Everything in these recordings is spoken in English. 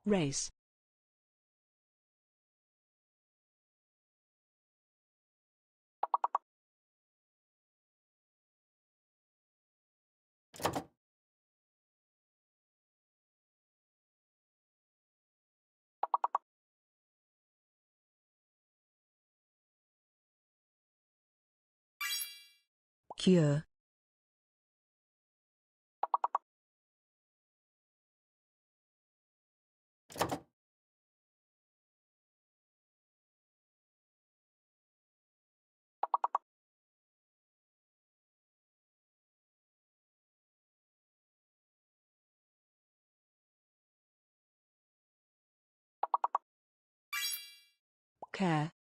Race. Cure. Care.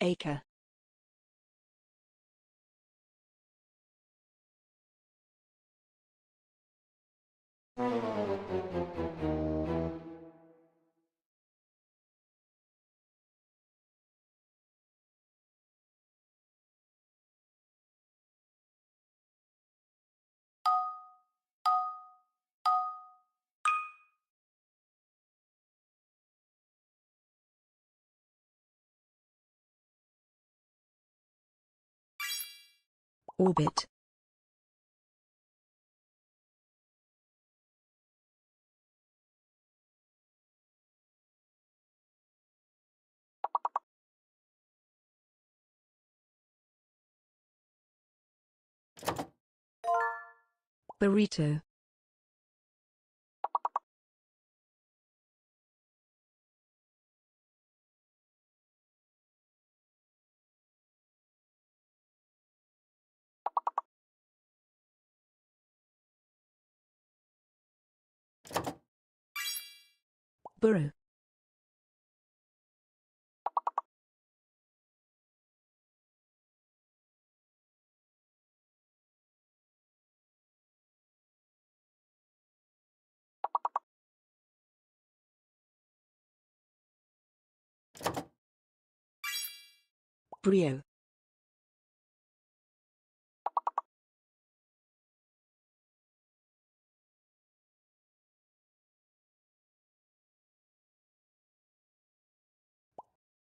Acre. Orbit. Burrito. Burrow. Brio.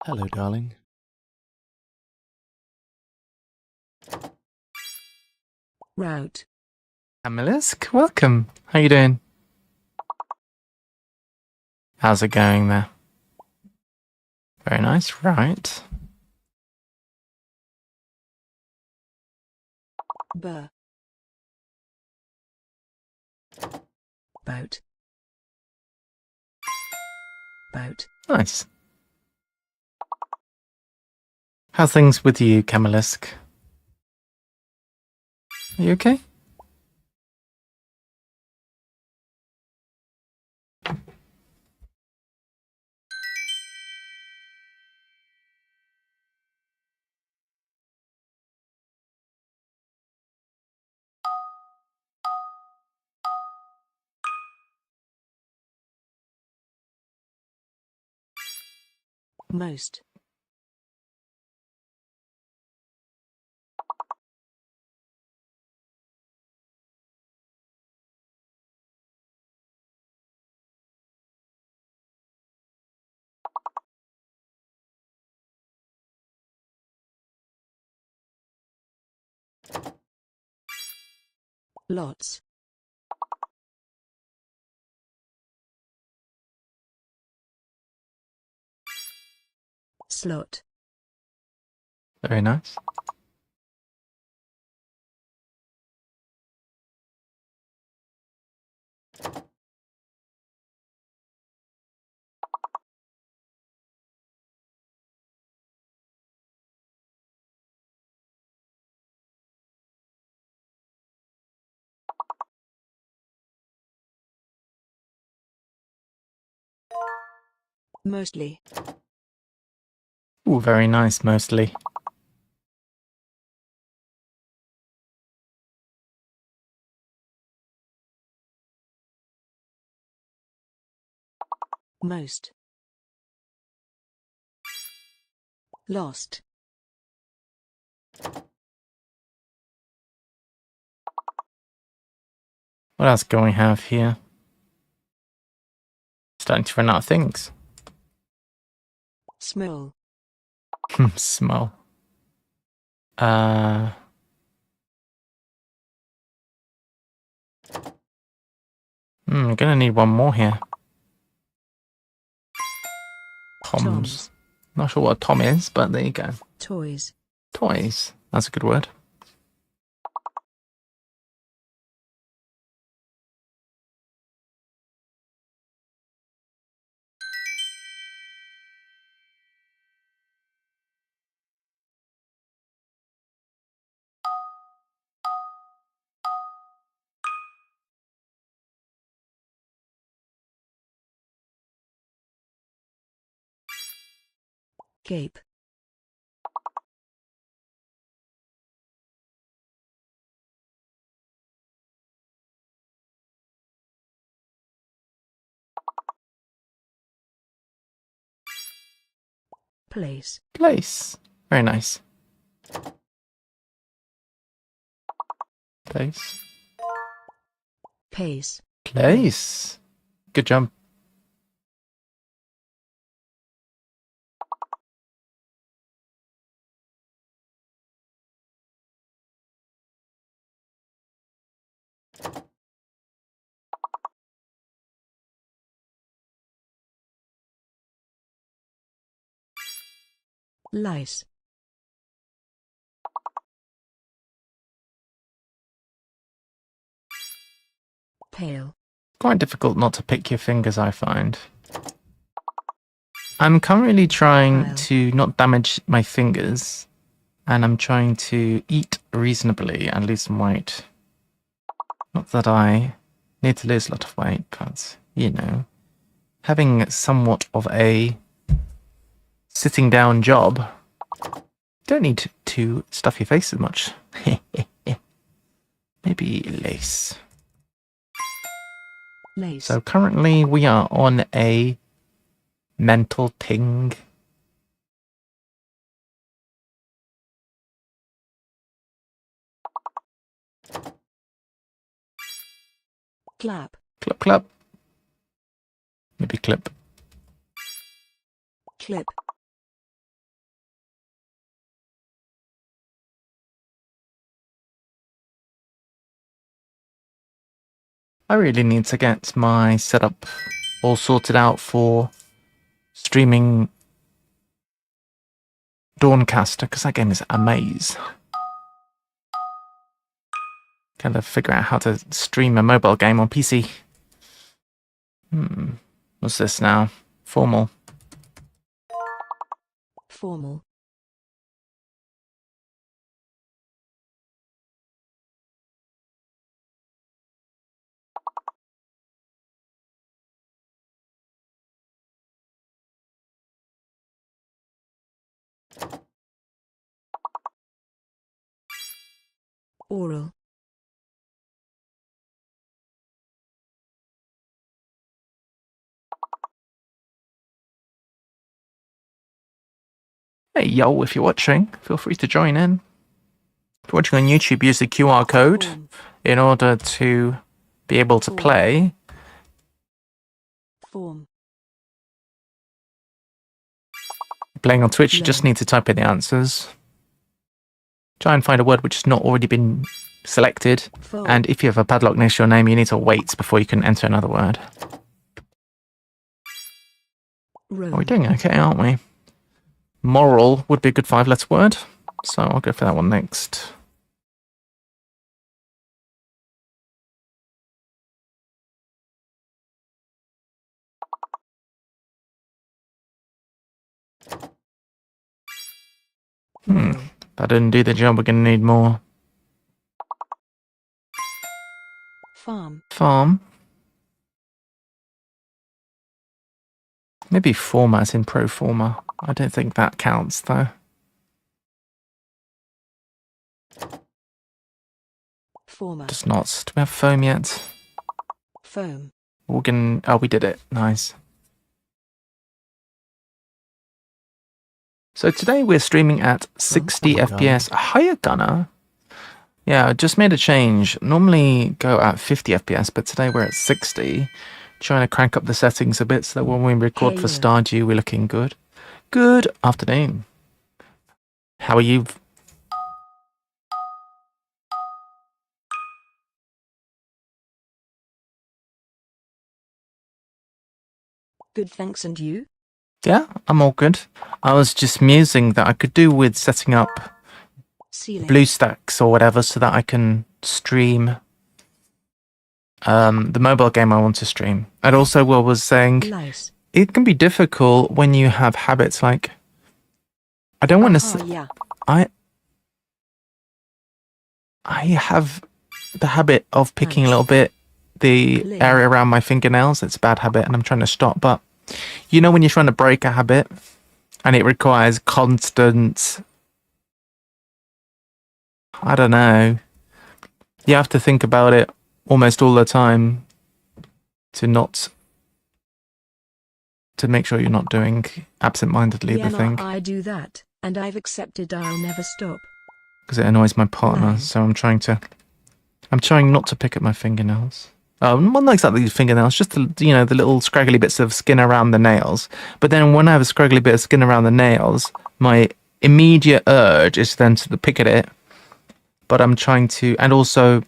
Hello, darling. Route. Amelisk, welcome. How you doing? How's it going there? Very nice, right. Burr. Boat. Boat. Nice. How's things with you, Camelisk? Are you okay? Most. Lots. Slot. Very nice. Mostly. Ooh, very nice, mostly. Most. Lost. What else can we have here? Starting to run out of things. Small. Small. I'm gonna need one more here. Toms. Not sure what a tom is, but there you go. Toys. Toys. That's a good word. Cape. Place. Place. Very nice. Place. Pace. Place. Good job. Lice. Pale. Quite difficult not to pick your fingers, I find. I'm currently trying Pile. to not damage my fingers, and I'm trying to eat reasonably and lose some weight. Not that I need to lose a lot of weight, but, you know, having somewhat of a sitting down job, don't need to stuff your face as much. Maybe lace. Lace. So currently we are on a mental ting. Clap. Clap, clap. Maybe clip. Clip. I really need to get my setup all sorted out for streaming Dawncaster, because that game is a maze. Gotta figure out how to stream a mobile game on PC. What's this now? Formal. Formal. Oral. Hey yo, if you're watching, feel free to join in. If you're watching on YouTube, use the QR code Form. in order to be able to play. Form. Playing on Twitch, you just need to type in the answers. Try and find a word which has not already been selected. Fold. And if you have a padlock next to your name, you need to wait before you can enter another word. Room. We're doing okay, aren't we? Moral would be a good 5-letter word, so I'll go for that one next. That didn't do the job, we're going to need more. Farm. Farm. Maybe former as in pro forma. I don't think that counts, though. Former. Does not. Do we have foam yet? Foam. We're gonna... Oh, we did it. Nice. So today we're streaming at 60 FPS. Hiya, Gunner. Yeah, I just made a change. Normally go at 50 FPS, but today we're at 60. Trying to crank up the settings a bit so that when we record for Stardew, we're looking good. Good afternoon. How are you? Good, thanks, and you? Yeah, I'm all good. I was just musing that I could do with setting up BlueStacks or whatever so that I can stream the mobile game I want to stream. And also, Will was saying it can be difficult when you have habits like I don't want to. Yeah. I have the habit of picking a little bit the area around my fingernails. It's a bad habit, and I'm trying to stop. But you know when you're trying to break a habit, and it requires constant. I don't know. You have to think about it almost all the time to make sure you're not doing absent-mindedly the thing. I do that, and I've accepted I'll never stop. Because it annoys my partner, so I'm trying not to pick at my fingernails. Not exactly fingernails, just the little scraggly bits of skin around the nails. But then when I have a scraggly bit of skin around the nails, my immediate urge is then to pick at it. But I'm trying to, and also,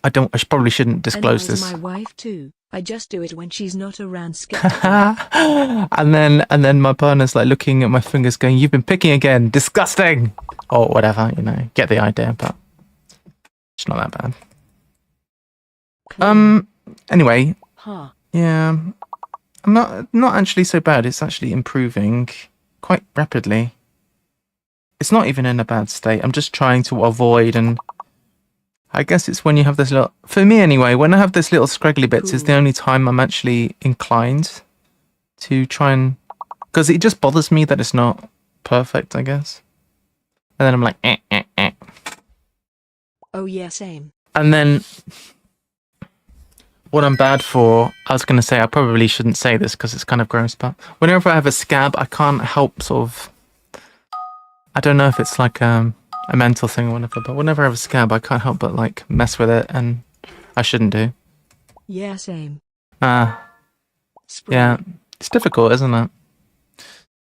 I probably shouldn't disclose this. My wife too. I just do it when she's not around. and then my partner's like looking at my fingers, going, "You've been picking again, disgusting," or whatever. Get the idea. But it's not that bad. Anyway, yeah, I'm not actually so bad. It's actually improving quite rapidly. It's not even in a bad state. I'm just trying to avoid, and I guess it's when you have this little, for me anyway, when I have this little scraggly bits is the only time I'm actually inclined to try and, because it just bothers me that it's not perfect, I guess. And then I'm like, eh. Oh yeah, same. And then what I'm bad for, I was going to say, I probably shouldn't say this because it's kind of gross, but whenever I have a scab, I can't help sort of, I don't know if it's like a mental thing or whatever, but whenever I have a scab, I can't help but like mess with it, and I shouldn't do. Yeah, same. Yeah, it's difficult, isn't it?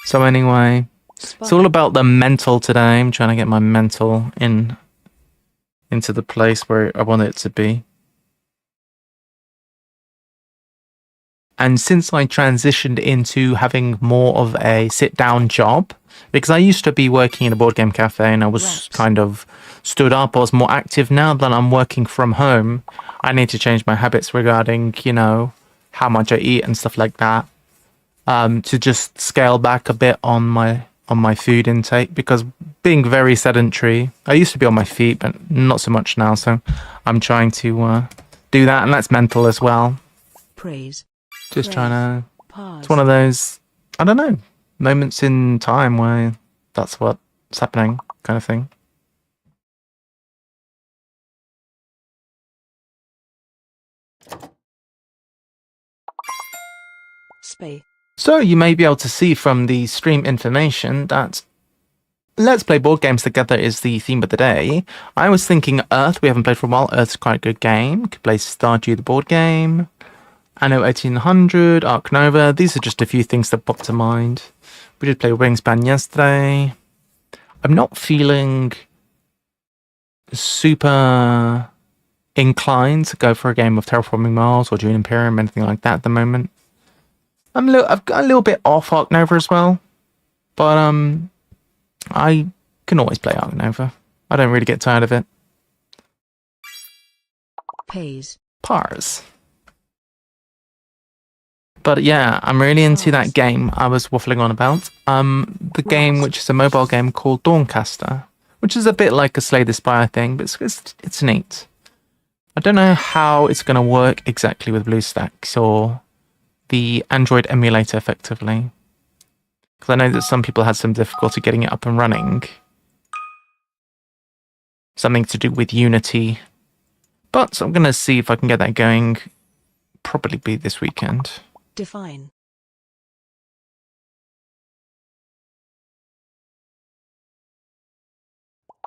So anyway, it's all about the mental today. I'm trying to get my mental into the place where I want it to be. And since I transitioned into having more of a sit-down job, because I used to be working in a board game cafe and I was kind of stood up, I was more active. Now that I'm working from home, I need to change my habits regarding, how much I eat and stuff like that, to just scale back a bit on my food intake, because being very sedentary, I used to be on my feet, but not so much now. So I'm trying to do that, and that's mental as well. Just trying to, it's one of those, I don't know, moments in time where that's what's happening, kind of thing. So you may be able to see from the stream information that Let's Play Board Games Together is the theme of the day. I was thinking Earth, we haven't played for a while. Earth's quite a good game. Could play Stardew the board game. Anno 1800, Ark Nova. These are just a few things that popped to mind. We did play Wingspan yesterday. I'm not feeling super inclined to go for a game of Terraforming Mars or Dune Imperium, anything like that at the moment. I've got a little bit off Ark Nova as well, but I can always play Ark Nova. I don't really get tired of it. Pars. But yeah, I'm really into that game I was waffling on about. The game, which is a mobile game called Dawncaster, which is a bit like a Slay the Spire thing, but it's neat. I don't know how it's going to work exactly with BlueStacks or the Android emulator effectively, because I know that some people had some difficulty getting it up and running. Something to do with Unity. But I'm going to see if I can get that going. Probably be this weekend. Define.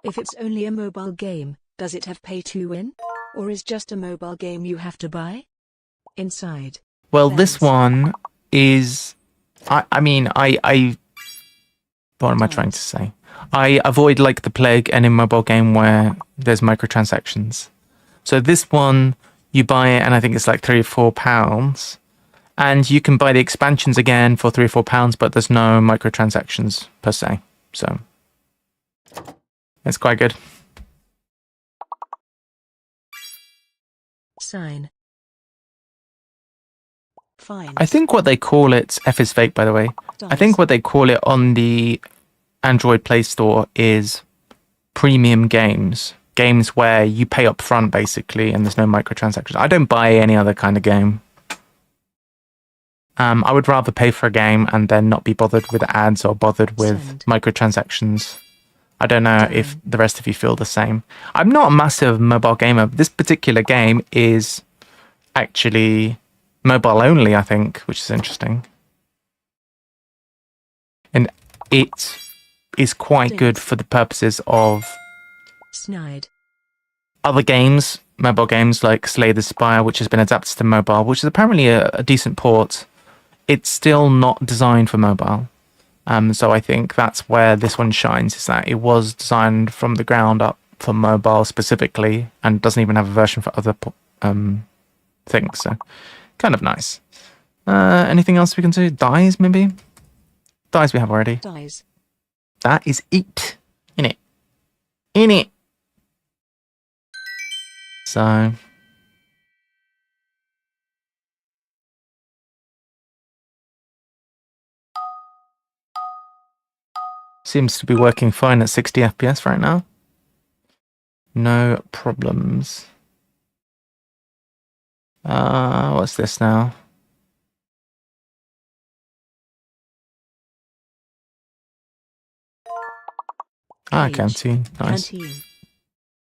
If it's only a mobile game, does it have pay to win? Or is just a mobile game you have to buy? Inside. Well, this Thanks. one is... I mean, what am I trying to Dance. say? I avoid like the plague any mobile game where there's microtransactions. So this one, you buy it and I think it's like £3 or £4. And you can buy the expansions again for £3 or £4, but there's no microtransactions per se. So it's quite good. Sign. Fine. I think what they call it, F is fake by the way. I think what they call it on the Android Play Store is premium games. Games where you pay up front basically and there's no microtransactions. I don't buy any other kind of game. I would rather pay for a game and then not be bothered with ads or bothered with microtransactions. I don't know if the rest of you feel the same. I'm not a massive mobile gamer. This particular game is actually mobile only, I think, which is interesting. And it is quite good for the purposes of Snide. other games, mobile games like Slay the Spire, which has been adapted to mobile, which is apparently a decent port. It's still not designed for mobile. So I think that's where this one shines, is that it was designed from the ground up for mobile specifically and doesn't even have a version for other things. So kind of nice. Anything else we can do? Dies, maybe? Dies we have already. Dies. That is it. In it. In it. So... seems to be working fine at 60 FPS right now. No problems. What's this now? Canteen. Nice. Canteen.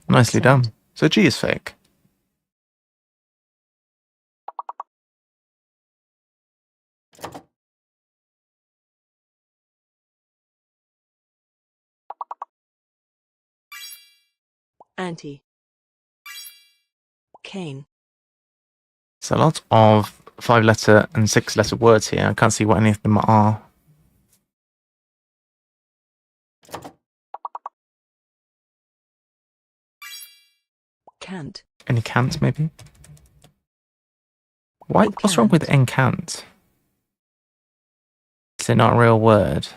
Nicely done. So G is fake. Anti. Cane. So a lot of 5-letter and 6-letter words here. I can't see what any of them are. Cant. Any cant, maybe? What's wrong with encant? Is it not a real word?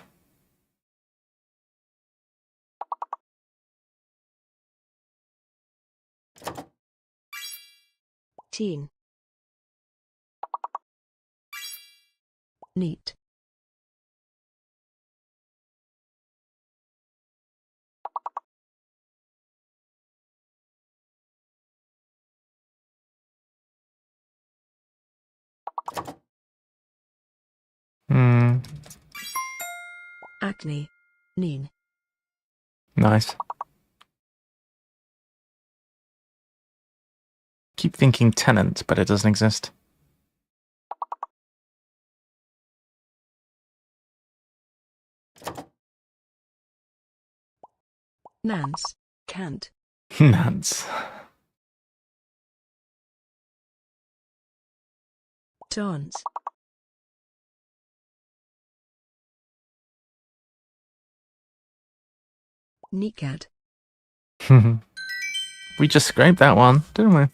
Teen. Neat. Acne. Neen. Nice. Keep thinking tenant, but it doesn't exist. Nance. Cant. Nance. Dance. Kneecat. We just scraped that one, didn't we?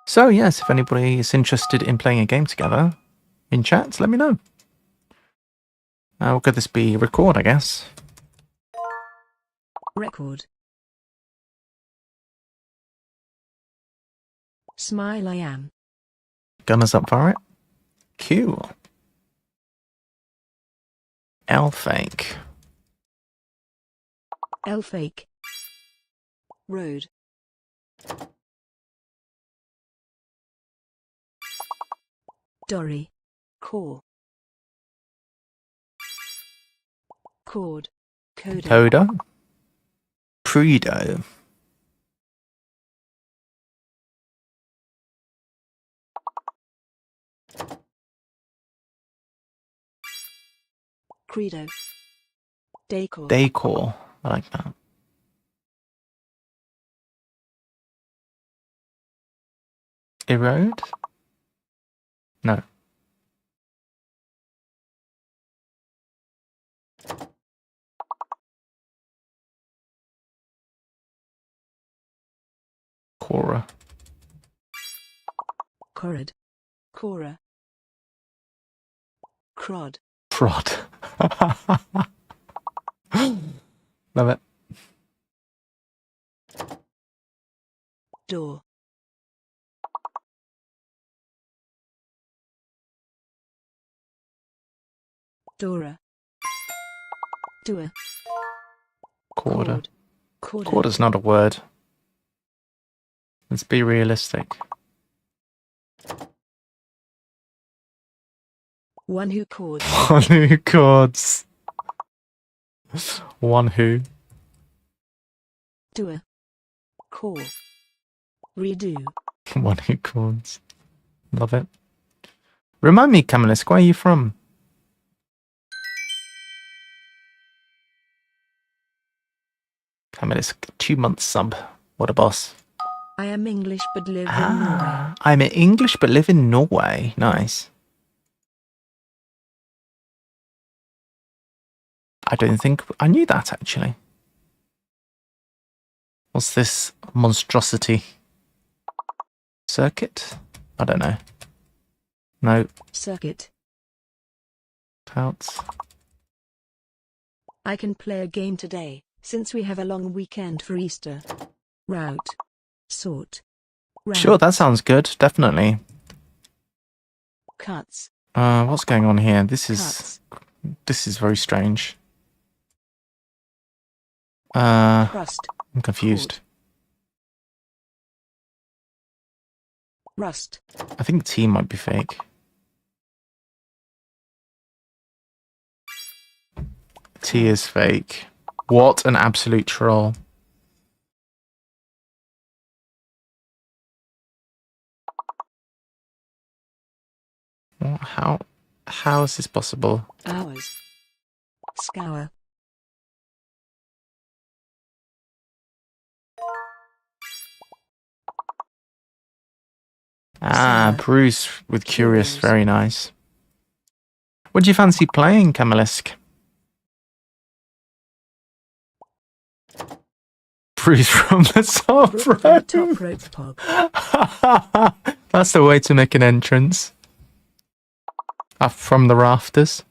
So yes, if anybody is interested in playing a game together in chat, let me know. What could this be? Record, I guess. Record. Smile I am. Gunners up for it. Cool. L fake. L fake. Road. Dory. Core. Chord. Coda. Coda. Predo. Credo. Decor. Decor. I like that. Erode? No. Cora. Corrid. Cora. Crod. Prod. Love it. Door. Dora. Doer. Quarter. Quarter. Quarter's not a word. Let's be realistic. One who chords. One who chords. One who. Doer. Call. Redo. One who chords. Love it. Remind me, Camelisk, where are you from? Camelisk, 2-month sub. What a boss. I am English but live in Norway. I'm English but live in Norway. Nice. I don't think I knew that, actually. What's this monstrosity? Circuit? I don't know. No. Circuit. Touts. I can play a game today, since we have a long weekend for Easter. Route. Sort. Route. Sure, that sounds good. Definitely. Cuts. What's going on here? This is very strange. Rust. I'm confused. Rust. I think T might be fake. T is fake. What an absolute troll. How is this possible? Hours. Scour. Ah, Sir. Bruce with Curious. Curious. Very nice. What do you fancy playing, Camelisk? Bruce from the top row. Top rope pog. That's the way to make an entrance. Up from the rafters.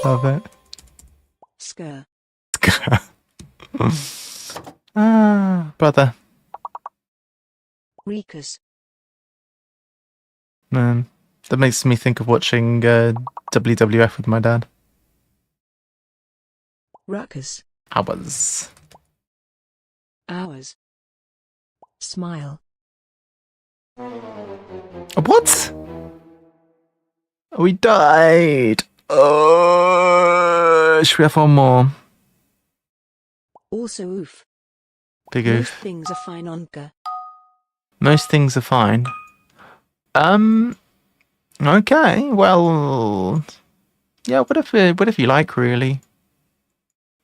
Love it. Skr. Brother. Recus. Man, that makes me think of watching WWF with my dad. Ruckus. Hours. Hours. Smile. What? We died. Oh, should we have one more? Also oof. Big Most oof. things are fine onka. Most things are fine. Okay. Well, yeah. Whatever you like, really.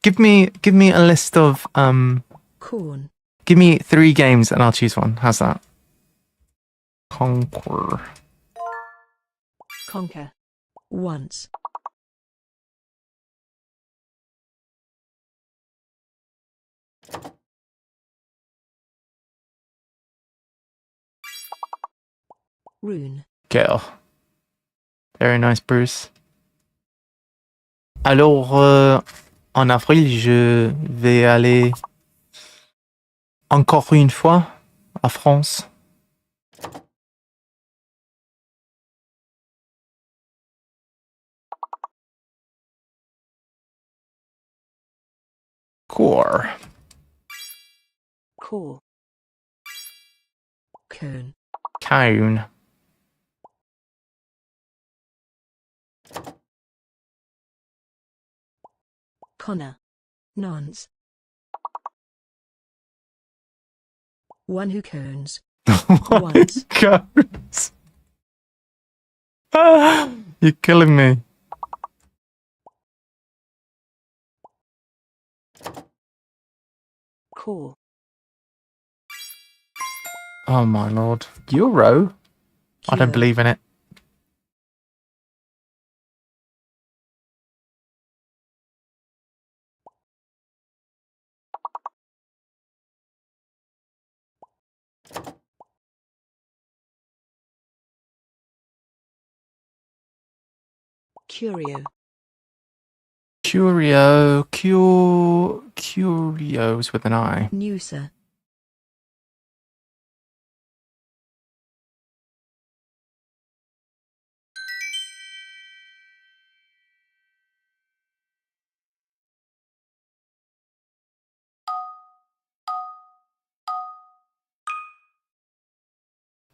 Give me a list of Corn. Give me 3 games and I'll choose one. How's that? Conquer. Conquer. Once. Rune. Girl. Very nice, Bruce. Alors, en avril, je vais aller encore une fois à France. Core. Core. Cone. Cone. Connor. Nonce. One who cones. One Once. goes. You're killing me. Core. Oh my lord. Euro? I don't Cure. believe in it. Curio. Curios with an I. Noosa.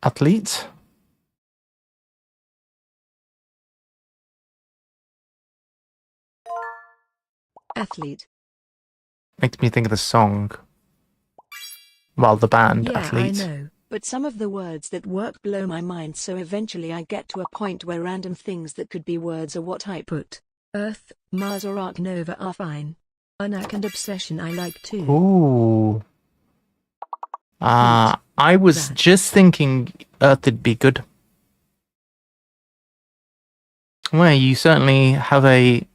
Athlete? Athlete. Makes me think of the song. Well, the band, Yeah, I Athlete. know, but some of the words that work blow my mind, so eventually I get to a point where random things that could be words are what I put. Earth, Mars or Ark Nova are fine. Unak and Obsession I like too. Ooh. Heat. I was That. just thinking Earth would be good. Well, you certainly have a...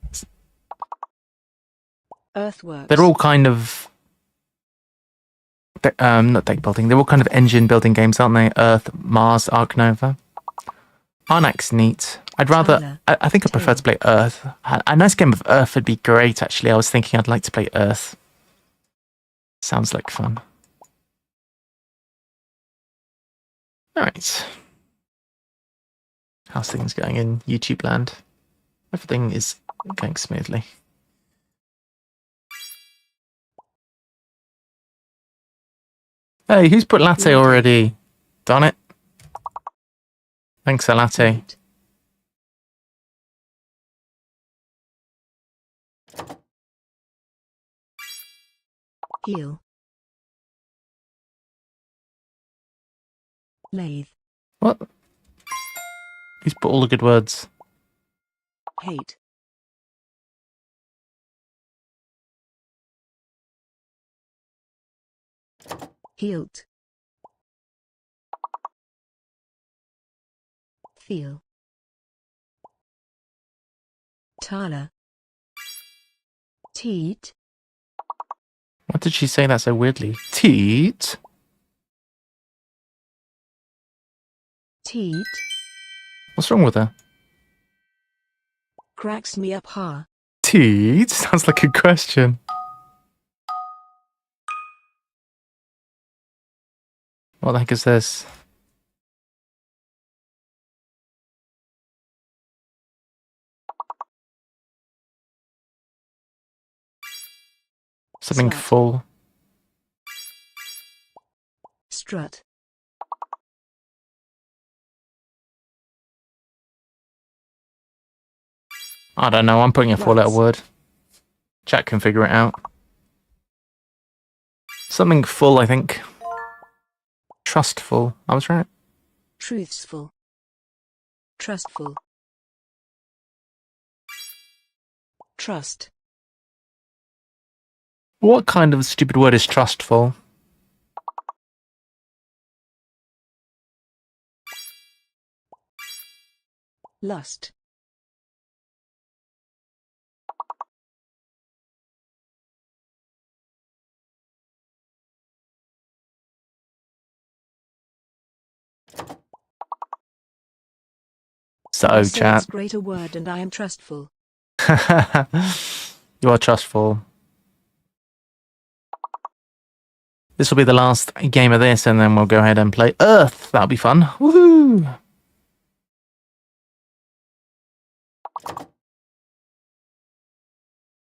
Earthworks. They're all kind of... not deck building. They're all kind of engine building games, aren't they? Earth, Mars, Ark Nova. Arnak's neat. I'd rather... Tyler. I think I prefer to play Earth. A nice game of Earth would be great, actually. I was thinking I'd like to play Earth. Sounds like fun. Alright. How's things going in YouTube land? Everything is going smoothly. Hey, who's put latte already? Darn it. Thanks, a latte. Wait. Heal. Lathe. What? Who's put all the good words? Hate. Hilt. Feel. Tyler. Teat. What did she say that so weirdly? Teat? Teat. What's wrong with her? Cracks me up, ha. Teat? Sounds like a question. What the heck is this? Something Slut. full. Strut. I don't know, I'm putting a four-letter Ruts. word. Chat can figure it out. Something full, I think. Trustful. I was right. Truthful. Trustful. Trust. What kind of stupid word is trustful? Lust. So, I say chat. it's great a word and I am trustful. You are trustful. This will be the last game of this, and then we'll go ahead and play Earth. That'll be fun. Woohoo!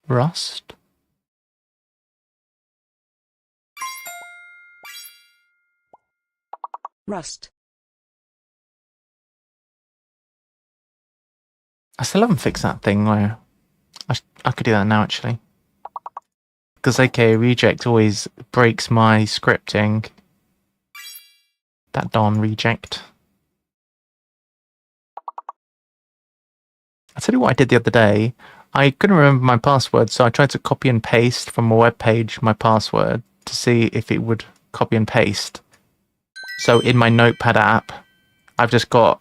Rust? Rust. I still haven't fixed that thing where I could do that now, actually. Because aka reject always breaks my scripting. That darn reject. I'll tell you what I did the other day. I couldn't remember my password, so I tried to copy and paste from a web page my password to see if it would copy and paste. So in my Notepad app, I've just got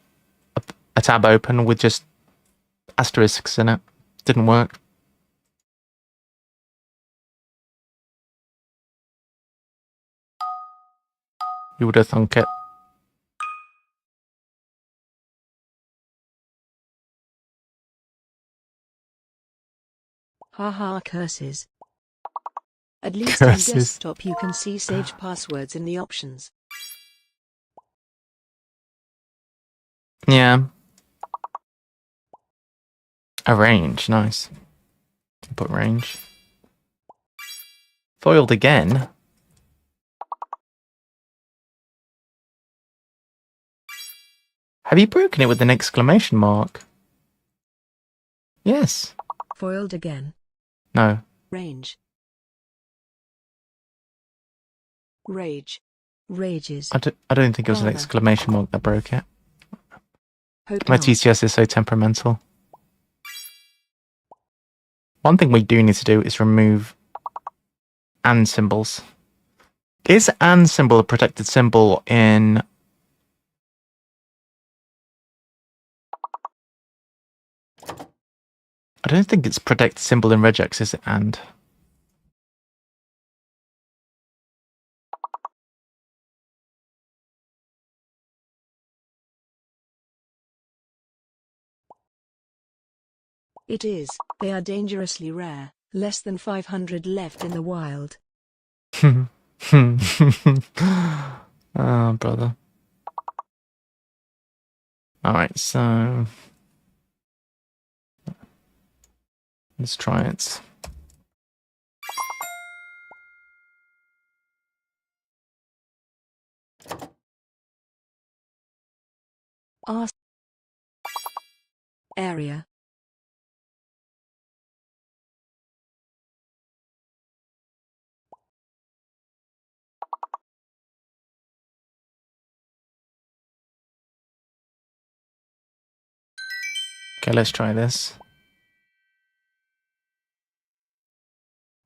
a tab open with just asterisks in it. Didn't work. You would have thunk it. Haha, curses. At least Curses. on desktop you can see saved passwords in the options. Yeah. A range, nice. Put range. Foiled again. Have you broken it with an exclamation mark? Yes. Foiled again. No. Range. Rage. Rages. I don't think it was an Prana. exclamation mark that broke it. Hope My not. TCS is so temperamental. One thing we do need to do is remove and symbols. Is and symbol a protected symbol in... I don't think it's protected symbol in regex, is it? And It is. They are dangerously rare. Less than 500 left in the wild. Oh, brother. Alright, so... let's try it. Ask. Area. Okay, let's try this.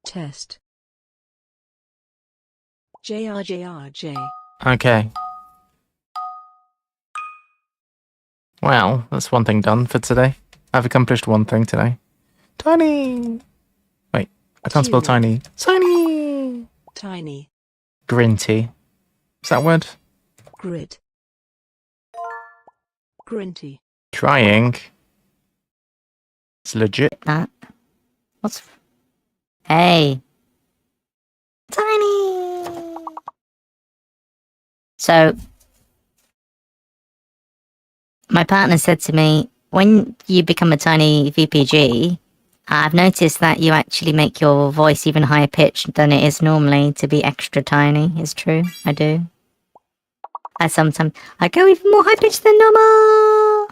Test. JRJRJ. Okay. Well, that's one thing done for today. I've accomplished one thing today. Tiny! Wait, I can't spell tiny. Tiny! Tiny. Grinty. Is that a word? Grid. Grinty. Trying. It's legit. That. What's... Hey. Tiny! So, my partner said to me, when you become a tiny VPG, I've noticed that you actually make your voice even higher pitched than it is normally to be extra tiny. It's true, I do. Sometimes I go even more high pitched than normal.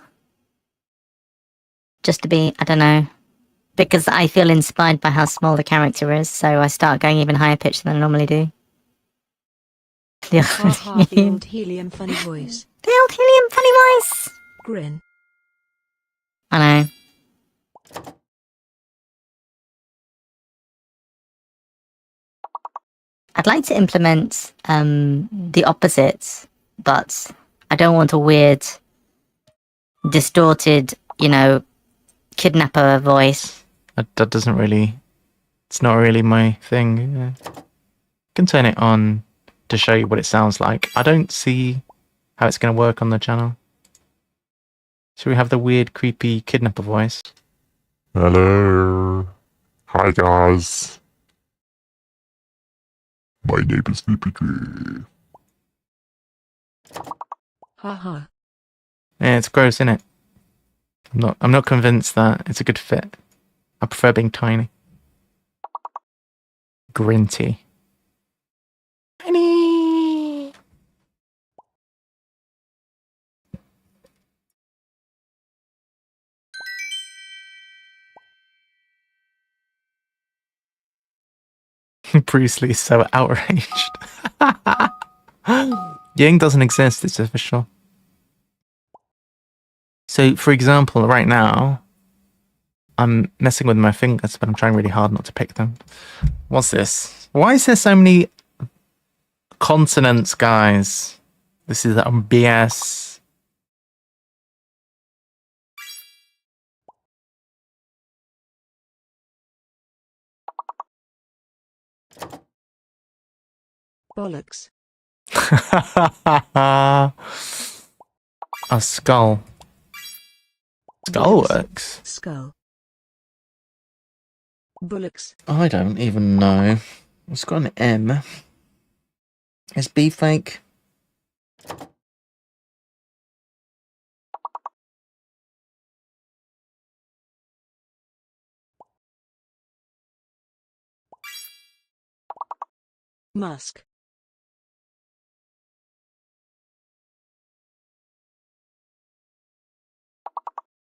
Just to be, I don't know, because I feel inspired by how small the character is, so I start going even higher pitched than I normally do. Haha, the old helium funny voice. The old helium funny voice! Grin. I know. I'd like to implement the opposite, but I don't want a weird, distorted, you know, kidnapper voice. That doesn't really... it's not really my thing. Yeah. Can turn it on to show you what it sounds like. I don't see how it's going to work on the channel. So we have the weird, creepy kidnapper voice. Hello. Hi guys. My name is VPG. Haha. Yeah, it's gross, isn't it? I'm not convinced that it's a good fit. I prefer being tiny. Grinty. Tiny. Bruce Lee's so outraged. Ying doesn't exist, it's official. So, for example, right now, I'm messing with my fingers, but I'm trying really hard not to pick them. What's this? Why is there so many consonants, guys? This is BS. Bollocks. A skull. Skull Bullocks. works. Skull. Bullocks. I don't even know. It's got an M. Is B fake? Musk.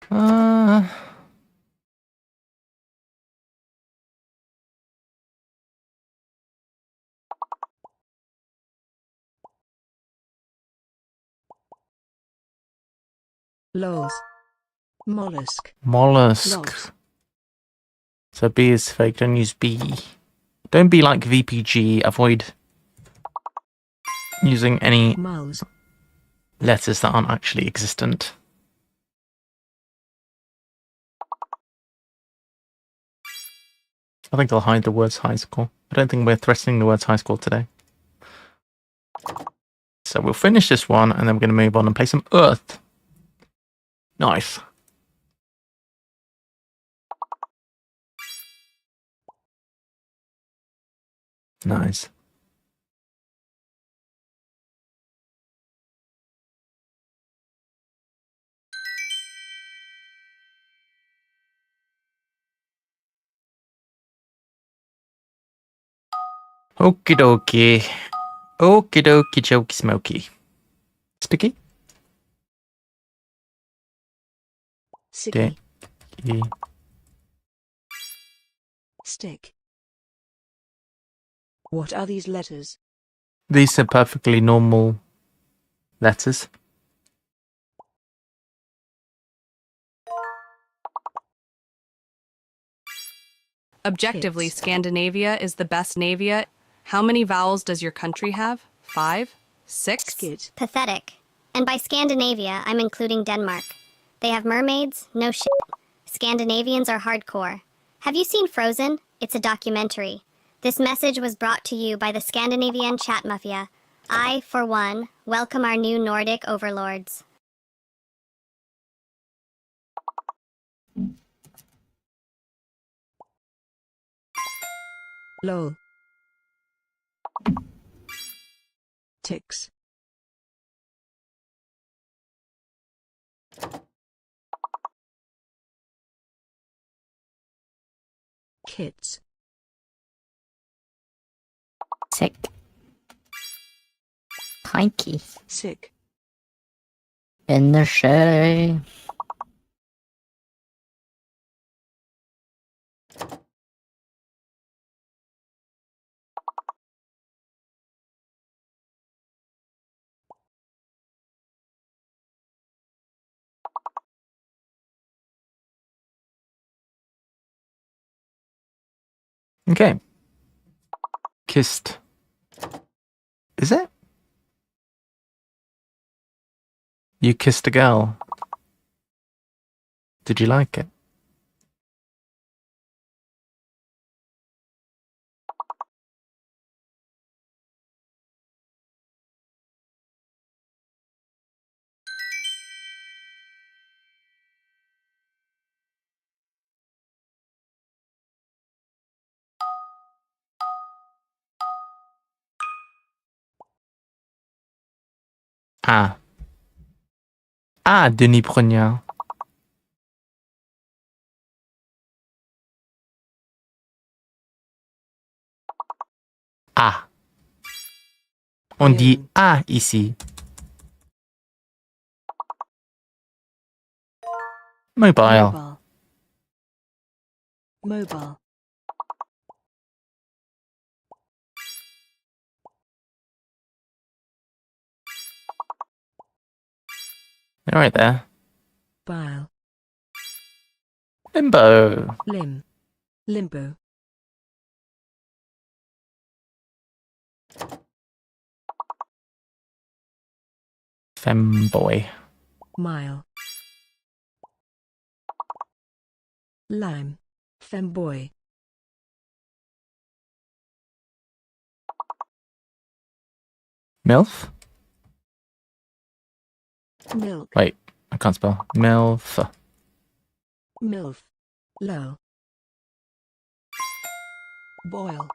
Uh, Lols. Mollusk. mollusk. Lols. So B is fake. Don't use B. Don't be like VPG. Avoid using any Mouse. letters that aren't actually existent. I think I'll hide the words high school. I don't think we're threatening the words high school today. So we'll finish this one and then we're going to move on and play some Earth. Nice. Nice. Okie dokie. Okie dokie, jokey smoky. Sticky? Sicky. Yeah. Stick. What are these letters? These are perfectly normal letters. Objectively, Hits. Scandinavia is the best Navia. How many vowels does your country have? 5? 6? Skid. Pathetic. And by Scandinavia, I'm including Denmark. They have mermaids? No shit. Scandinavians are hardcore. Have you seen Frozen? It's a documentary. This message was brought to you by the Scandinavian chat mafia. I, for one, welcome our new Nordic overlords. Lol. Ticks. Kits. Sick. Pikey. Sick. In the shade. Okay. Kissed. Is it? You kissed a girl. Did you like it? Ah. Ah, Denis Brognard. Ah. On dit ah ici. Mobile. Mobile. Mobile. All right there. Bile. Limbo. Limbo. Femboy. Mile. Lime. Femboy. Milf? Milk. Wait, I can't spell. Milf. Milf. Lull. Boil.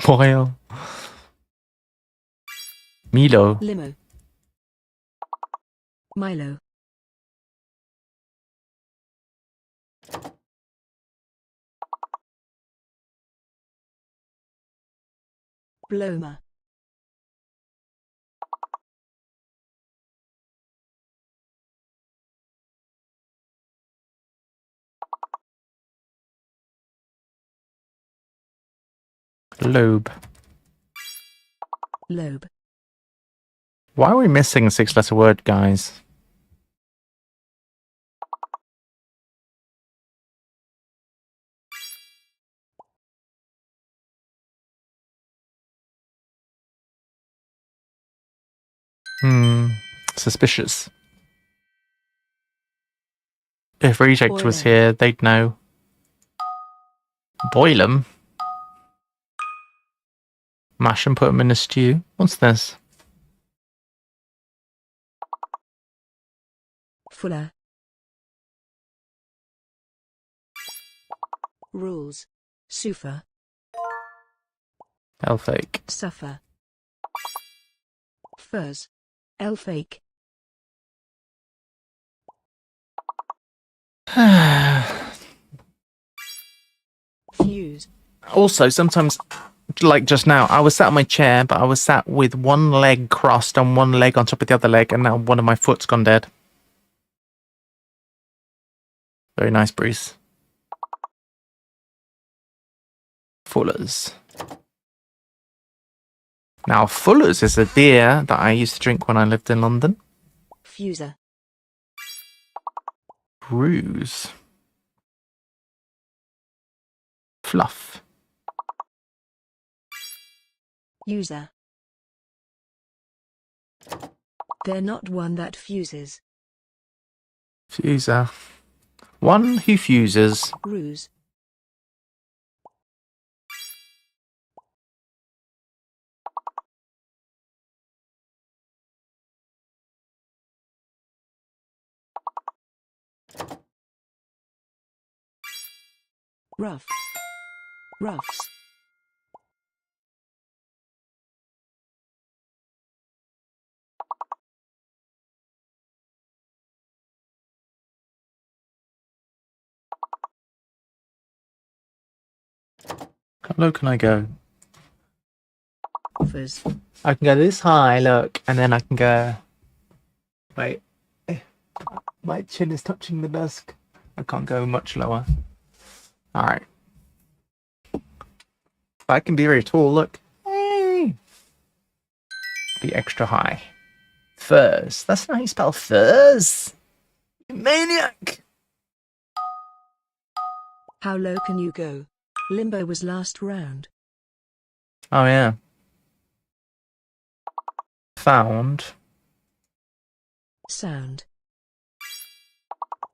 Boil. Milo. Limo. Milo. Bloma. Lobe. Lobe. Why are we missing a 6-letter word, guys? Suspicious. If Reject was Boil 'em. here, they'd know. Boil 'em? Mash and put them in a stew? What's this? Fuller. Rules. Suffer. Elfake. Suffer. Fuzz. Elfake. Fuse. Also, sometimes, like just now, I was sat on my chair, but I was sat with one leg crossed and one leg on top of the other leg, and now one of my foot's gone dead. Very nice, Bruce. Fuller's. Now, Fuller's is a beer that I used to drink when I lived in London. Fuser. Ruse. Fluff. User. They're not one that fuses. Fuser. One who fuses. Ruse. Rough. Roughs. How low can I go? Fuzz. I can go this high, look, and then I can go... Wait. My chin is touching the desk. I can't go much lower. Alright. I can be very tall, look. Hey. Be extra high. Furs. That's not how you spell furs. You maniac! How low can you go? Limbo was last round. Oh, yeah. Found. Sound.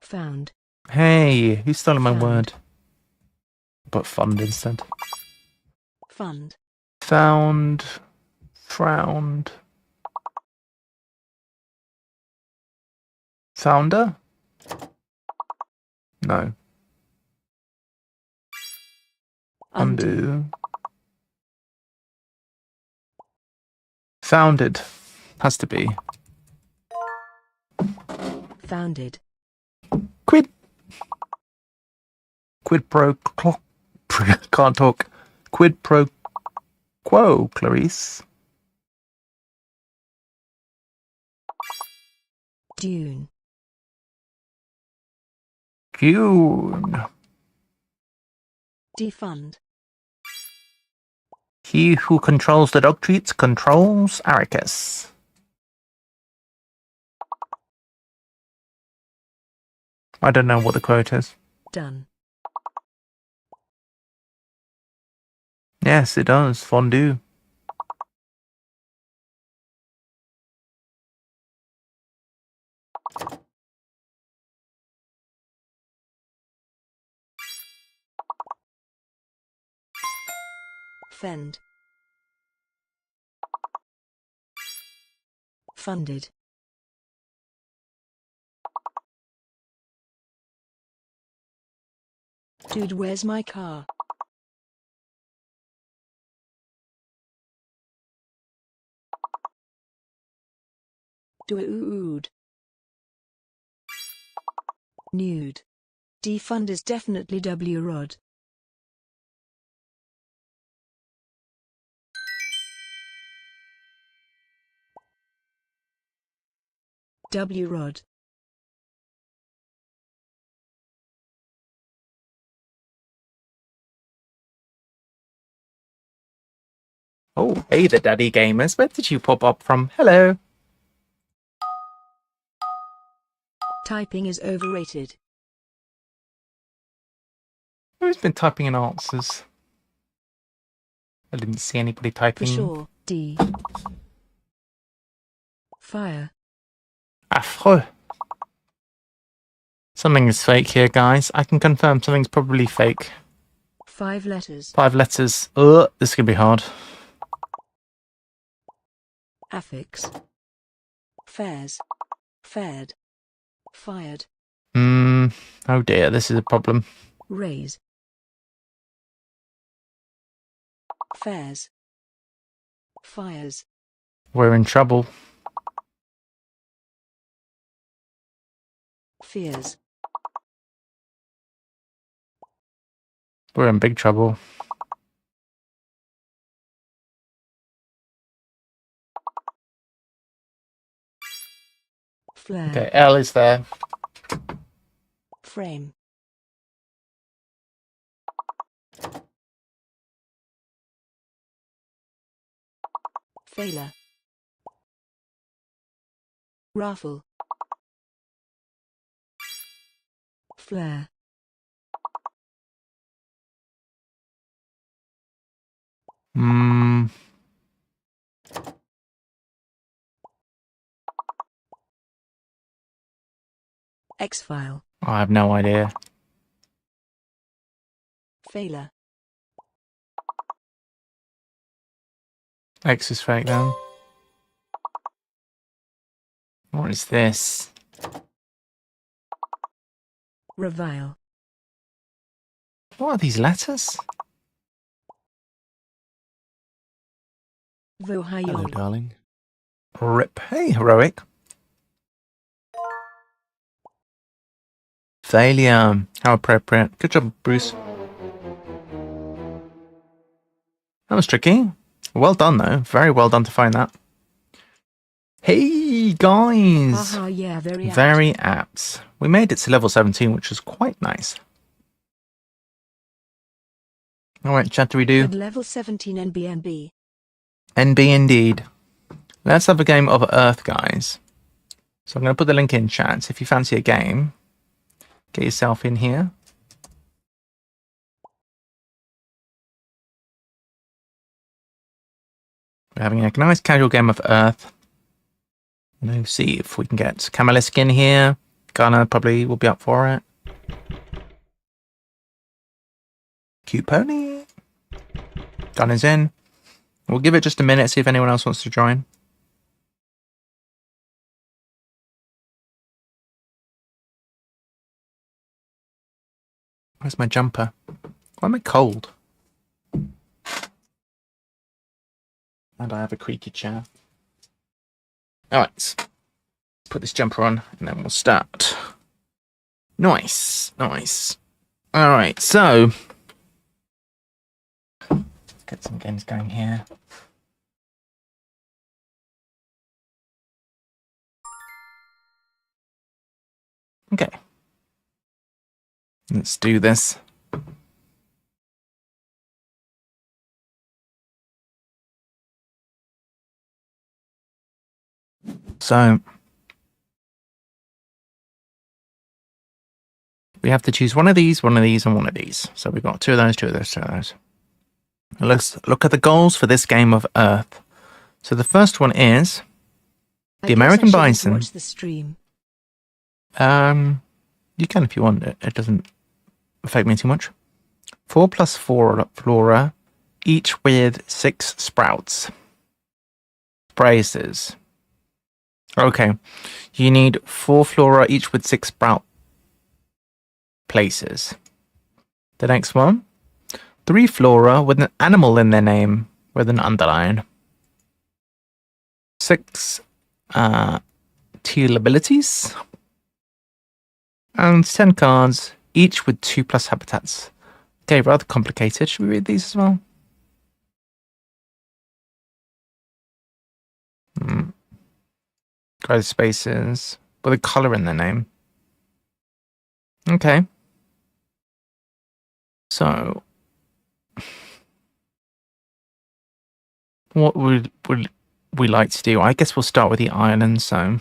Found. Hey, who's stolen my Found. word? But fund instead. Fund. Found. Frowned. Founder? No. Undo. Founded. Has to be. Founded. Quid. Quid pro quo. Can't talk. Quid pro quo, Clarice. Dune. June. Defund. He who controls the dog treats controls Arrakis. I don't know what the quote is. Done. Yes, it does. Fondue. Fend. Funded. Dude, where's my car? Dude. Nude. Defund is definitely W-Rod. W-Rod. Oh, hey the daddy gamers. Where did you pop up from? Hello. Typing is overrated. Who's been typing in answers? I didn't see anybody For typing. sure. D. Fire. Affreux. Something is fake here, guys. I can confirm something's probably fake. 5 letters. 5 letters. This is gonna be hard. Affix. Fares. Fared. Fired. Oh dear, this is a problem. Raise. Fares. Fires. We're in trouble. Fears. We're in big trouble. Flare. Okay, L is there. Frame. Failure. Raffle. Flare. X-File. I have no idea. Failure. X is fake then. What is this? Revile. What are these letters? Vohayol. darling. Rip. Hey, heroic. Failure. How appropriate. Good job, Bruce. That was tricky. Well done, though. Very well done to find that. Hey, guys. Haha, yeah, very apt. Very apt. We made it to level 17, which was quite nice. Alright, chat, do we do? At level 17 NBNB. NB indeed. Let's have a game of Earth, guys. So I'm going to put the link in chat. If you fancy a game, get yourself in here. We're having a nice casual game of Earth. Let's see if we can get Kamalisk in here. Gunner probably will be up for it. Cute pony. Gunner's in. We'll give it just a minute, see if anyone else wants to join. Where's my jumper? Why am I cold? And I have a creaky chair. Alright. Put this jumper on and then we'll start. Nice. Nice. Alright, so. Let's get some games going here. Okay. Let's do this. So, We have to choose one of these, and one of these. So we've got two of those, two of those, two of those. Let's look at the goals for this game of Earth. So the first one is I the guess I American shouldn't bison. watch the stream. You can if you want. It doesn't affect me too much. 4 plus 4 flora, each with 6 sprouts. Braces. Okay. You need 4 flora, each with 6 sprout places. The next one. 3 flora with an animal in their name with an underline. 6 teal abilities. And 10 cards, each with 2 plus habitats. Okay, rather complicated. Should we read these as well? Growth spaces with a colour in their name. Okay. So, what would we like to do? I guess we'll start with the island. So,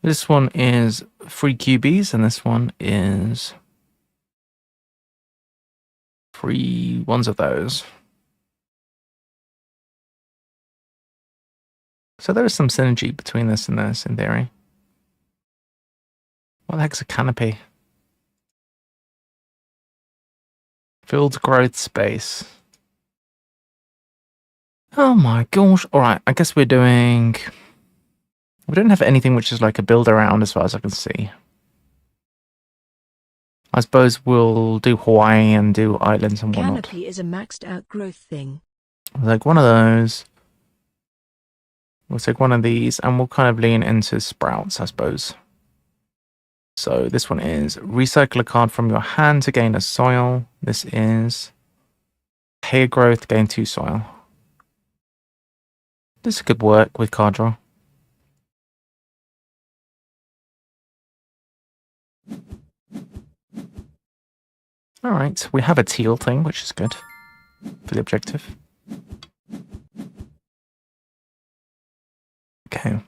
this one is 3 QBs, and this one is 3 ones of those. So there is some synergy between this and this, in theory. What the heck's a canopy? Filled growth space. Oh my gosh. Alright, I guess we're doing... We don't have anything which is like a build around as far as I can see. I suppose we'll do Hawaii and do islands and whatnot. Canopy is a maxed out growth thing. Like one of those. We'll take one of these and we'll kind of lean into sprouts, I suppose. So this one is recycle a card from your hand to gain a soil. This is hair growth, gain 2 soil. This could work with card draw. Alright, we have a teal thing, which is good for the objective. Okay.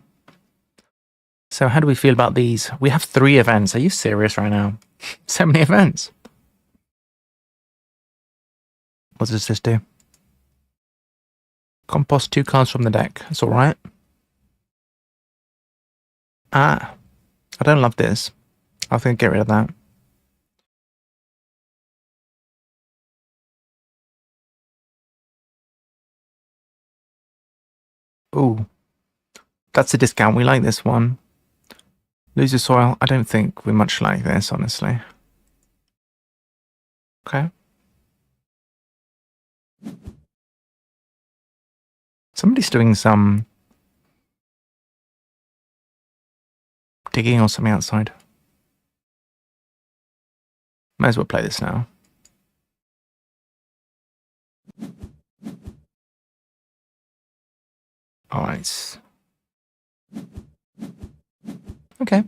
So how do we feel about these? We have 3 events. Are you serious right now? So many events. What does this do? Compost 2 cards from the deck. That's alright. I don't love this. I think get rid of that. Ooh. That's a discount. We like this one. Lose your soil. I don't think we much like this, honestly. Okay. Somebody's doing some digging or something outside. Might as well play this now. Alright. Okay.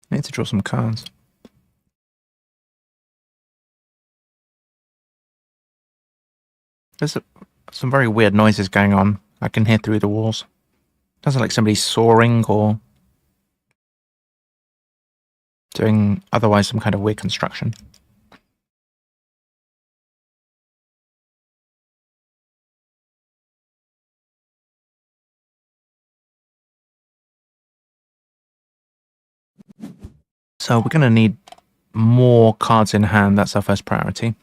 I need to draw some cards. There's some very weird noises going on. I can hear through the walls. Sounds like somebody's soaring or doing otherwise some kind of weird construction. So we're going to need more cards in hand. That's our first priority.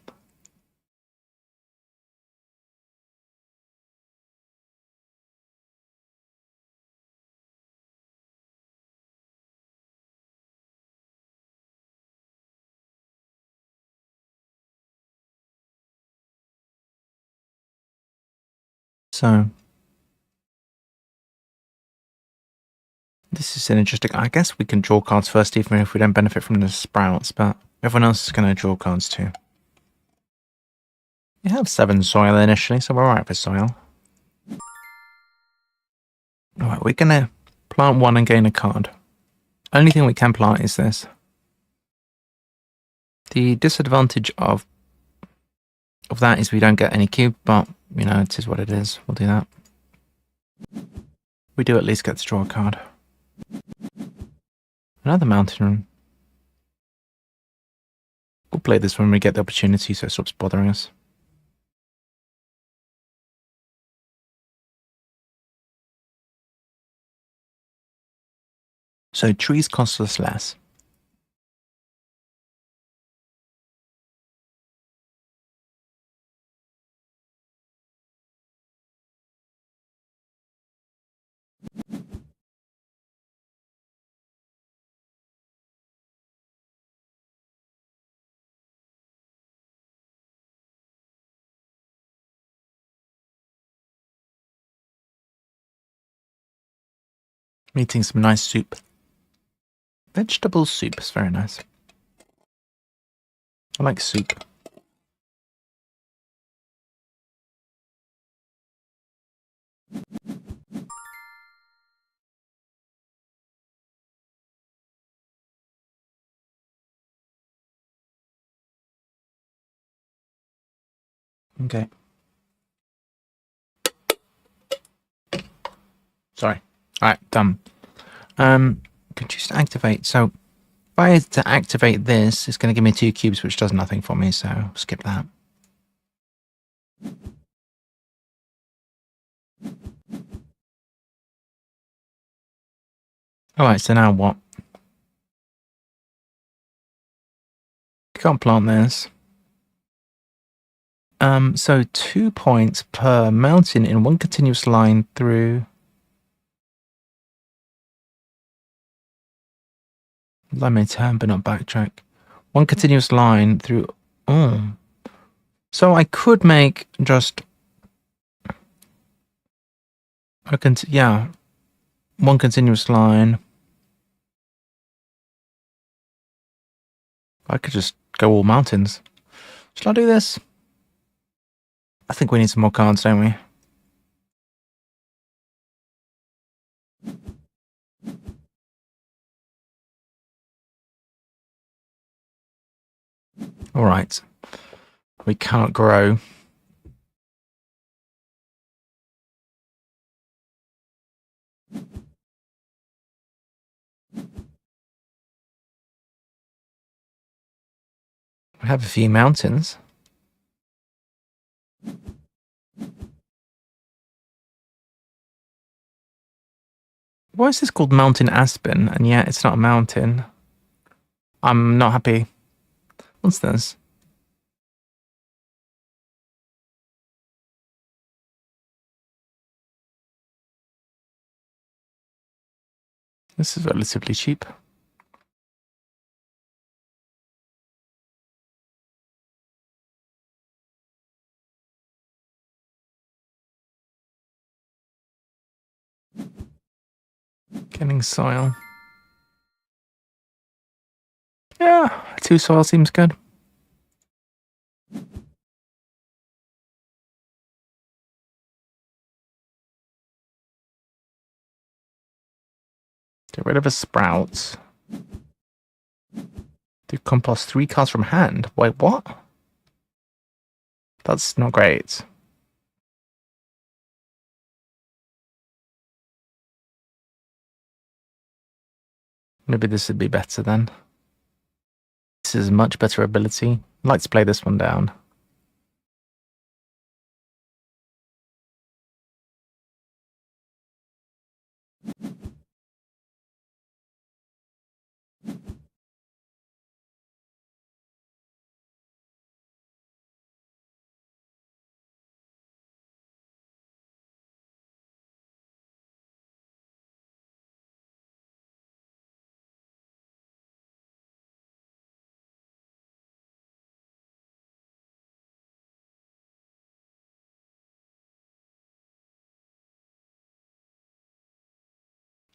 So this is interesting. I guess we can draw cards first, even if we don't benefit from the sprouts, but everyone else is going to draw cards too. We have 7 soil initially, so we're alright for soil. Alright, we're gonna plant 1 and gain a card. Only thing we can plant is this. The disadvantage of that is we don't get any cube, but, you know, it is what it is. We'll do that. We do at least get to draw a card. Another mountain rune. We'll play this when we get the opportunity so it stops bothering us. So trees cost us less. I'm eating some nice soup. Vegetable soup is very nice. I like soup. Okay. Sorry. Alright, done. Could just activate. So if I had to activate this, it's going to give me 2 cubes, which does nothing for me, so skip that. Alright, so now what? Can't plant this. So 2 points per mountain in one continuous line through. I may turn but not backtrack. One continuous line through. Oh. So I could make just. Yeah. One continuous line. I could just go all mountains. Shall I do this? I think we need some more cards, don't we? All right. We cannot grow. We have a few mountains. Why is this called Mountain Aspen, and yet it's not a mountain? I'm not happy. What's this? This is relatively cheap. Getting soil. Yeah, 2 soil seems good. Get rid of a sprout. Do compost 3 cards from hand. Wait, what? That's not great. Maybe this would be better then. This is a much better ability. I'd like to play this one down.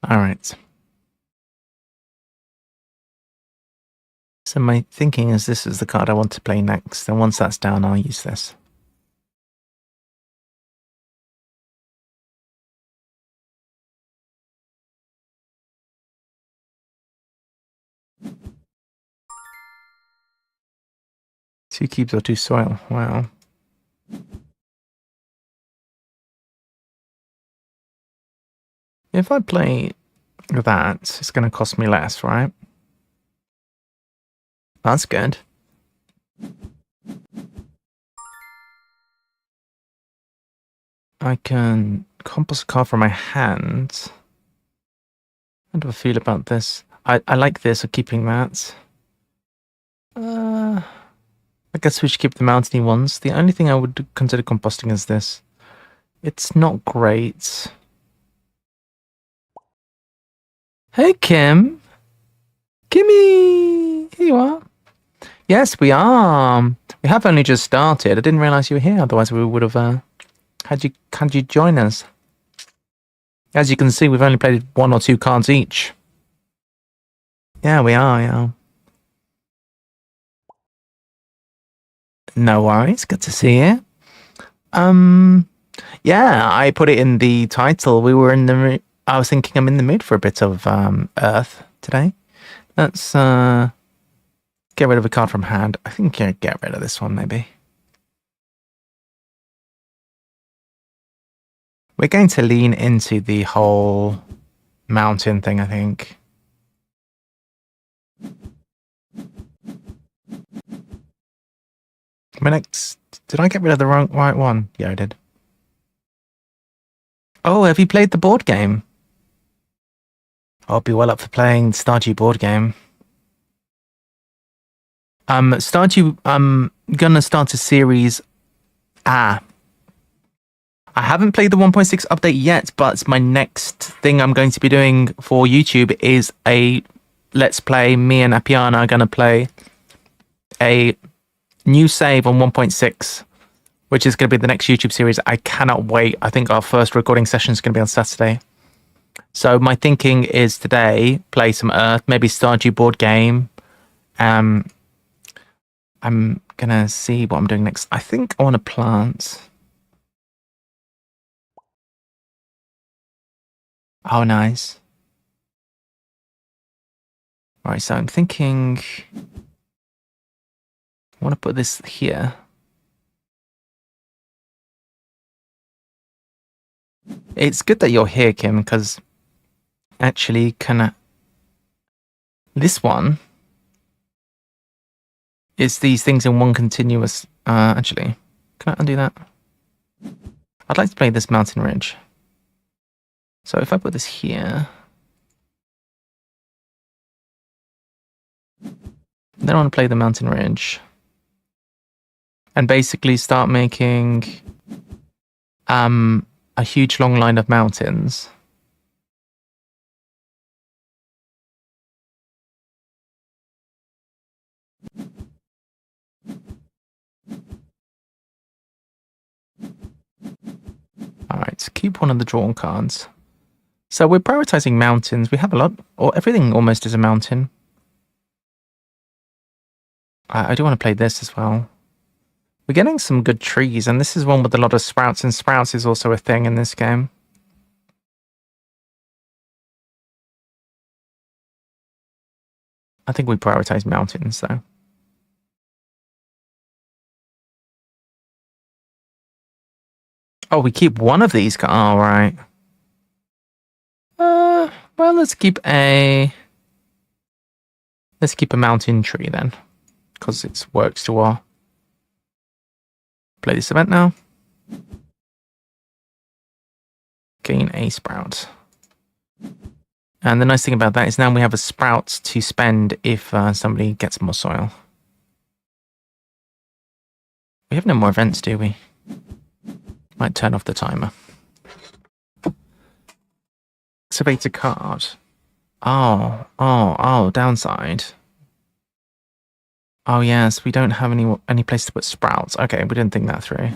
Alright. So my thinking is this is the card I want to play next, and once that's down, I'll use this. 2 cubes or 2 soil. Wow. If I play that, it's going to cost me less, right? That's good. I can compost a card from my hand. How do I feel about this? I like this, of keeping that. I guess we should keep the mountainy ones. The only thing I would consider composting is this. It's not great. Hey, Kim. Kimmy! Here you are. Yes, we are. We have only just started. I didn't realize you were here. Otherwise, we would have had you join us. As you can see, we've only played 1 or 2 cards each. Yeah, we are, yeah. No worries. Good to see you. Yeah, I put it in the title. I was thinking I'm in the mood for a bit of Earth today. Let's get rid of a card from hand. I think I'll get rid of this one, maybe. We're going to lean into the whole mountain thing, I think. Did I get rid of the right one? Yeah, I did. Oh, have you played the board game? I'll be well up for playing Stardew board game. Stardew, I'm gonna start a series. I haven't played the 1.6 update yet, but my next thing I'm going to be doing for YouTube is a Let's Play. Me and Apiana are gonna play a new save on 1.6, which is going to be the next YouTube series. I cannot wait. I think our first recording session is going to be on Saturday. So my thinking is today, play some Earth, maybe Stardew board game. I'm going to see what I'm doing next. I think I want to plant. Oh, nice. All right, so I'm thinking I want to put this here. It's good that you're here, Kim, because actually, this one is these things in one continuous. Actually, can I undo that? I'd like to play this mountain ridge. So if I put this here, then I want to play the mountain ridge, and basically start making a huge long line of mountains. Alright, keep one of the drawn cards. So we're prioritizing mountains. We have a lot, or everything almost is a mountain. I do want to play this as well. We're getting some good trees, and this is one with a lot of sprouts, and sprouts is also a thing in this game. I think we prioritize mountains, though. Oh, we keep one of these. Oh, right. Well, let's keep a mountain tree then, because it works to our. Play this event now. Gain a sprout. And the nice thing about that is now we have a sprout to spend if somebody gets more soil. We have no more events, do we? Might turn off the timer. Activate a card. Oh, downside. Oh yes, we don't have any place to put sprouts. Okay, we didn't think that through.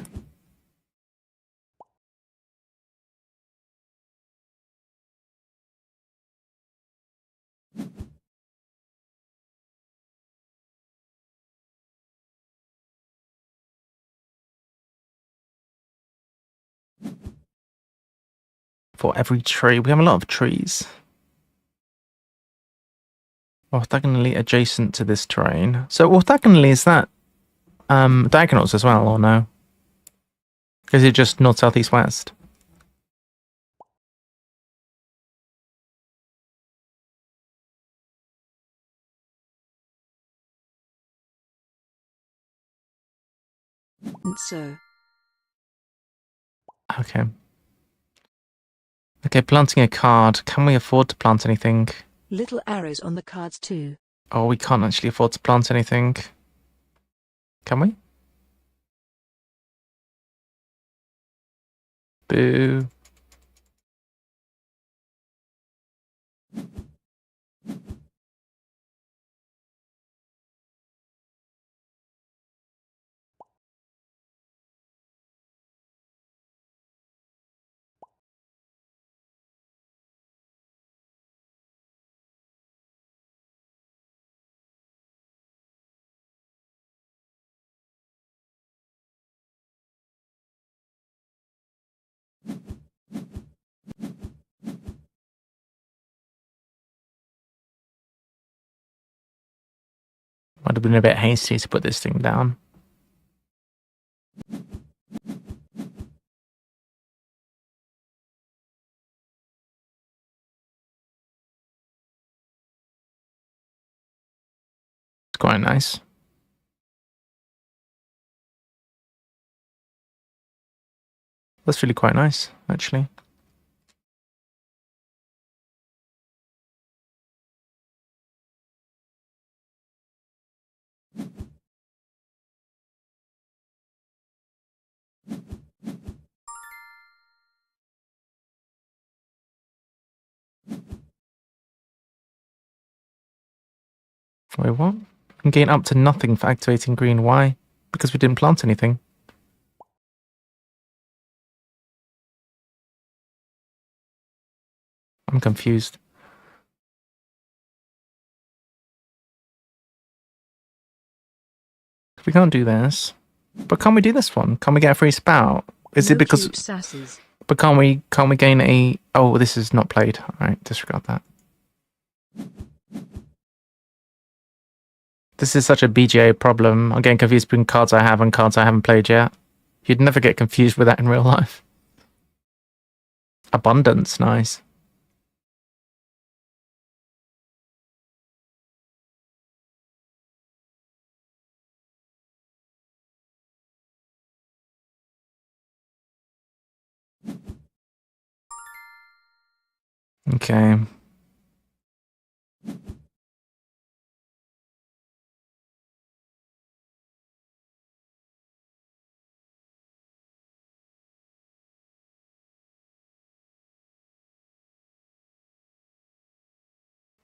For every tree, we have a lot of trees. Orthogonally adjacent to this terrain. So orthogonally, is that diagonals as well, or no? Is it just north, south, east, west? And so, Okay. Okay, planting a card. Can we afford to plant anything? little arrows on the cards too. Oh, we can't actually afford to plant anything. Can we? Boo. Might have been a bit hasty to put this thing down. It's quite nice. That's really quite nice, actually. Wait, what? And gain up to nothing for activating green. Why? Because we didn't plant anything. I'm confused. We can't do this. But can't we do this one? Can't we get a free spout? Is it because... cheap sasses. But can't we gain a... Oh, this is not played. Alright, disregard that. This is such a BGA problem. I'm getting confused between cards I have and cards I haven't played yet. You'd never get confused with that in real life. Abundance, nice. Okay.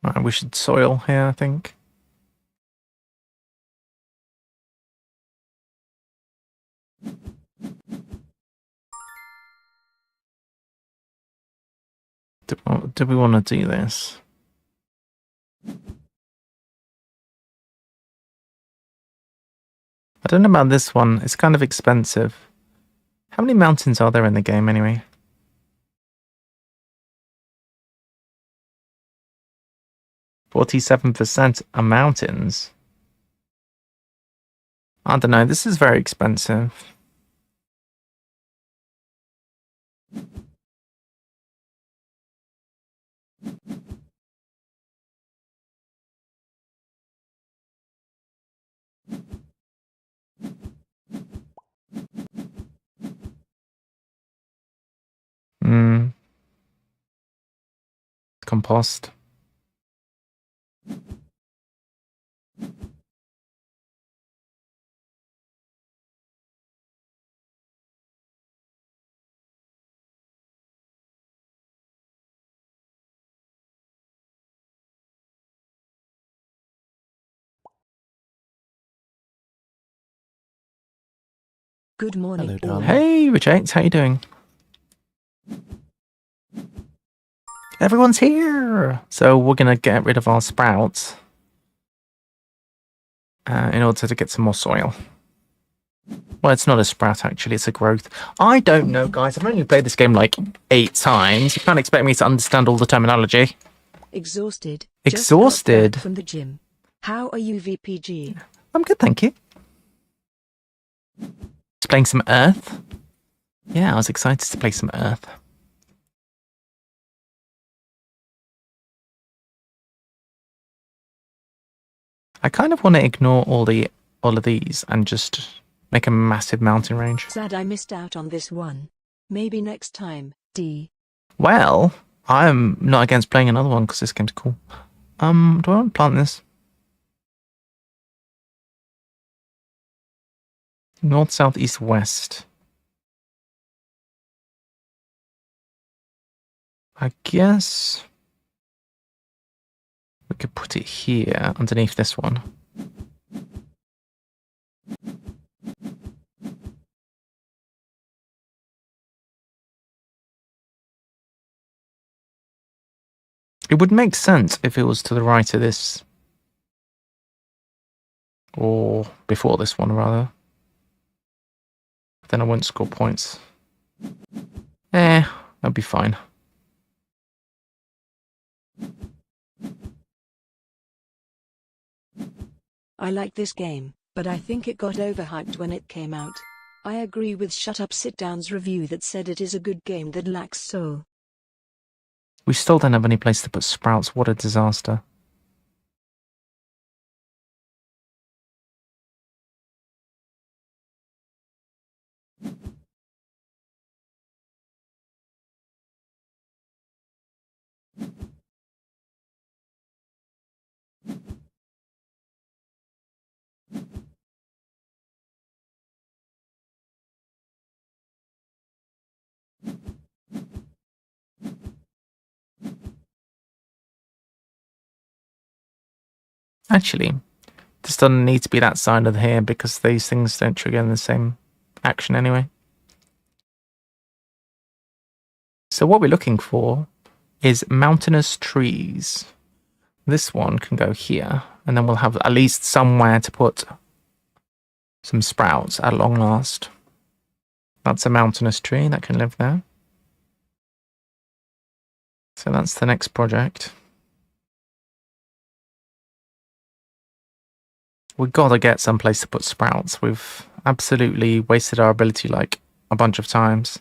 Right, we should soil here, I think. Do we want to do this? I don't know about this one. It's kind of expensive. How many mountains are there in the game anyway? 47% are mountains. I don't know. This is very expensive. Compost. Good morning. Hello, all. darling. Hey, Reject, how you doing? Everyone's here! So we're going to get rid of our sprouts in order to get some more soil. Well, it's not a sprout, actually. It's a growth. I don't know, guys. I've only played this game like 8 times. You can't expect me to understand all the terminology. Exhausted. Exhausted? Just got back from the gym. How are you, VPG? I'm good, thank you. Just playing some Earth. Yeah, I was excited to play some Earth. I kind of want to ignore all of these and just make a massive mountain range. Sad I missed out on this one. Maybe next time, D. Well, I'm not against playing another one because this game's cool. Do I want to plant this? North, south, east, west. I guess we could put it here underneath this one. It would make sense if it was to the right of this. Or before this one, rather. Then I won't score points. That'd be fine. I like this game, but I think it got overhyped when it came out. I agree with Shut Up Sit Down's review that said it is a good game that lacks soul. We still don't have any place to put sprouts. What a disaster. Actually, this doesn't need to be that side of here because these things don't trigger the same action anyway. So what we're looking for is mountainous trees. This one can go here, and then we'll have at least somewhere to put some sprouts at long last. That's a mountainous tree that can live there. So that's the next project. We've got to get some place to put sprouts. We've absolutely wasted our ability like a bunch of times.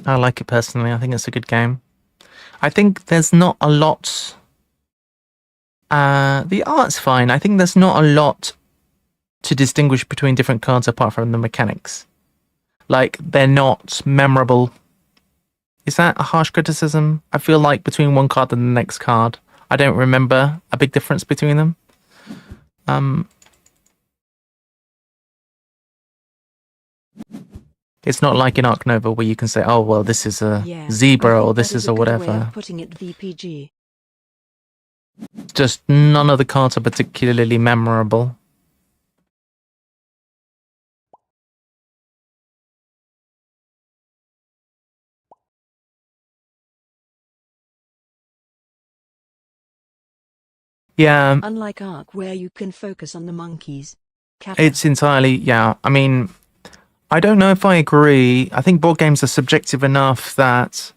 I like it personally. I think it's a good game. I think there's not a lot. The art's fine. I think there's not a lot to distinguish between different cards apart from the mechanics. Like, they're not memorable. Is that a harsh criticism? I feel like between one card and the next card, I don't remember a big difference between them. It's not like in Ark Nova where you can say, oh, well, this is a zebra or this is a whatever. Putting it VPG. Just none of the cards are particularly memorable. Yeah. Unlike Ark where you can focus on the monkeys. It's entirely, yeah. I mean, I don't know if I agree. I think board games are subjective enough that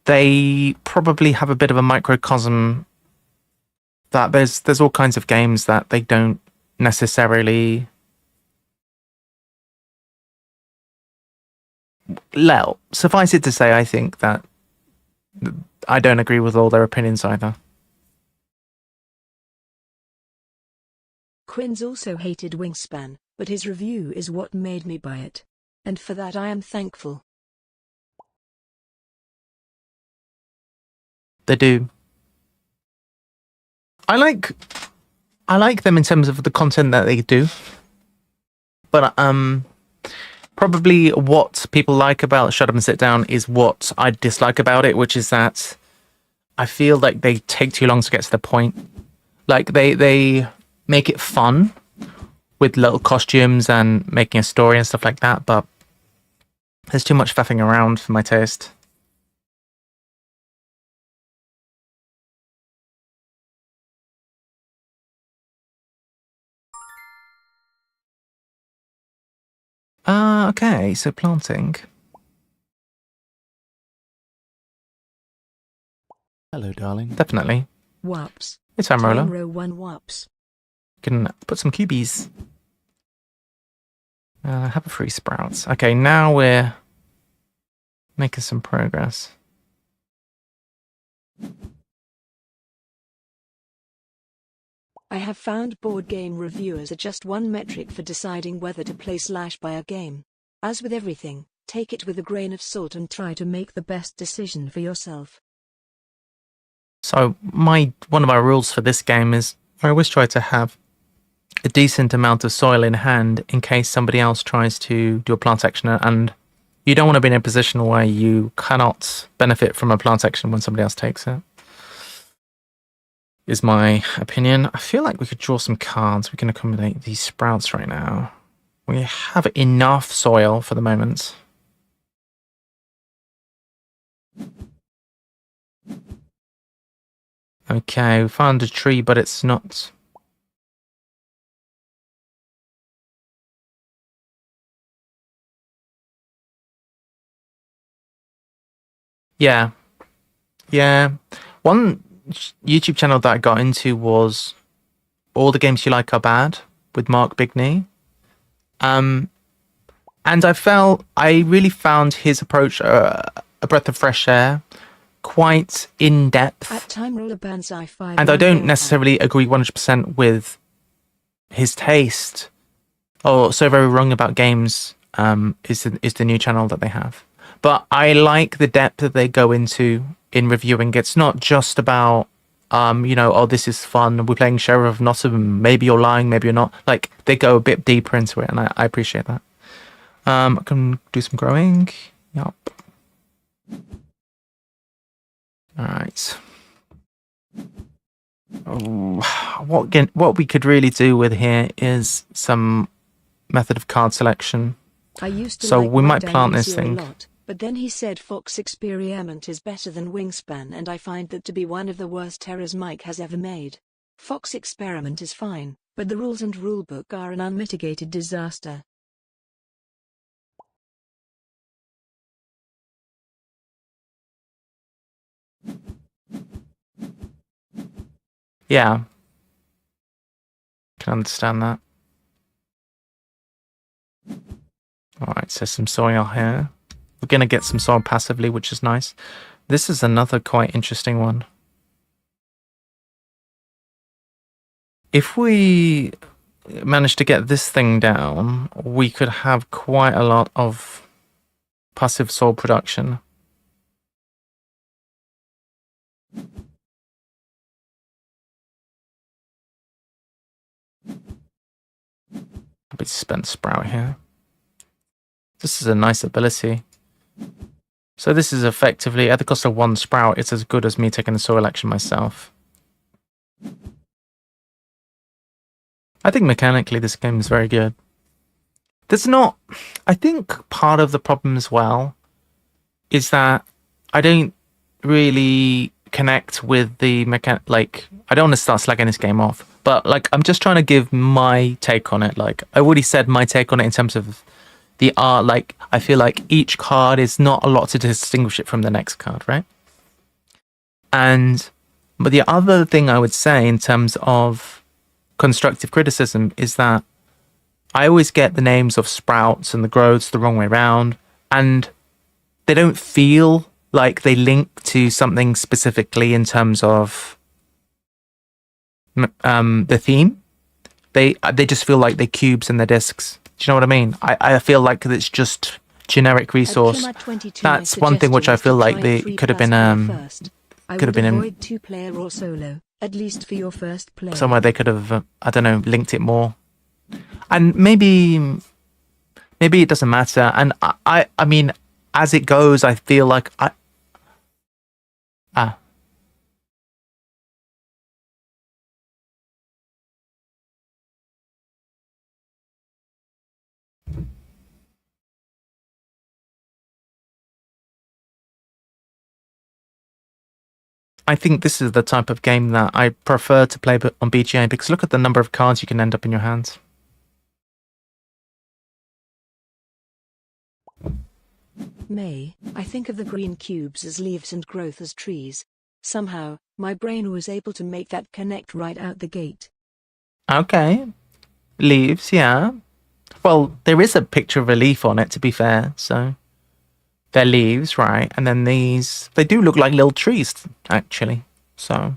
they probably have a bit of a microcosm that there's all kinds of games that they don't necessarily suffice it to say, I think that I don't agree with all their opinions either. Quinn's also hated Wingspan, but his review is what made me buy it. And for that I am thankful. They do. I like them in terms of the content that they do. But probably what people like about Shut Up and Sit Down is what I dislike about it, which is that I feel like they take too long to get to the point. Like they make it fun with little costumes and making a story and stuff like that, but there's too much faffing around for my taste. Okay, so planting. Hello, darling. Definitely. Whoops. It's Time Time Roller. row 1 whoops. Can put some cubies. Have a free sprouts. Okay, now we're making some progress. I have found board game reviewers are just one metric for deciding whether to play/buy a game. As with everything, take it with a grain of salt and try to make the best decision for yourself. So one of my rules for this game is I always try to have a decent amount of soil in hand in case somebody else tries to do a plant action, and you don't want to be in a position where you cannot benefit from a plant action when somebody else takes it. Is my opinion. I feel like we could draw some cards. We can accommodate these sprouts right now. We have enough soil for the moment. Okay, we found a tree, but it's not... Yeah. Yeah. One YouTube channel that I got into was All the Games You Like Are Bad with Mark Bigney. And I really found his approach a breath of fresh air, quite in depth. At Time Roller Banzai 5. And I don't necessarily agree 100% with his taste. Oh, So Very Wrong About Games is the new channel that they have. But I like the depth that they go into in reviewing. It's not just about, this is fun. We're playing Sheriff of Nottingham. Maybe you're lying, maybe you're not. Like, they go a bit deeper into it, and I appreciate that. I can do some growing. Yup. All right. What we could really do with here is some method of card selection. I used to so like we my might plant Daniel this Zero thing. a lot, but then he said Fox Experiment is better than Wingspan, and I find that to be one of the worst errors Mike has ever made. Fox Experiment is fine, but the rules and rulebook are an unmitigated disaster. Yeah. Can understand that. Alright, so some soil here. We're going to get some soil passively, which is nice. This is another quite interesting one. If we manage to get this thing down, we could have quite a lot of passive soil production. A bit spent sprout here. This is a nice ability. So this is effectively, at the cost of 1 sprout, it's as good as me taking the soil action myself. I think mechanically this game is very good. I think part of the problem as well is that I don't really connect with the I don't want to start slagging this game off, but I'm just trying to give my take on it. I already said my take on it in terms of the art. I feel like each card is not a lot to distinguish it from the next card, right? But the other thing I would say in terms of constructive criticism is that I always get the names of sprouts and the growths the wrong way around, and they don't feel like they link to something specifically in terms of the theme. They just feel like they're cubes and they're discs. Do you know what I mean? I feel like it's just generic resource. That's one thing which I feel like they could have been in 2-player or solo, at least for your first play. somewhere they could have linked it more. And maybe it doesn't matter. And I mean, as it goes, I feel like I think this is the type of game that I prefer to play on BGA because look at the number of cards you can end up in your hands. May, I think of the green cubes as leaves and growth as trees. Somehow, my brain was able to make that connect right out the gate. Okay. Leaves, yeah. Well, there is a picture of a leaf on it, to be fair, so... They're leaves, right? And then these... They do look like little trees, actually. So...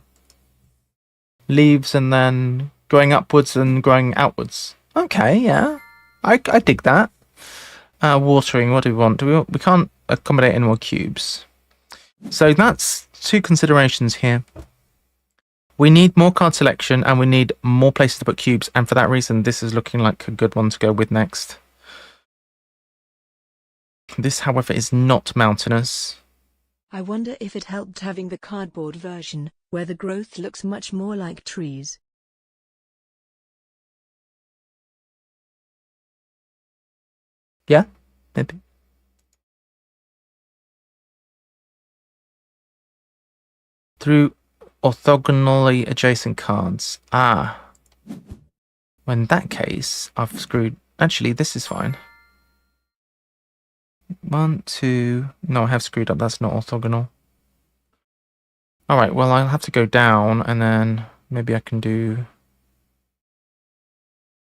Leaves and then growing upwards and growing outwards. Okay, yeah. I dig that. Watering, what do we want? We can't accommodate any more cubes. So that's 2 considerations here. We need more card selection and we need more places to put cubes, and for that reason this is looking like a good one to go with next. This, however, is not mountainous. I wonder if it helped having the cardboard version, where the growth looks much more like trees. Yeah, maybe. Through orthogonally adjacent cards. Ah. Well, in that case, I've screwed... Actually, this is fine. 1, 2... No, I have screwed up. That's not orthogonal. Alright, well, I'll have to go down, and then maybe I can do...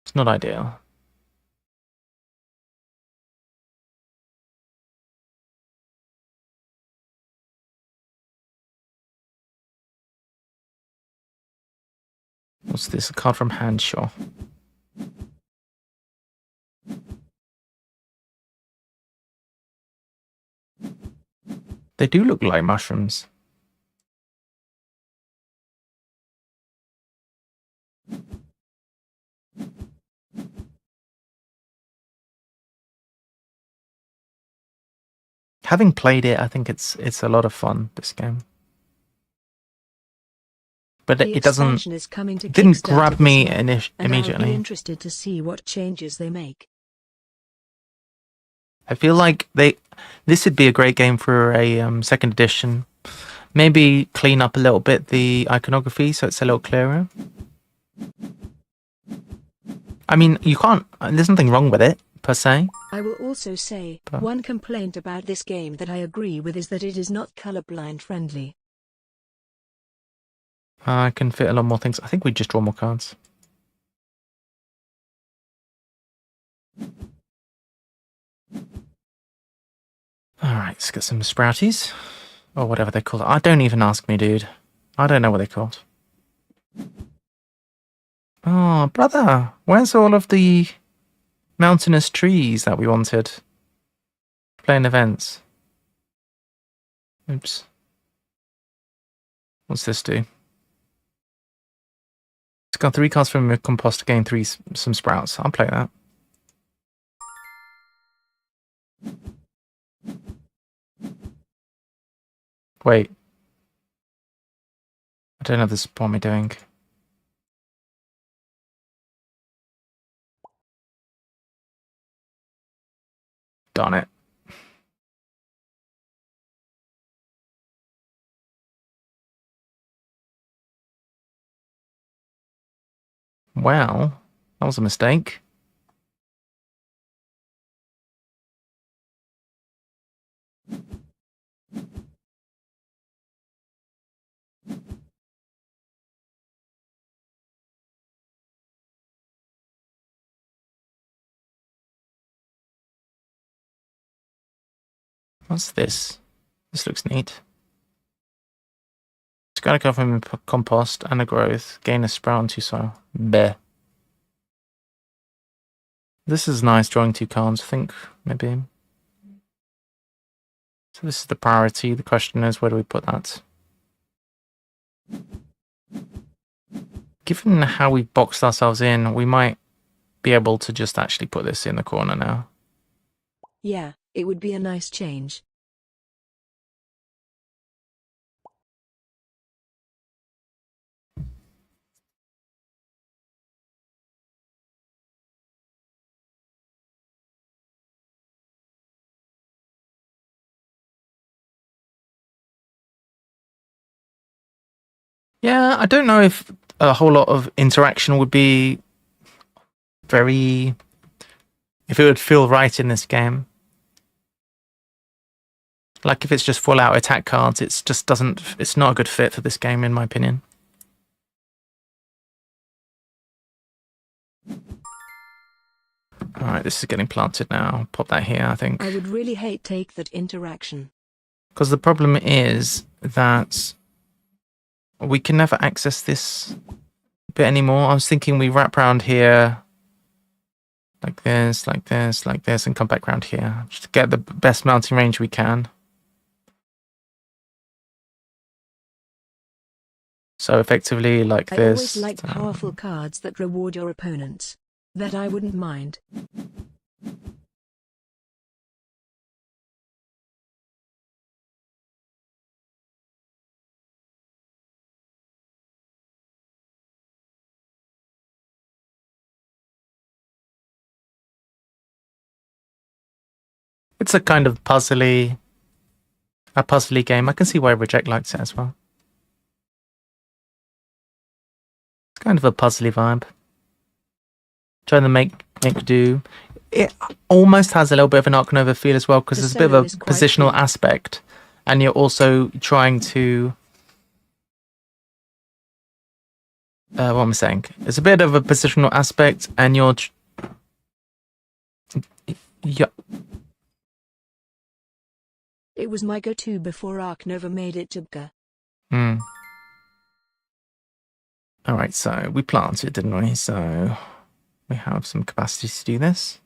It's not ideal. What's this? A card from hand, sure. They do look like mushrooms. Having played it, I think it's a lot of fun, this game. But it doesn't... didn't grab me immediately. I'll be interested to see what changes they make. I feel like this would be a great game for a second edition. Maybe clean up a little bit the iconography so it's a little clearer. I mean, you can't... There's nothing wrong with it, per se. I will also say, one complaint about this game that I agree with is that it is not colorblind friendly. I can fit a lot more things. I think we just draw more cards. Alright, let's get some sprouties. Or whatever they call it. Don't even ask me, dude. I don't know what they're called. Oh, brother. Where's all of the mountainous trees that we wanted? Playing events. Oops. What's this do? It's got 3 cards from a compost to gain some sprouts. I'll play that. Wait. I don't know this. What am I doing? Darn it. Well, that was a mistake. What's this? This looks neat. It's got to go from a compost and a growth. Gain a sprout and 2 soil. Bleh. This is nice, drawing 2 cards, I think, maybe. So this is the priority. The question is, where do we put that? Given how we've boxed ourselves in, we might be able to just actually put this in the corner now. Yeah, it would be a nice change. Yeah, I don't know if a whole lot of interaction would be if it would feel right in this game. Like if it's just full out attack cards, it's not a good fit for this game in my opinion. Alright, this is getting planted now. Pop that here, I think. I would really hate take that interaction. Because the problem is that we can never access this bit anymore. I was thinking we wrap around here like this, like this, like this, and come back around here. Just to get the best mounting range we can. So effectively like I this. always like powerful cards that reward your opponents. That I wouldn't mind. It's a kind of puzzly game. I can see why Reject likes it as well. It's kind of a puzzly vibe. Trying to make do. It almost has a little bit of an Ark Nova feel as well, because The there's a bit of solo a is quite positional cool. aspect, and you're also trying to. What am I saying? There's a bit of a positional aspect, and yeah. It was my go-to before Ark Nova made it TBG. All right, so we planted, didn't we? So we have some capacity to do this.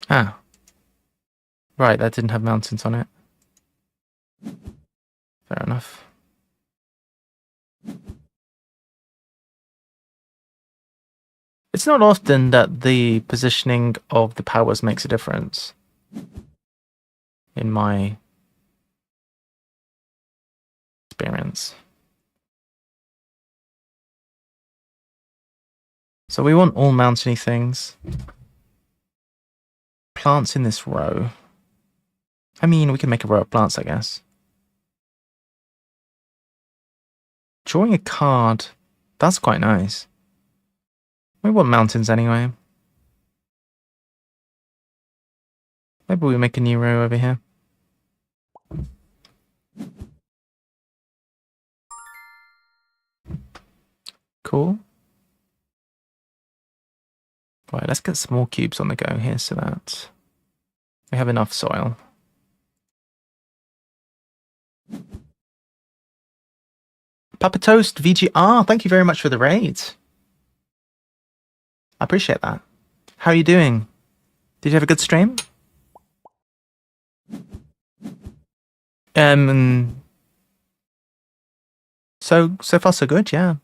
Ah. Right, that didn't have mountains on it. Fair enough. It's not often that the positioning of the powers makes a difference. In my experience. So we want all mountainy things. Plants in this row. I mean, we can make a row of plants, I guess. Drawing a card. That's quite nice. We want mountains anyway. Maybe we make a new row over here. Cool. Right, let's get some more cubes on the go here so that we have enough soil. Papa Toast VGR, thank you very much for the raid. I appreciate that. How are you doing? Did you have a good stream? So far so good, yeah.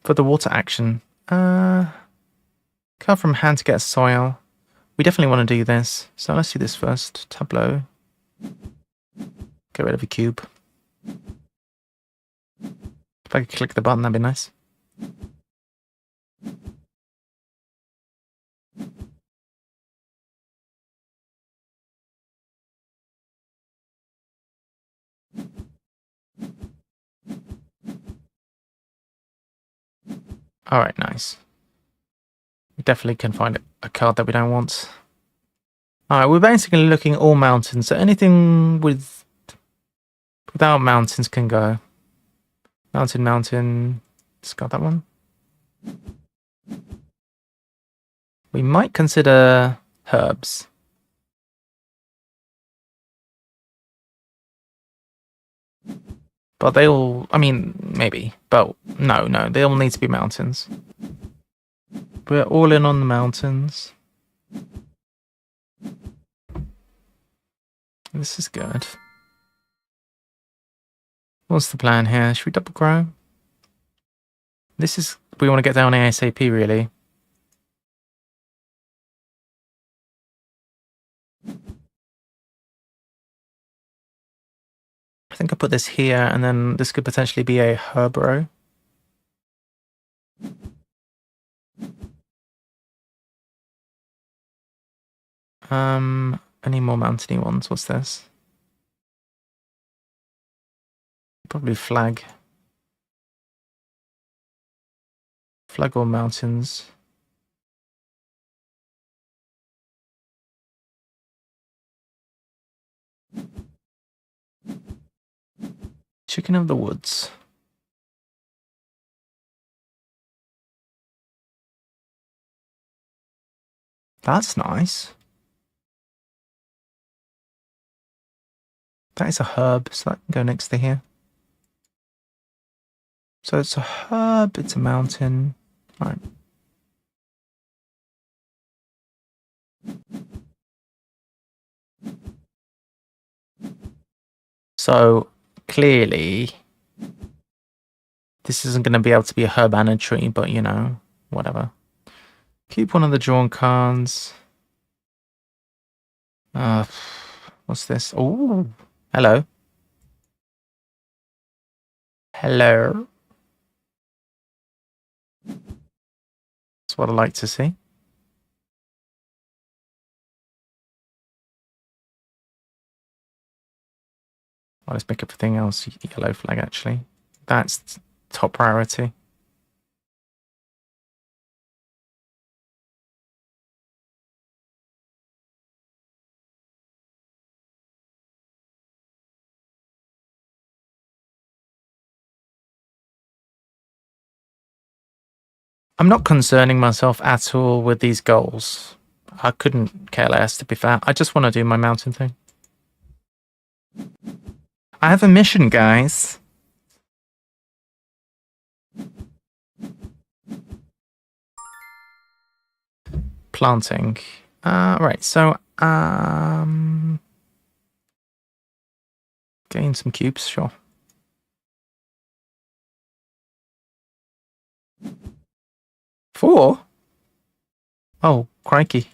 For the water action. Card from hand to get soil. We definitely want to do this. So let's do this first. Tableau. Get rid of a cube. If I could click the button, that'd be nice. Alright, nice. We definitely can find a card that we don't want. Alright, we're basically looking at all mountains. So anything without mountains can go. Mountain. Discard that one. We might consider herbs. But they all, I mean, maybe. But no, they all need to be mountains. We're all in on the mountains. This is good. What's the plan here? Should we double grow? We want to get down ASAP, really. I think I put this here, and then this could potentially be a herb row. I Any more mountainy ones? What's this? Probably flag. Flag or mountains. Chicken of the woods. That's nice. That is a herb, so that can go next to here. So it's a herb, it's a mountain. Right. So clearly, this isn't going to be able to be a herb and a tree, but you know, whatever. Keep one of the drawn cards. What's this? Oh, hello. Hello. That's what I like to see. Well, let's pick up everything else. Yellow flag, actually. That's top priority. I'm not concerning myself at all with these goals. I couldn't care less, to be fair. I just want to do my mountain thing. I have a mission, guys. Planting. Right, so, gain some cubes, sure. Four? Oh, crikey.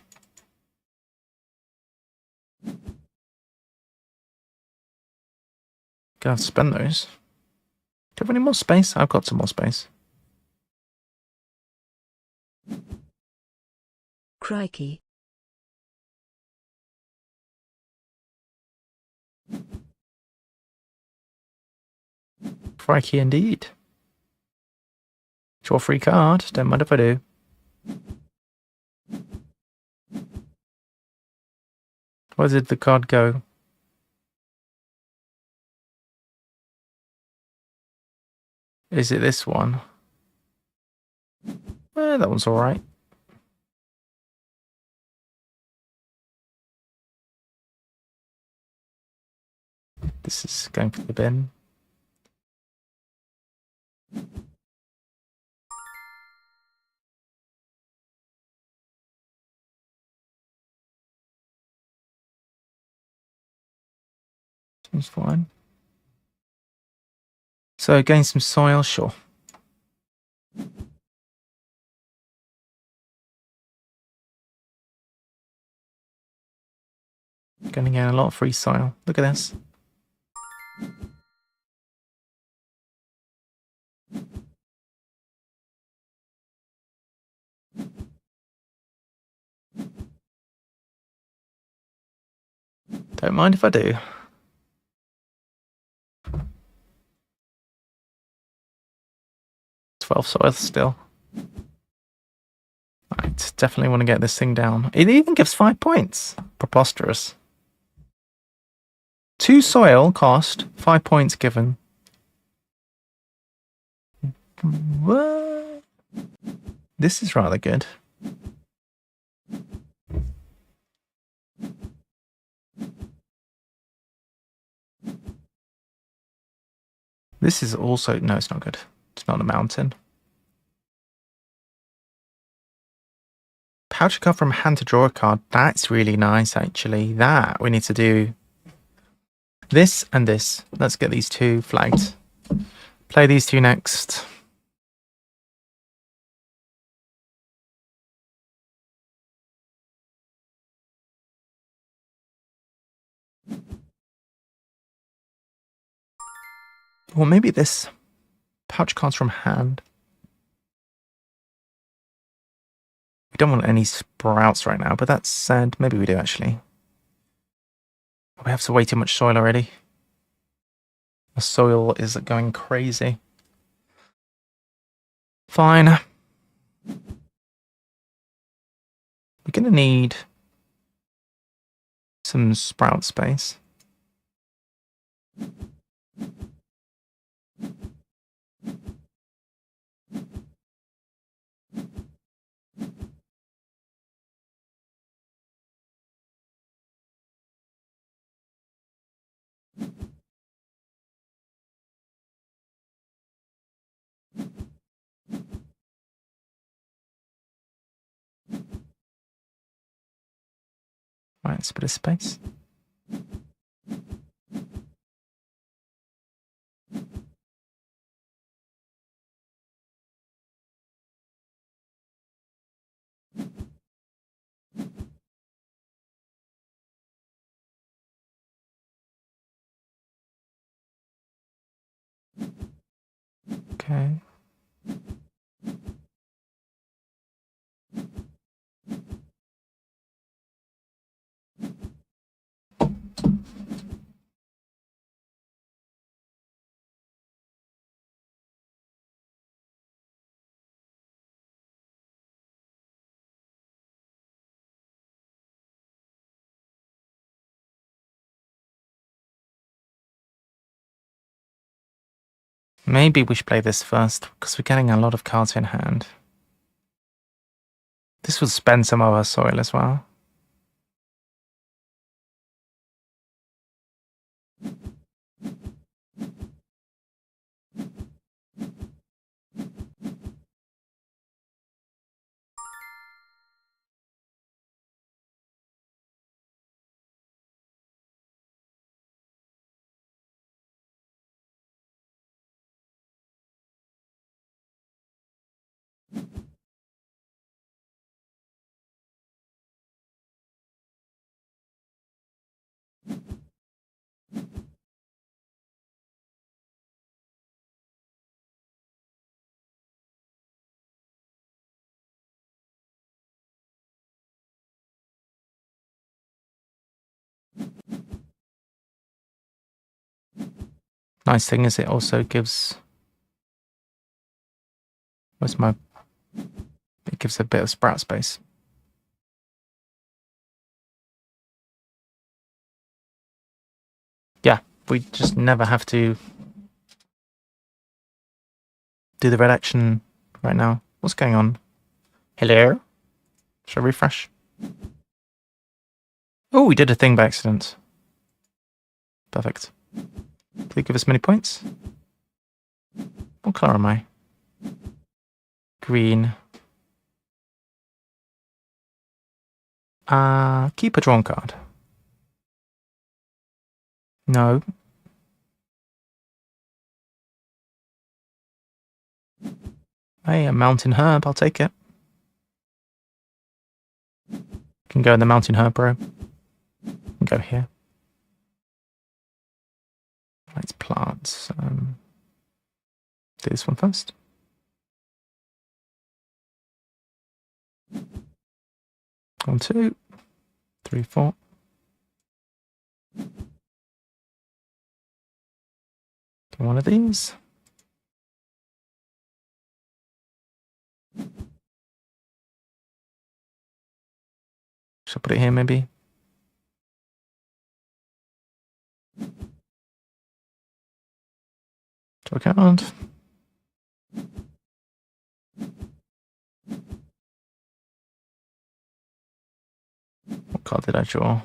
Gonna have to spend those. Do you have any more space? I've got some more space. Crikey. Crikey indeed. Draw a free card. Don't mind if I do. Where did the card go? Is it this one? That one's alright. This is going for the bin. Seems fine. So gain some soil, sure. Gonna get a lot of free soil. Look at this. Don't mind if I do. Soil still. Right, definitely want to get this thing down. It even gives 5 points. Preposterous. 2 soil cost, 5 points given. What? This is rather good. This is also... No, it's not good. It's not a mountain. Pouch a card from hand to draw a card. That's really nice, actually. That, we need to do this and this. Let's get these two flagged. Play these two next. Or maybe this. Pouch cards from hand. We don't want any sprouts right now, but that said, maybe we do actually. We have way too much soil already. The soil is going crazy. Fine. We're going to need some sprout space. Right, it's a bit of space. Okay. Maybe we should play this first, because we're getting a lot of cards in hand. This will spend some of our soil as well. Nice thing is it also gives... Where's my... It gives a bit of sprout space. Yeah, we just never have to do the red action right now. What's going on? Hello? Shall I refresh? Oh, we did a thing by accident. Perfect. Please give us many points. What colour am I? Green. Keep a drawn card. No. Hey, a mountain herb, I'll take it. Can go in the mountain herb row. Can go here. Let's plant. Do this one first. One, two, three, four. Get one of these. Should I put it here maybe? Do I count? What card did I draw?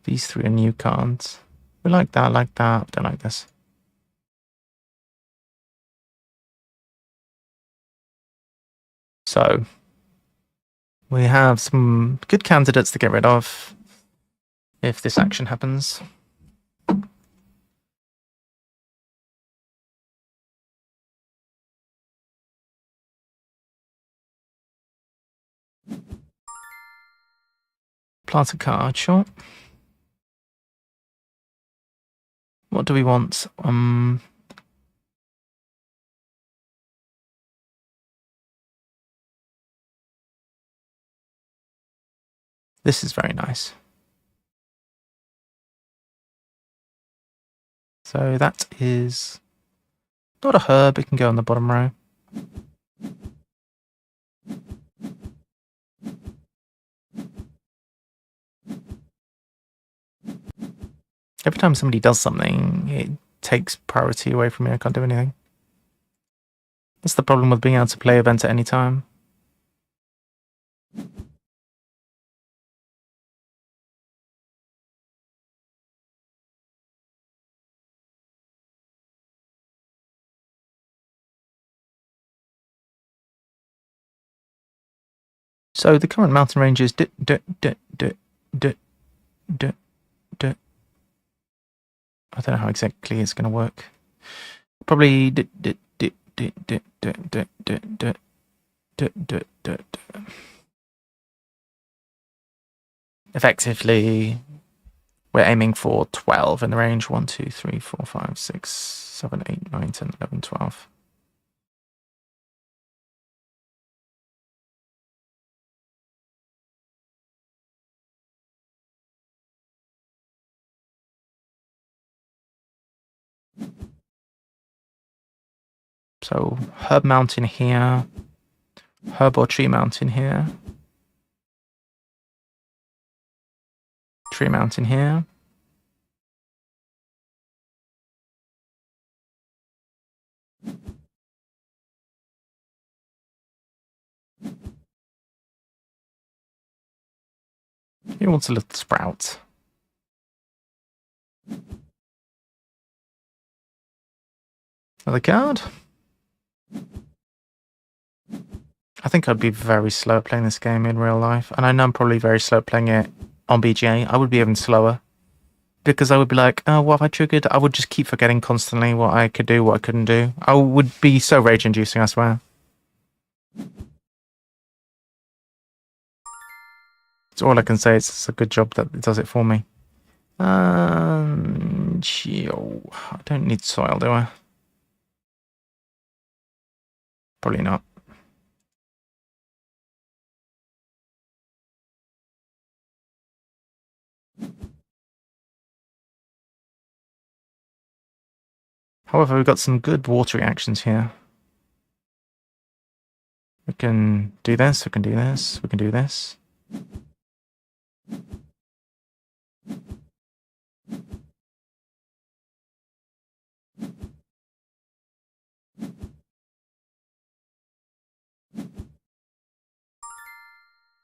These three are new cards. We like that, don't like this. So, we have some good candidates to get rid of if this action happens. Plant a card, sure. What do we want? This is very nice. So that is not a herb, it can go on the bottom row. Every time somebody does something, it takes priority away from me. I can't do anything. That's the problem with being able to play events at any time. So the current mountain range is I don't know how exactly it's going to work. Probably effectively, we're aiming for 12 in the range. 1, 2, 3, 4, 5, 6, 7, 8, 9, 10, 11, 12. So herb mountain here, herb or tree mountain here, tree mountain here. He wants a little sprout. Another card. I think I'd be very slow at playing this game in real life, and I know I'm probably very slow at playing it on BGA. I would be even slower, because I would be like, oh, what have I triggered? I would just keep forgetting constantly what I could do, what I couldn't do. I would be so rage-inducing, I swear. It's all I can say. It's a good job that it does it for me. I don't need soil, do I? Probably not. However, we've got some good water reactions here. We can do this, we can do this, we can do this.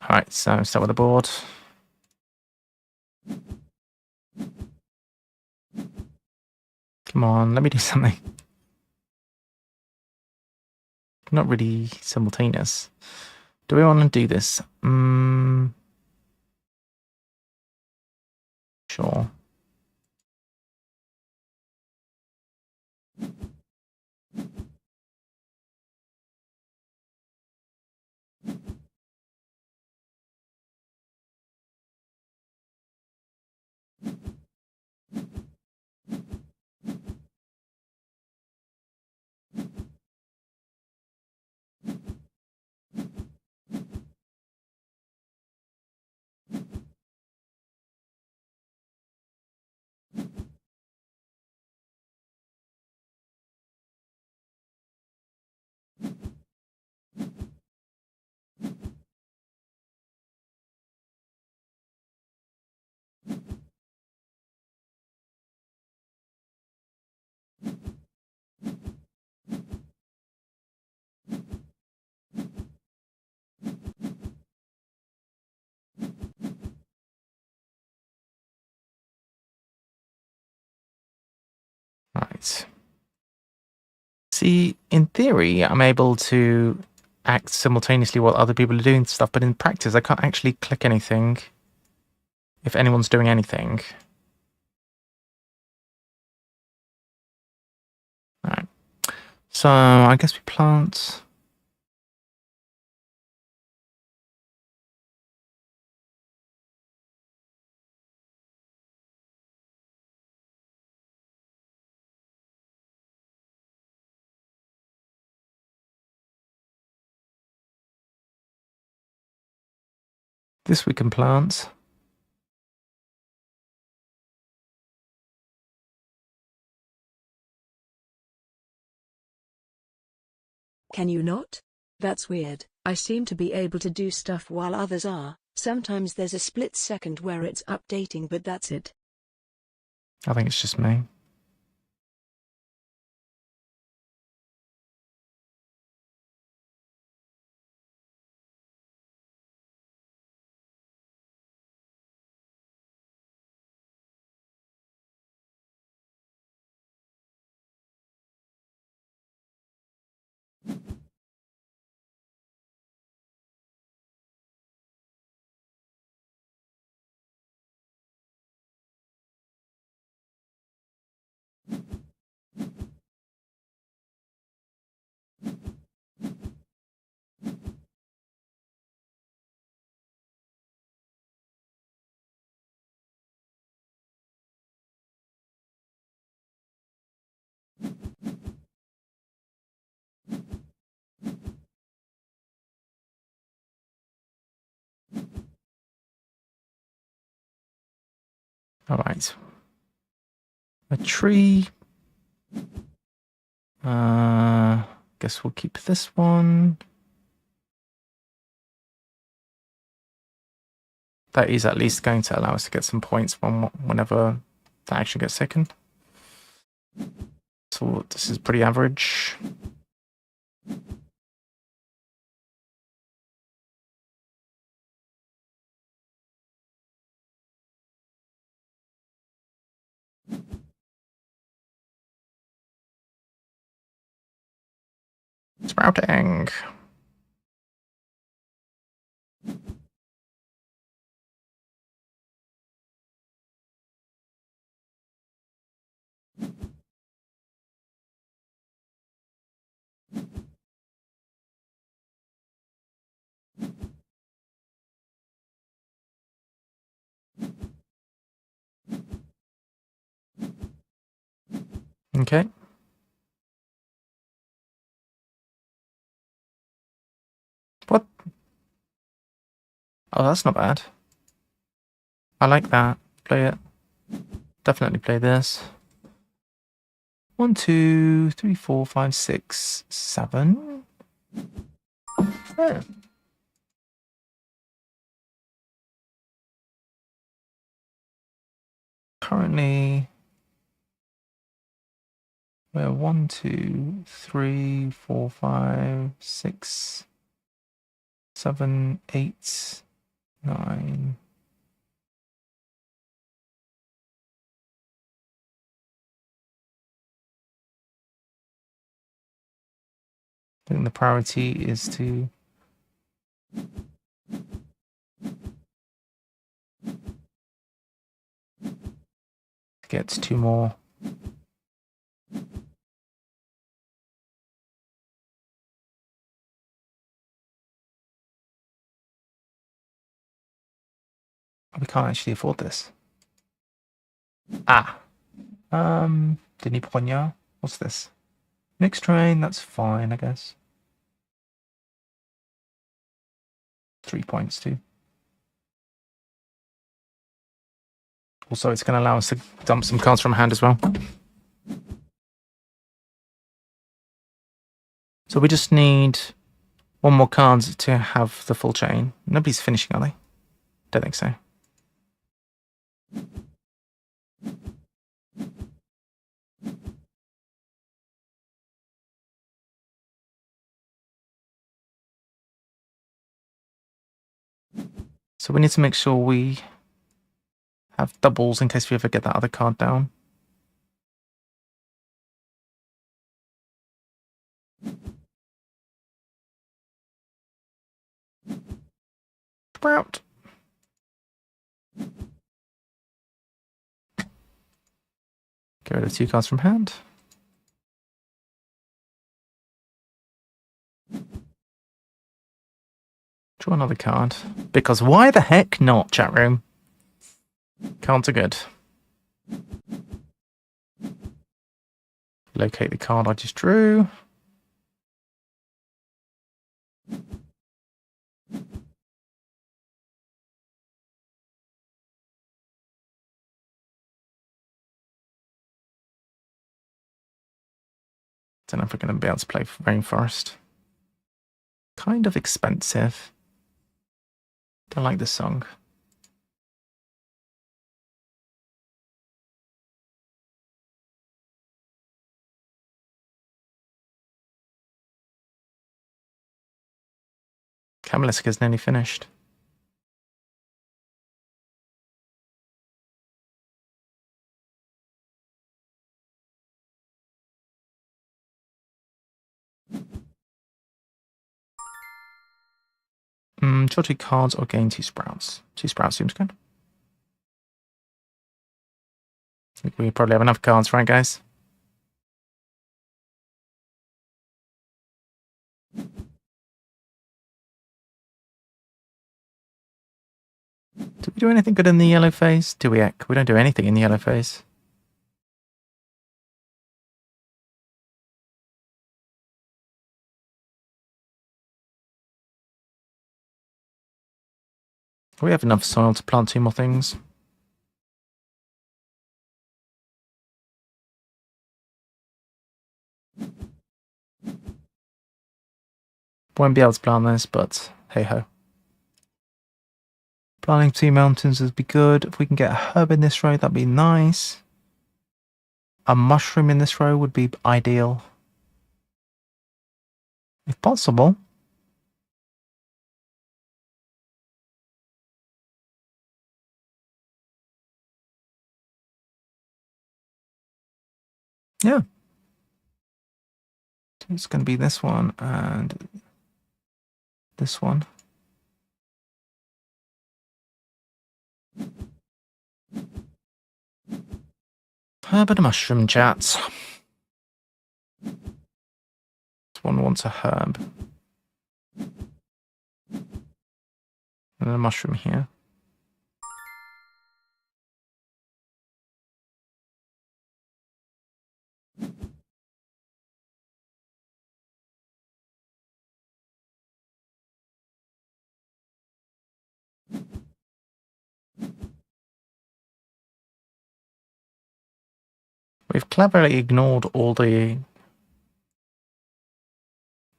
Alright, so start with the board. Come on, let me do something. Not really simultaneous. Do we want to do this? Sure. Right. See, in theory, I'm able to act simultaneously while other people are doing stuff, but in practice, I can't actually click anything if anyone's doing anything. Right. So, I guess we plant. This we can plant. Can you not? That's weird. I seem to be able to do stuff while others are. Sometimes there's a split second where it's updating, but that's it. I think it's just me. All right. A tree. Guess we'll keep this one. That is at least going to allow us to get some points whenever that actually gets taken. So this is pretty average. Sprouting. Okay. What? Oh, that's not bad. I like that. Play it. Definitely play this. 1, 2, 3, 4, 5, 6, 7. Yeah. Currently, we're 1, 2, 3, 4, 5, 6, 7, 8, 9. I think the priority is to get 2 more. We can't actually afford this. Ah. Denis Poignard. What's this? Mixed terrain, that's fine, I guess. 3 points too. Also, it's going to allow us to dump some cards from hand as well. So we just need 1 more card to have the full chain. Nobody's finishing, are they? Don't think so. So we need to make sure we have doubles in case we ever get that other card down. Sprout. Get rid of 2 cards from hand. Draw another card. Because why the heck not, chat room? Cards are good. Locate the card I just drew. Don't know if we're going to be able to play Rainforest. Kind of expensive. Don't like this song. Kamaliska's nearly finished. Draw 2 cards or gain 2 sprouts. 2 sprouts seems good. I think we probably have enough cards, right, guys? Do we do anything good in the yellow phase? Do we? We don't do anything in the yellow phase. We have enough soil to plant 2 more things. Won't be able to plant this, but hey ho. Planting 2 mountains would be good. If we can get a herb in this row, that'd be nice. A mushroom in this row would be ideal. If possible. Yeah. It's going to be this one and this one. Herb and a mushroom, chats. This one wants a herb. And a mushroom here. We've cleverly ignored all the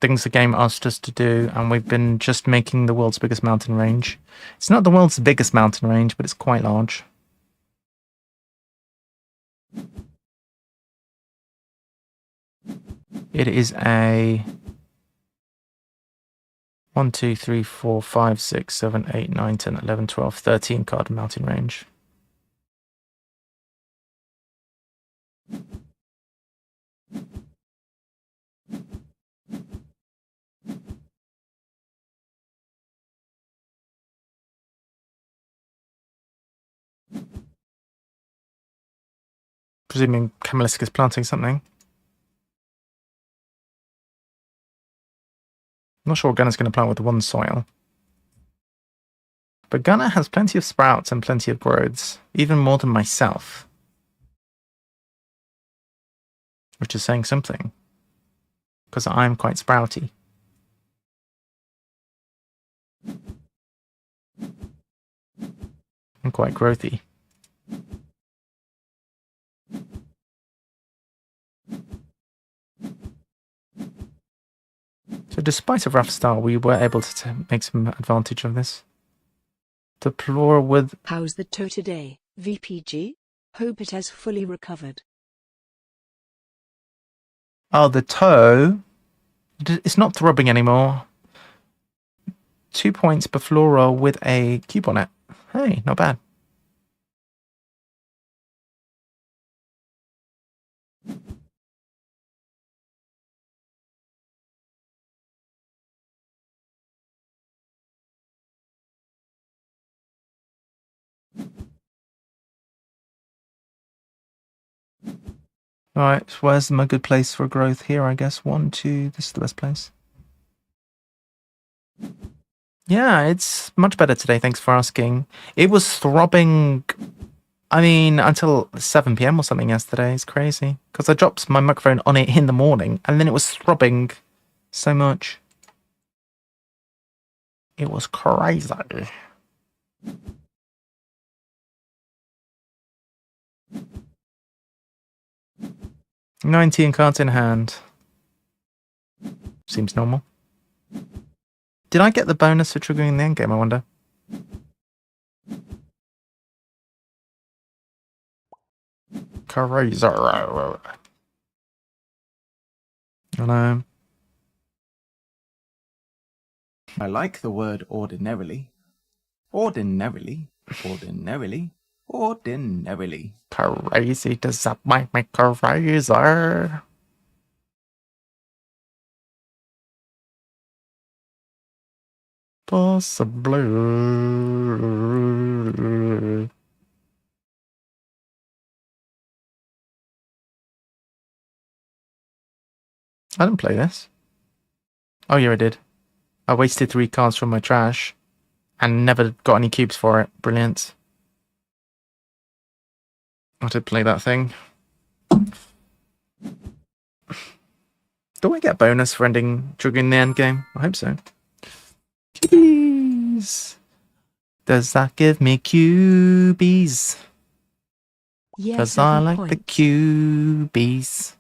things the game asked us to do, and we've been just making the world's biggest mountain range. It's not the world's biggest mountain range, but it's quite large. It is a 1, 2, 3, 4, 5, 6, 7, 8, 9, 10, 11, 12, 13 card mountain range. Presuming Kamaliska's planting something. I'm not sure what Gunner's going to plant with the 1 soil. But Gunner has plenty of sprouts and plenty of growths, even more than myself. Which is saying something. Because I'm quite sprouty. I'm quite growthy. So despite a rough start, we were able to make some advantage of this. Deplore with... How's the toe today, VPG? Hope it has fully recovered. Oh, the toe... It's not throbbing anymore. 2 points per flora with a cube on it. Hey, not bad. Alright, where's my good place for growth here, I guess? 1, 2, this is the best place. Yeah, it's much better today, thanks for asking. It was throbbing, I mean, until 7 PM or something yesterday. It's crazy. Because I dropped my microphone on it in the morning, and then it was throbbing so much. It was crazy. 19 cards in hand. Seems normal. Did I get the bonus for triggering the endgame, I wonder? Crazy. Hello. I like the word ordinarily. Ordinarily. Ordinarily. Ordinarily. Crazy. Does that make me crazy? Possibly. I didn't play this. Oh yeah, I did. I wasted 3 cards from my trash and never got any cubes for it. Brilliant. I did play that thing. Do I get a bonus for triggering the end game? I hope so. Cubies. Does that give me cubies? Yes, Because I 7 like points. the cubies.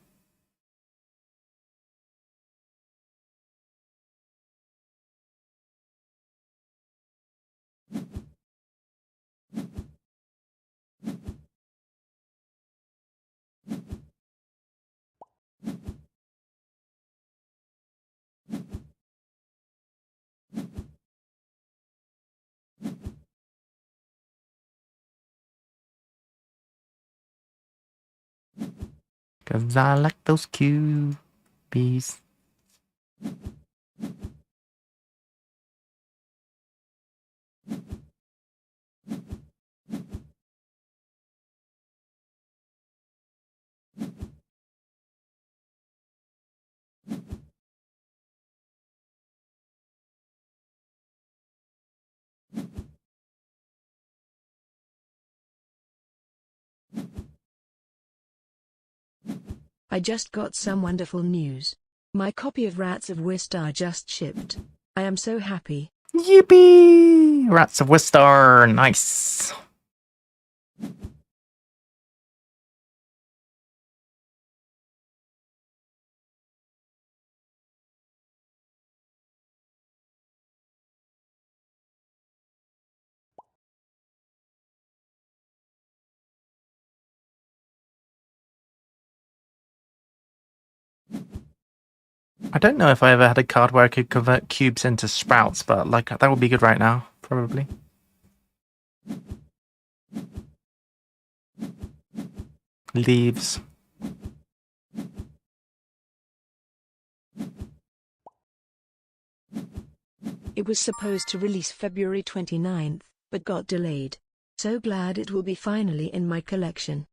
Because I like those cubies. I just got some wonderful news. My copy of Rats of Wistar just shipped. I am so happy. Yippee! Rats of Wistar. Nice. I don't know if I ever had a card where I could convert cubes into sprouts, but like that would be good right now, probably. Leaves. It was supposed to release February 29th, but got delayed. So glad it will be finally in my collection.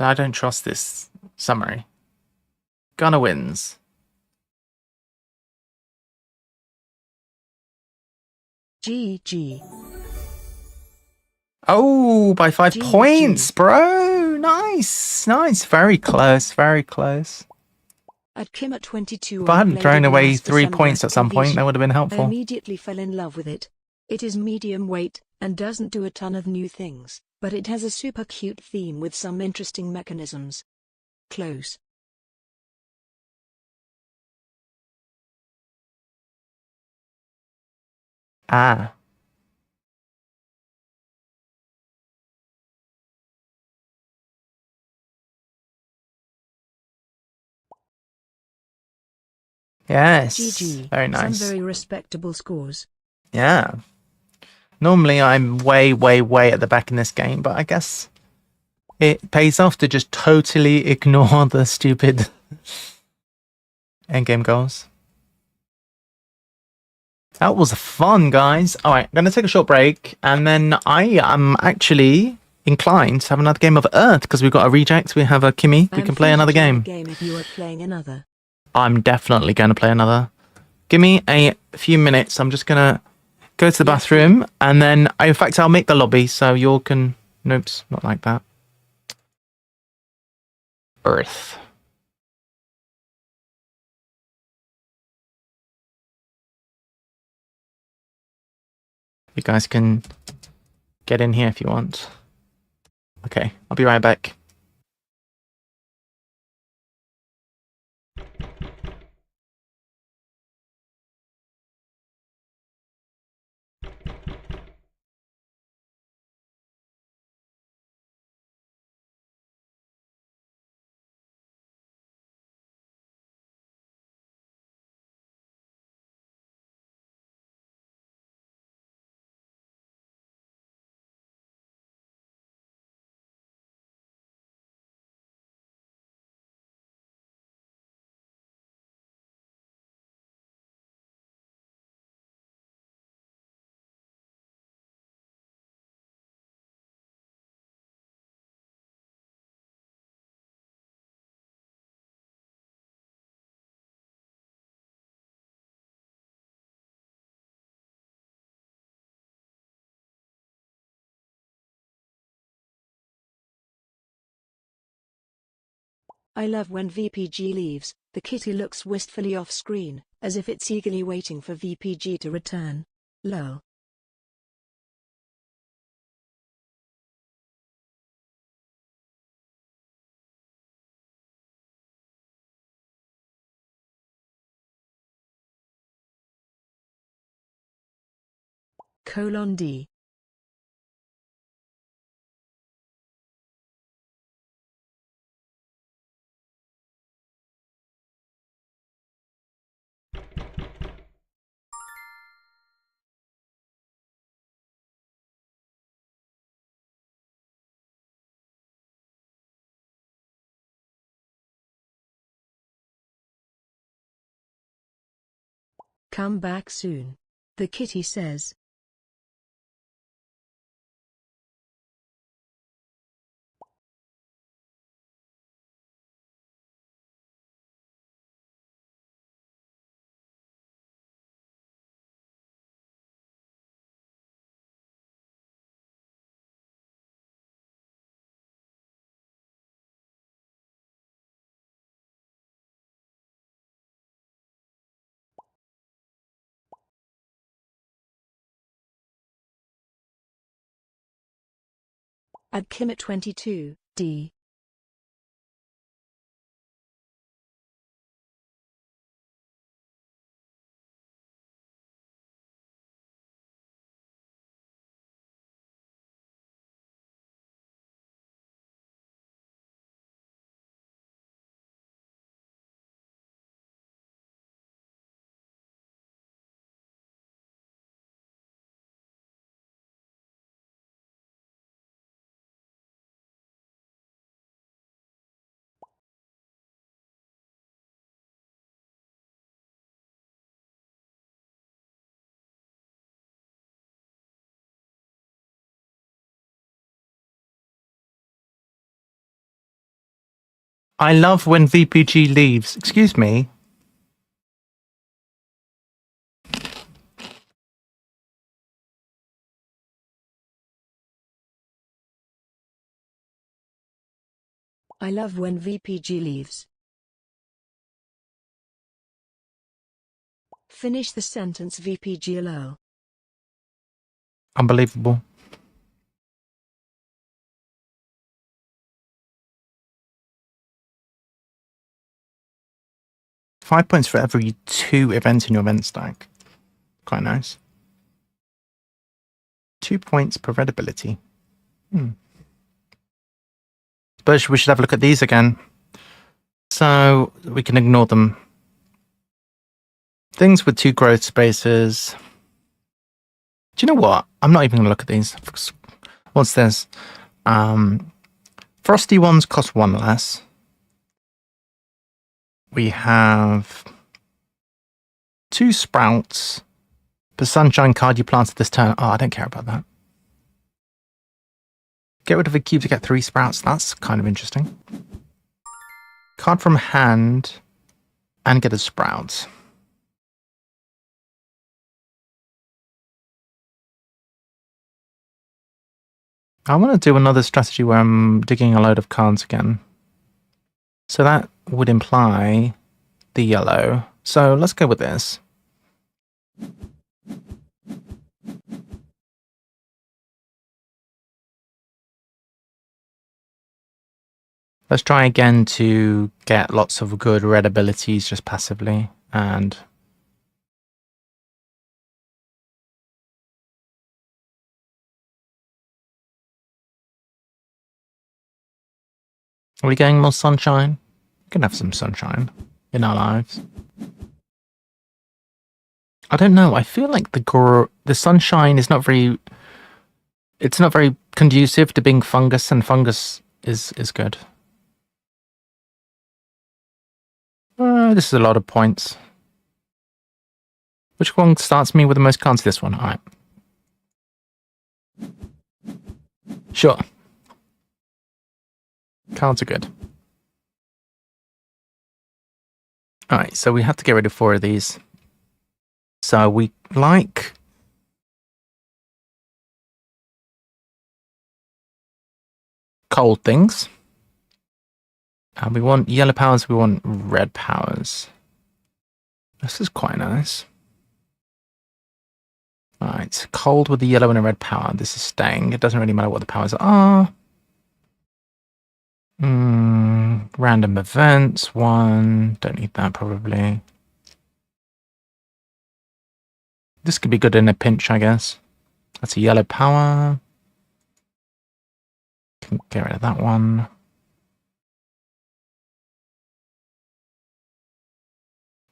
I don't trust this summary. Gunner wins. GG. Oh, by 5 GG. points, bro. Nice. Nice. Very close. Very close. At Kim at 22. If I hadn't played thrown it away last 3 December points at at some point, that would have been I helpful. immediately fell in love with it. It is medium weight, and doesn't do a ton of new things, but it has a super cute theme with some interesting mechanisms. Close. Ah. Yes. GG. Very nice. Some very respectable scores. Yeah. Normally I'm way, way, way at the back in this game, but I guess it pays off to just totally ignore the stupid endgame goals. That was fun, guys. All right, I'm going to take a short break, and then I am actually inclined to have another game of Earth, because we've got a reject. We have a Kimmy. We can play another game. If you are playing another. I'm definitely going to play another. Give me a few minutes. I'm just going to go to the bathroom, and then, in fact, I'll make the lobby, so you all can... Nope, not like that. Earth. You guys can get in here if you want. Okay, I'll be right back. I love when VPG leaves. The kitty looks wistfully off screen, as if it's eagerly waiting for VPG to return. Lol. :D. Come back soon. The kitty says. At Kim at 22, D. I love when VPG leaves. Excuse me. I love when VPG leaves. Finish the sentence VPG lol. Unbelievable. Five points for every 2 events in your event stack. Quite nice. 2 points per red ability. But we should have a look at these again. So we can ignore them. Things with 2 growth spaces. Do you know what? I'm not even going to look at these. What's this? Frosty ones cost 1 less. We have 2 sprouts. The sunshine card you planted this turn. Oh, I don't care about that. Get rid of a cube to get 3 sprouts. That's kind of interesting. Card from hand and get a sprout. I want to do another strategy where I'm digging a load of cards again. So that would imply the yellow. So let's go with this. Let's try again to get lots of good red abilities just passively. And are we getting more sunshine? We can have some sunshine in our lives. I don't know. I feel like the sunshine is not very. It's not very conducive to being fungus, and fungus is good. This is a lot of points. Which one starts me with the most cards? This one. All right. Sure. Cards are good. All right, so we have to get rid of 4 of these. So we like cold things. And we want yellow powers, we want red powers. This is quite nice. Alright, cold with the yellow and a red power. This is staying. It doesn't really matter what the powers are. Random events, 1. Don't need that probably. This could be good in a pinch, I guess. That's a yellow power. Can get rid of that one.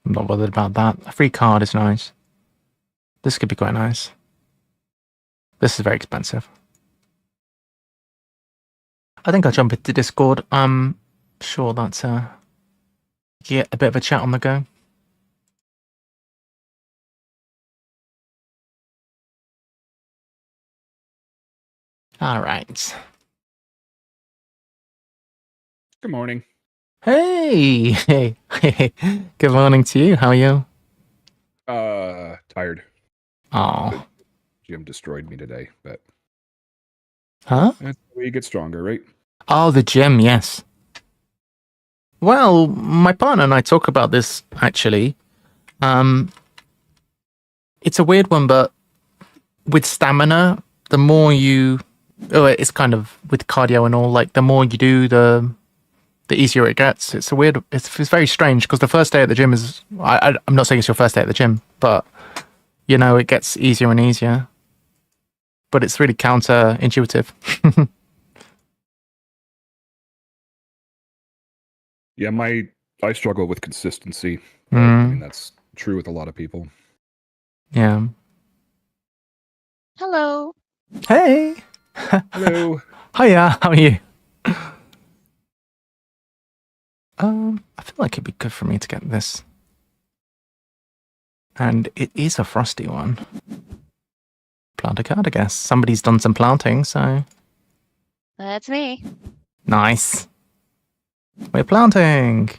I'm not bothered about that. A free card is nice. This could be quite nice. This is very expensive. I think I'll jump into Discord. I'm sure that's get a bit of a chat on the go. All right. Good morning. Hey, hey, good morning to you. How are you? Tired. Oh, Jim destroyed me today, but huh? that's the way you get stronger, right? Oh, the gym, yes. Well, my partner and I talk about this actually. It's a weird one, but with stamina, the more you, it's kind of with cardio and all. Like the more you do, the easier it gets. It's a weird. It's very strange because the first day at the gym is. I'm not saying it's your first day at the gym, but you know it gets easier and easier. But it's really counterintuitive. Yeah, I struggle with consistency. I mean, that's true with a lot of people. Yeah. Hello. Hey. Hello. Hiya. How are you? I feel like it'd be good for me to get this. And it is a frosty one. Plant a card, I guess. Somebody's done some planting, so... That's me. Nice. We're planting.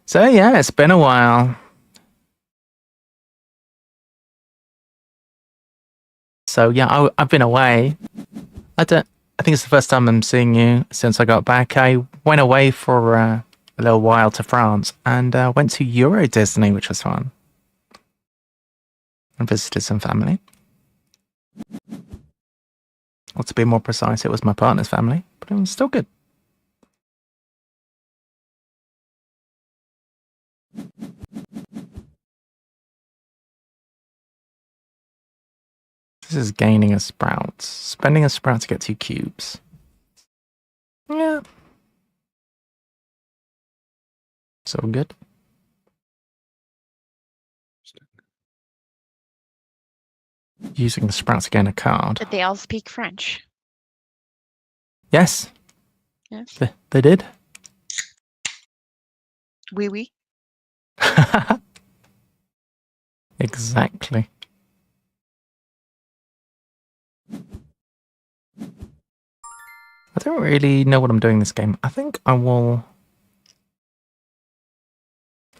So yeah, it's been a while. So yeah, I've been away. I think it's the first time I'm seeing you since I got back. I went away for a little while to France and went to Euro Disney, which was fun. And visited some family. Or to be more precise, it was my partner's family, but it was still good. This is gaining a sprout. Spending a sprout to get 2 cubes. Yeah. So good. Using the sprout to gain a card. But they all speak French. Yes. Yes. They did. Oui, oui. Exactly. I don't really know what I'm doing this game. I think I will...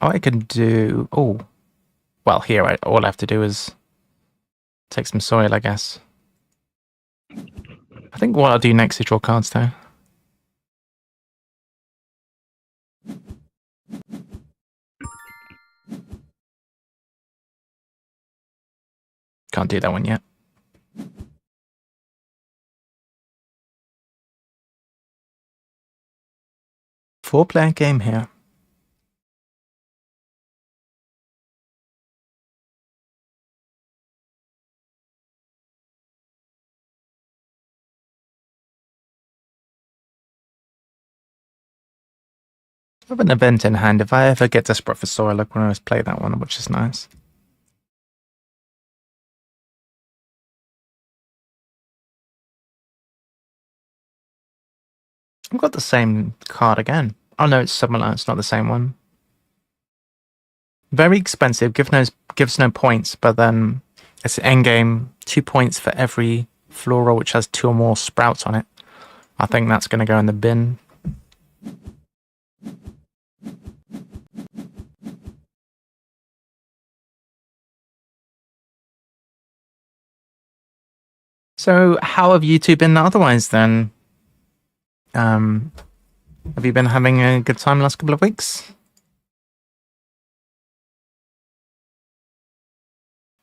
I can do... Oh. Well, here, all I have to do is take some soil, I guess. I think what I'll do next is draw cards, though. can't do that one yet. Four-player game here. I have an event in hand. If I ever get desperate for soil, I can always play that one, which is nice. I've got the same card again. Oh no, it's similar. It's not the same one. Very expensive. Gives no points, but then it's endgame. 2 points for every floral which has 2 or more sprouts on it. I think that's going to go in the bin. So how have you two been otherwise then? Have you been having a good time the last couple of weeks?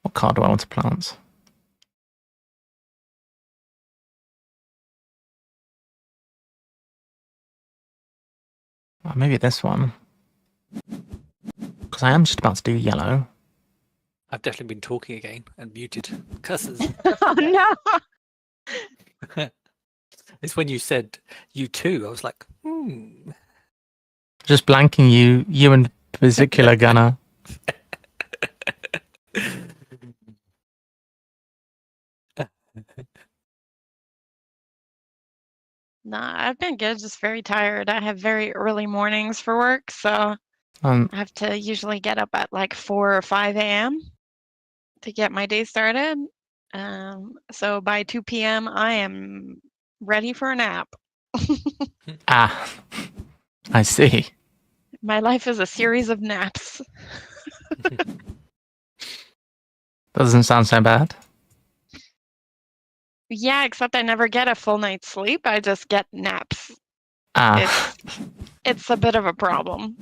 What card do I want to plant? Oh, maybe this one. Because I am just about to do yellow. I've definitely been talking again and muted. Curses. Oh no! It's when you said you too. I was like, Just blanking you in particular, Gunnar. Nah, I've been good, just very tired. I have very early mornings for work, so I have to usually get up at like 4 or 5 a.m. to get my day started. So by 2 p.m. I am ready for a nap. Ah, I see. My life is a series of naps. Doesn't sound so bad. Yeah, except I never get a full night's sleep. I just get naps. Ah, It's a bit of a problem.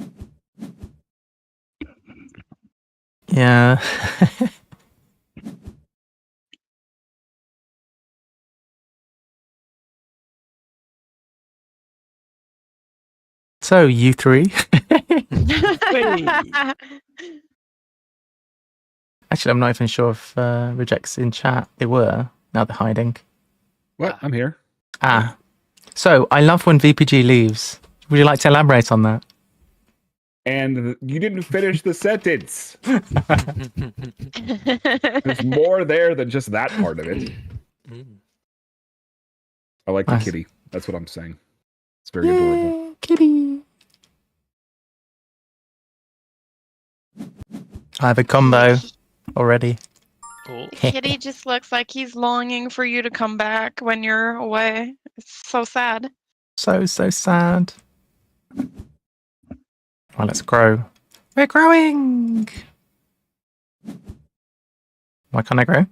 yeah. So, you three? Actually, I'm not even sure if Reject's in chat. They were. Now they're hiding. What? I'm here. Ah. So, I love when VPG leaves. Would you like to elaborate on that? And you didn't finish the sentence. There's more there than just that part of it. I like the kitty. That's what I'm saying. It's very adorable. Kitty. I have a combo already. Kitty just looks like he's longing for you to come back when you're away. It's so sad. So sad. Well, let's grow. We're growing! Why can't I grow?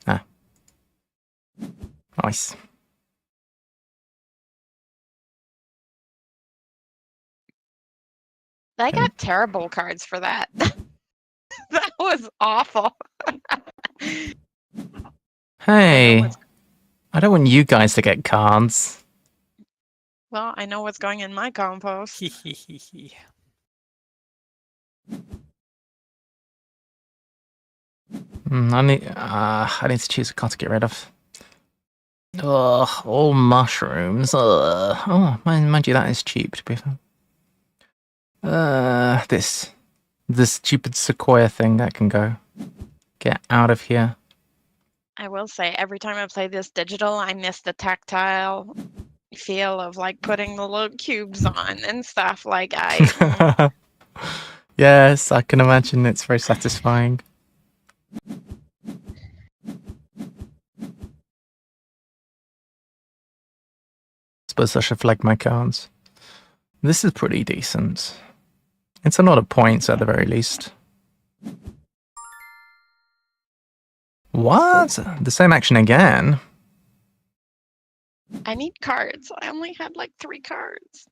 Ah. Nice. I got terrible cards for that. That was awful. Hey, I don't want you guys to get cards. Well, I know what's going in my compost. I need to choose a card to get rid of. Ugh, all mushrooms. Ugh. Oh, mind you, that is cheap to be fair. This stupid sequoia thing that can go. Get out of here. I will say, every time I play this digital, I miss the tactile feel of like putting the little cubes on and stuff. Like Yes, I can imagine it's very satisfying. Suppose I should flag my cards. This is pretty decent. It's a lot of points at the very least. What? The same action again? I need cards. I only had like 3 cards.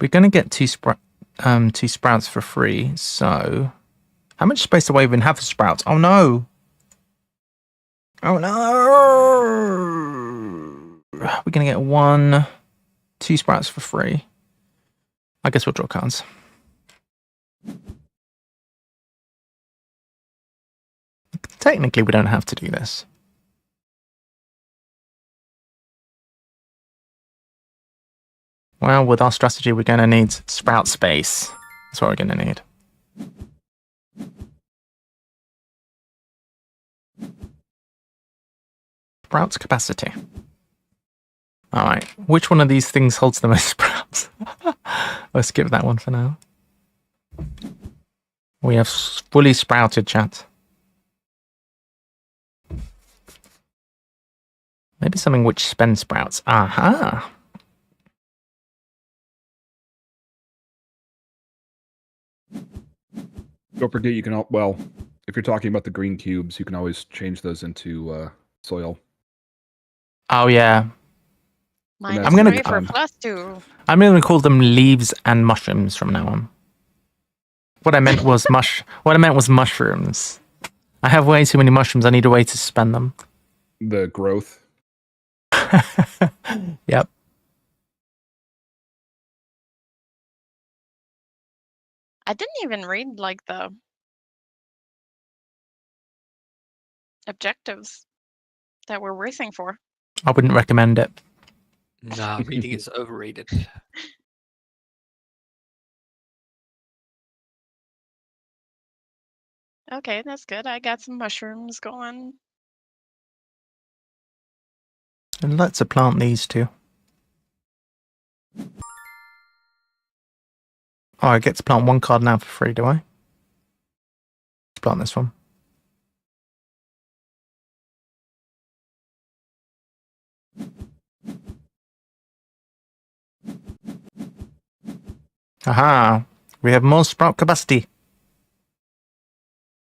We're going to get two sprouts for free, so... How much space do I even have for sprouts? Oh no! Oh no! We're gonna get 2 sprouts for free. I guess we'll draw cards. Technically, we don't have to do this. Well, with our strategy, we're going to need sprout space. That's what we're going to need. Sprouts capacity. Alright, which one of these things holds the most sprouts? Let's skip that one for now. We have fully sprouted, chat. Maybe something which spends sprouts. Aha! Don't forget, you can, well, if you're talking about the green cubes, you can always change those into soil. Oh, yeah. I'm gonna for +2. I'm gonna call them leaves and mushrooms from now on. What I meant was mushrooms. I have way too many mushrooms. I need a way to spend them. The growth. Yep. I didn't even read like the objectives that we're racing for. I wouldn't recommend it. Nah, reading is overrated. Okay, that's good. I got some mushrooms going. And let's plant these two. Oh, I get to plant 1 card now for free, do I? Let's plant this one. Aha! We have more sprout capacity.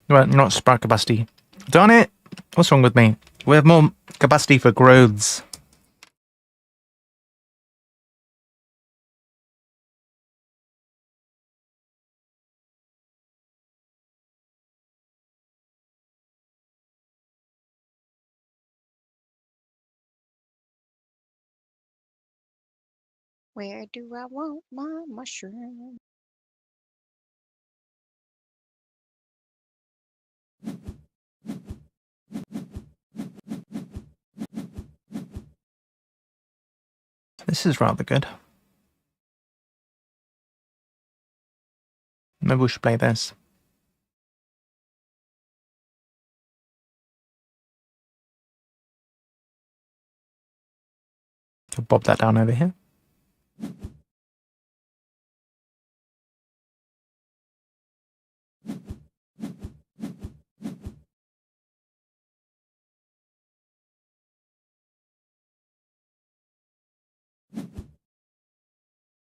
Well, not sprout capacity. Darn it! What's wrong with me? We have more capacity for growths. Where do I want my mushroom? This is rather good. Maybe we should play this. I'll bob that down over here.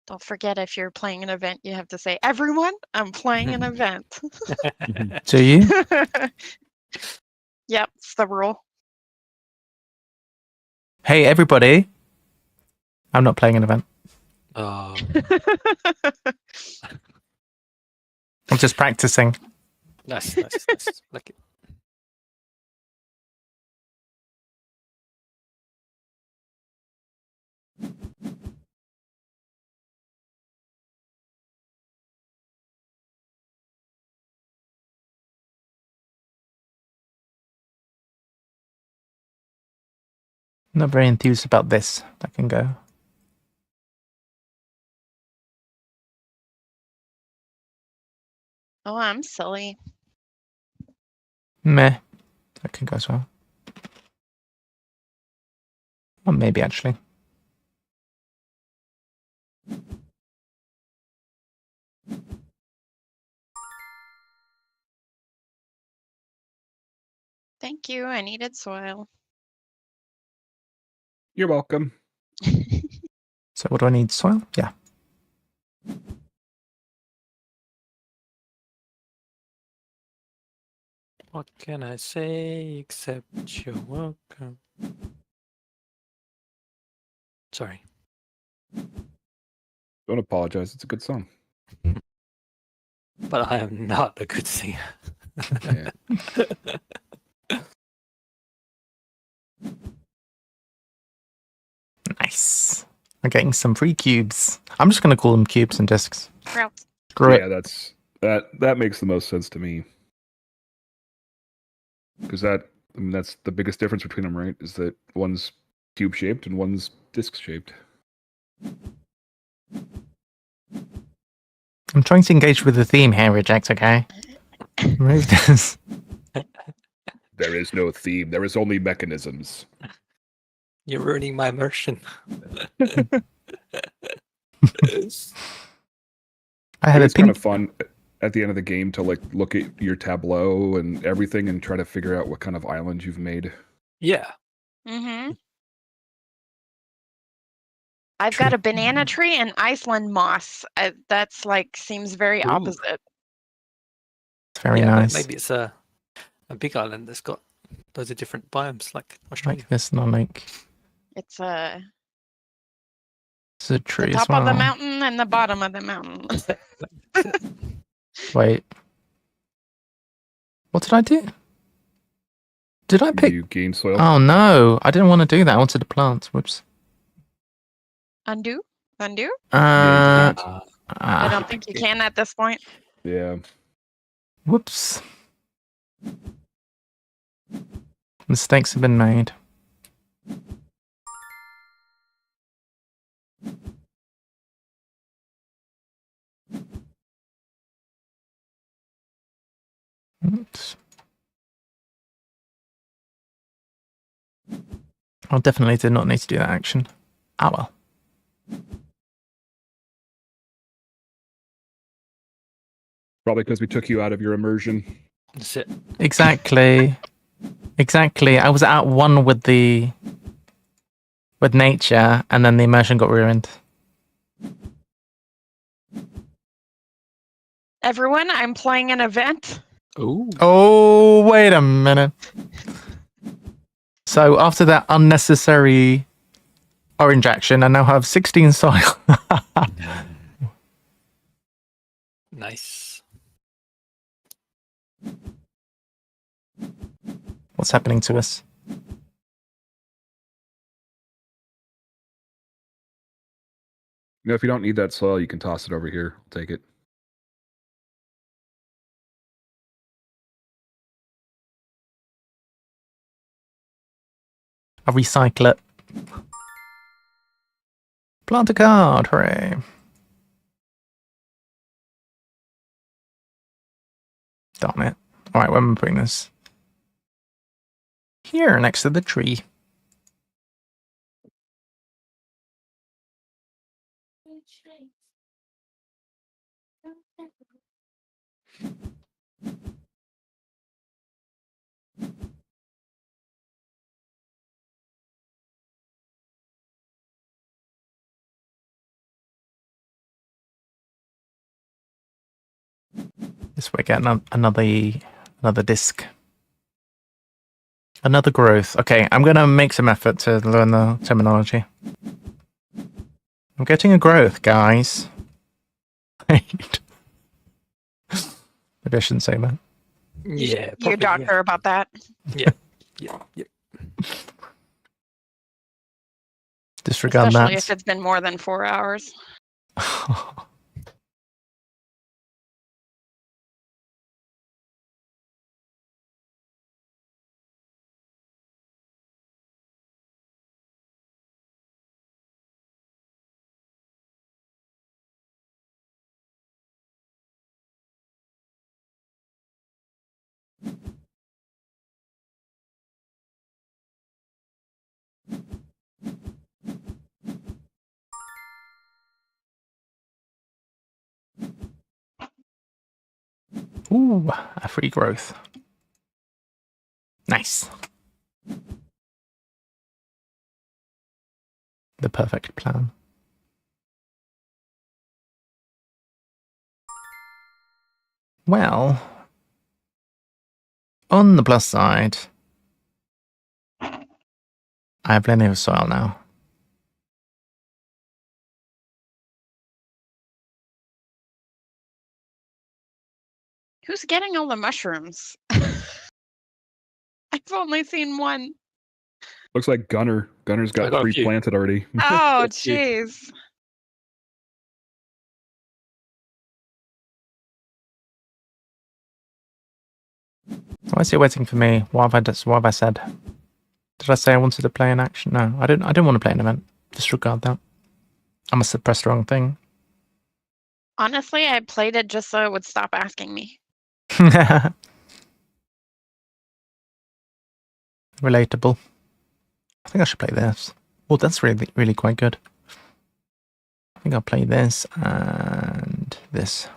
Don't forget, if you're playing an event, you have to say, everyone, I'm playing an event. Do you? Yep, it's the rule. Hey, everybody. I'm not playing an event. Oh. I'm just practicing. Nice. Like it. Not very enthused about this. That can go. Oh, I'm silly. Meh. That can go as well. Or maybe actually. Thank you. I needed soil. You're welcome. So what do I need? Soil? Yeah. What can I say except you're welcome? Sorry. Don't apologize. It's a good song. But I am not a good singer. Yeah. Nice. I'm getting some free cubes. I'm just going to call them cubes and discs. Sprouts. Screw it. Yeah, that makes the most sense to me. Because that's the biggest difference between them, right? Is that one's cube shaped and one's disc shaped. I'm trying to engage with the theme here, Reject, okay? Remove this. There is no theme. There is only mechanisms. You're ruining my immersion. It's kind of fun at the end of the game to like look at your tableau and everything and try to figure out what kind of island you've made. Yeah. Mm-hmm. I've got a banana tree and Iceland moss. That's like seems very opposite. It's very nice. Maybe it's a big island that's got loads of different biomes, like Australia. Like this, not like. It's a tree the top as well. of the mountain and the bottom of the mountain. Wait. What did I do? Did I pick? You gain soil. Oh no! I didn't want to do that. I wanted to plant. Whoops. Undo? Undo? Yeah, I don't think you can at this point. Yeah. Whoops. Mistakes have been made. Oops. I definitely did not need to do that action. Ah well. Probably because we took you out of your immersion. That's it. Exactly. Exactly. I was at one with nature, and then the immersion got ruined. Everyone, I'm playing an event. Ooh. Oh, wait a minute. So after that unnecessary orange action, I now have 16 soil. Nice. What's happening to us? If you don't need that soil, you can toss it over here. I'll take it. I'll recycle it. Plant a card, hooray. Darn it. Alright, where am I putting this? Here, next to the tree. This way, get another disc. Another growth. Okay, I'm gonna make some effort to learn the terminology. I'm getting a growth, guys. Wait. Maybe I shouldn't say that. Yeah. Your doctor about that. Yeah. Disregard Especially that. if it's been more than 4 hours. Ooh, a free growth. Nice. The perfect plan. Well, on the plus side, I have plenty of soil now. Who's getting all the mushrooms? I've only seen one. Looks like Gunner's got got a 3 few. planted already. Oh, jeez. Why is he waiting for me? What have I said? Did I say I wanted to play an action? No, I didn't want to play an event. Disregard that. I must have pressed the wrong thing. Honestly, I played it just so it would stop asking me. Relatable. I think I should play this. Oh, that's really quite good. I think I'll play this and this.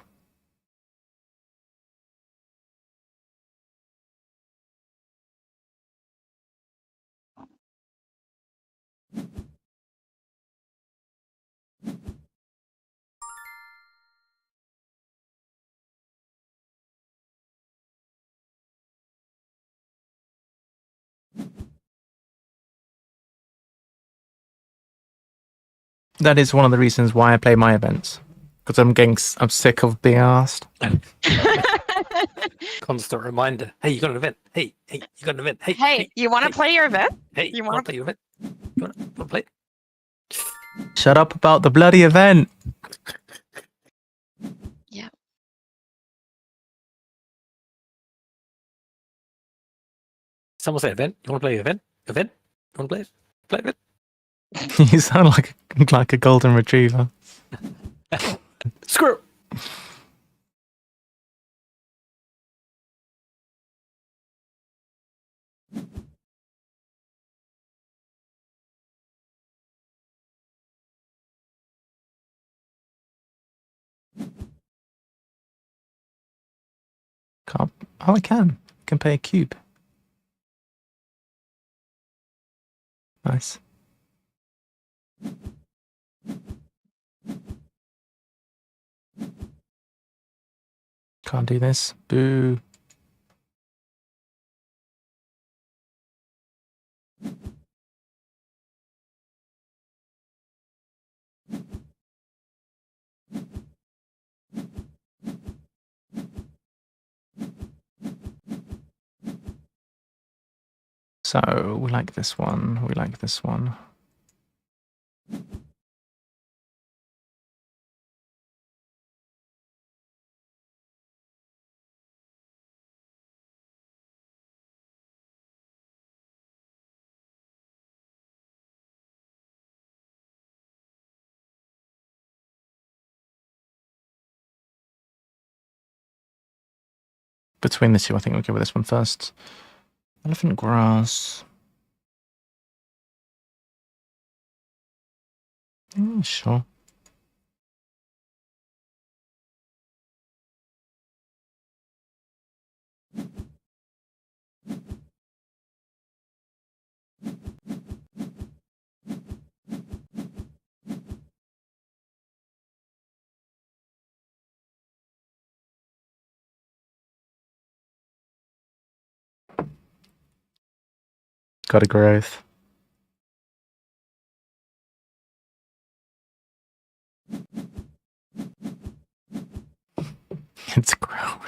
That is one of the reasons why I play my events. Because I'm sick of being asked. Constant reminder. Hey, you got an event. Hey, you got an event. Hey, Hey, you want to play your event? Hey, you want to play your event? You want to play? Shut up about the bloody event. Yeah. Someone say event. You want to play event? Event? You want to play it? Play event? You sound like a golden retriever. Screw. Oh, I can. I can pay a cube. Nice. Can't do this. Boo. So we like this one. We like this one. Between the two, I think we'll go with this one first. Elephant grass. Sure. Got a growth. It's growing.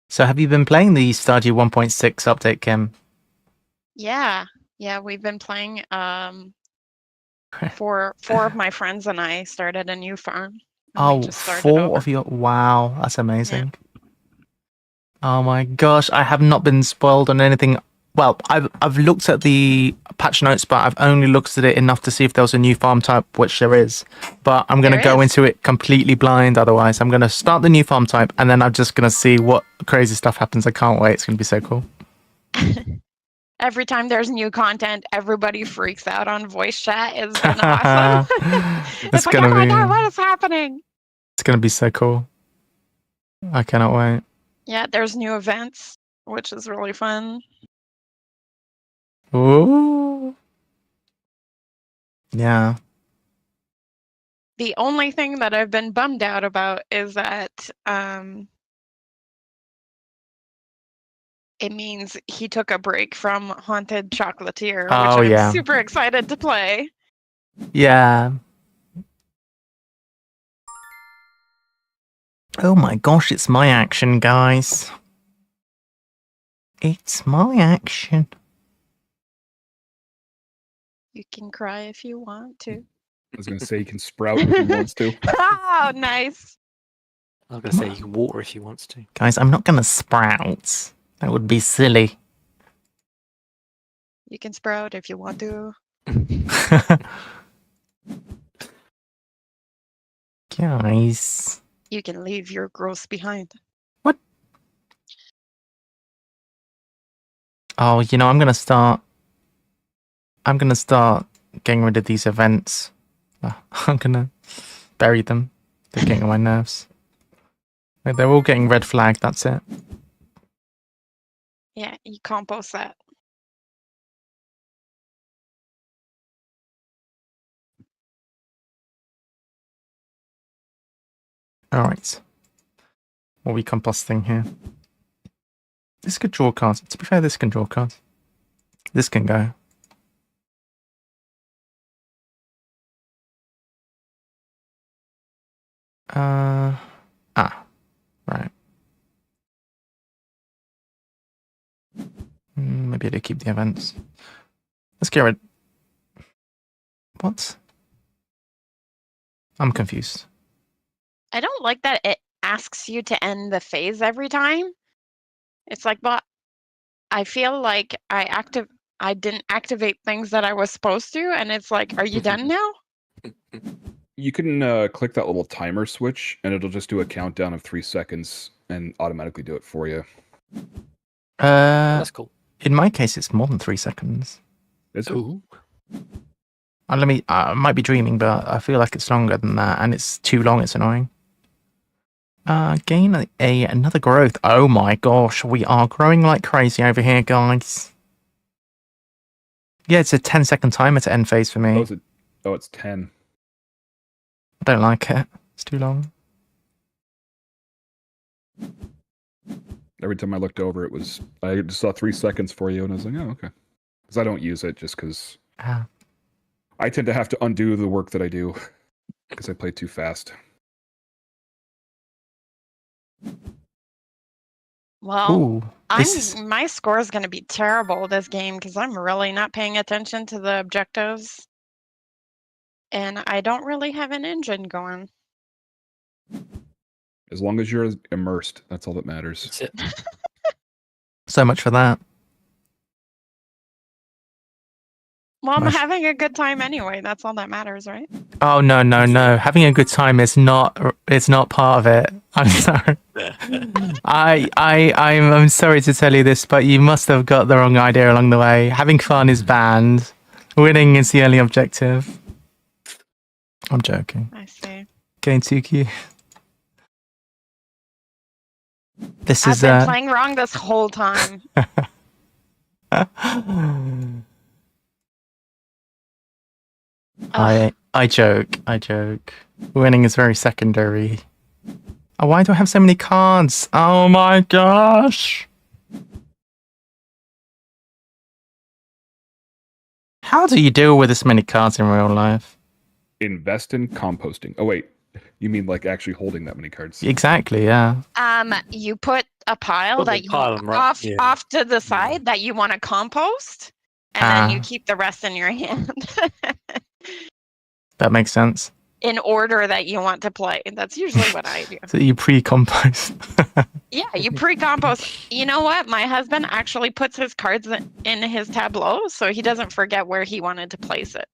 So have you been playing the Stardew 1.6 update, Kim? Yeah. Yeah, we've been playing. Four of my friends and I started a new farm. Oh, 4 of your... Wow, that's amazing. Yeah. Oh my gosh, I have not been spoiled on anything. Well, I've looked at the patch notes, but I've only looked at it enough to see if there was a new farm type, which there is. But I'm going to go into it completely blind otherwise. I'm going to start the new farm type, and then I'm just going to see what crazy stuff happens. I can't wait. It's going to be so cool. Every time there's new content, everybody freaks out on voice chat. It's been awesome. It's like, oh my god, what is happening? It's going to be so cool. I cannot wait. Yeah, there's new events, which is really fun. Ooh. Yeah. The only thing that I've been bummed out about is that it means he took a break from Haunted Chocolatier, which I'm super excited to play. Yeah. Oh my gosh, it's my action, guys. It's my action. You can cry if you want to. I was going to say he can sprout if he wants to. Oh, nice. I was going to say you can water if you wants to. Guys, I'm not going to sprout. That would be silly. You can sprout if you want to. Guys. You can leave your growth behind. What? Oh, you know, I'm going to start getting rid of these events. I'm going to bury them. They're getting on my nerves. Like, they're all getting red flagged, that's it. Yeah, you compost that. Alright. What are we composting here? This could draw cards. To be fair, this can draw cards. This can go. Right. Maybe to keep the events. Let's get rid. What? I'm confused. I don't like that it asks you to end the phase every time. It's like, but I feel like I didn't activate things that I was supposed to, and it's like, are you done now? You can click that little timer switch, and it'll just do a countdown of 3 seconds and automatically do it for you. That's cool. In my case, it's more than 3 seconds. Is it? Ooh. I might be dreaming, but I feel like it's longer than that, and it's too long. It's annoying. Gain another growth. Oh my gosh, we are growing like crazy over here, guys. Yeah, it's a 10-second timer to end phase for me. Oh, it's 10. I don't like it. It's too long. Every time I looked over, I just saw 3 seconds for you, and I was like, oh, okay. Because I don't use it just because I tend to have to undo the work that I do because I play too fast. Well, Ooh, my score is going to be terrible this game because I'm really not paying attention to the objectives, and I don't really have an engine going. As long as you're immersed, that's all that matters. That's it. So much for that. Well, I'm having a good time anyway. That's all that matters, right? Oh no. Having a good time is not part of it. I'm sorry. I'm sorry to tell you this, but you must have got the wrong idea along the way. Having fun is banned. Winning is the only objective. I'm joking. I see. Getting too cute. I've been playing wrong this whole time. I joke. Winning is very secondary. Oh, why do I have so many cards? Oh my gosh. How do you deal with this many cards in real life? Invest in composting. Oh, wait. You mean like actually holding that many cards? Exactly, yeah. You put a pile that you off to the side that you want to compost, and then you keep the rest in your hand. That makes sense. In order that you want to play. That's usually what I do. So you pre-compost. Yeah, you pre-compost. You know what? My husband actually puts his cards in his tableau so he doesn't forget where he wanted to place it.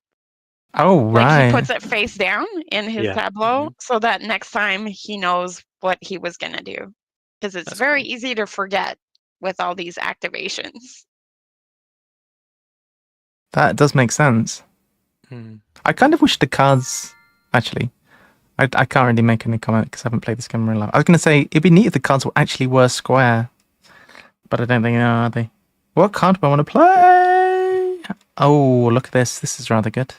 Oh, right. Like he puts it face down in his tableau so that next time he knows what he was going to do. Because it's very easy to forget with all these activations. That does make sense. I kind of wish the cards... Actually, I can't really make any comment because I haven't played this game in real life. I was going to say, it'd be neat if the cards actually were square. But I don't think they are they? What card do I want to play? Oh, look at this. This is rather good.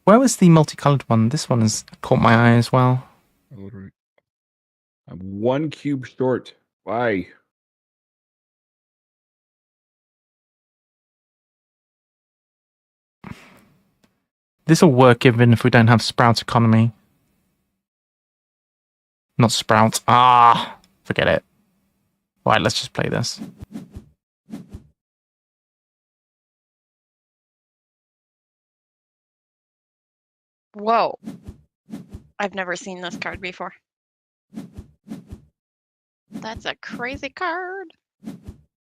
Where was the multicolored one? This one has caught my eye as well. I'm 1 cube short. Why? This will work even if we don't have Sprout economy. Not Sprout. Ah, forget it. Right, let's just play this. Whoa. I've never seen this card before. That's a crazy card.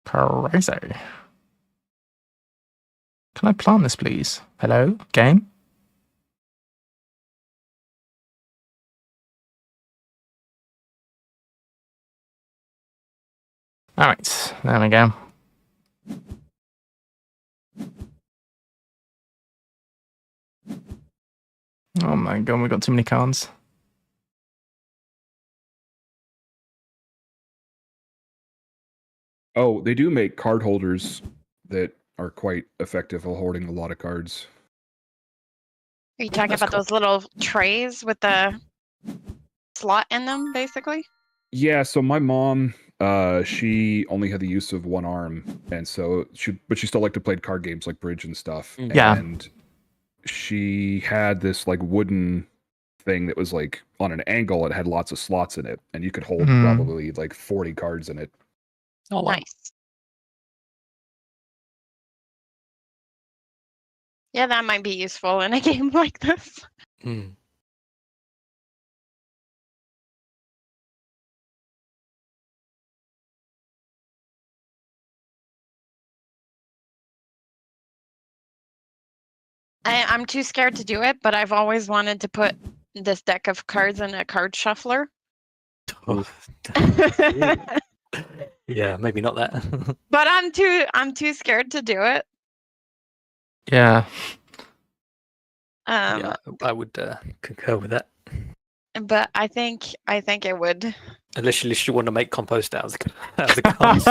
Crazy. Can I plant this, please? Hello, game? Alright, there we go. Oh my god, we've got too many cards. Oh, they do make card holders that are quite effective while holding a lot of cards. Are you talking about those little trays with the slot in them, basically? Yeah, so my mom, she only had the use of one arm, and so she still liked to play card games like bridge and stuff. Yeah. And she had this like wooden thing that was like on an angle. It had lots of slots in it, and you could hold probably like 40 cards in it. Oh, wow. Nice. Yeah, that might be useful in a game like this. Hmm. I'm too scared to do it, but I've always wanted to put this deck of cards in a card shuffler. Oh, yeah, maybe not that. But I'm too scared to do it. Yeah. Yeah, I would concur with that. But I think it would. Unless you want to make compost out of the cards.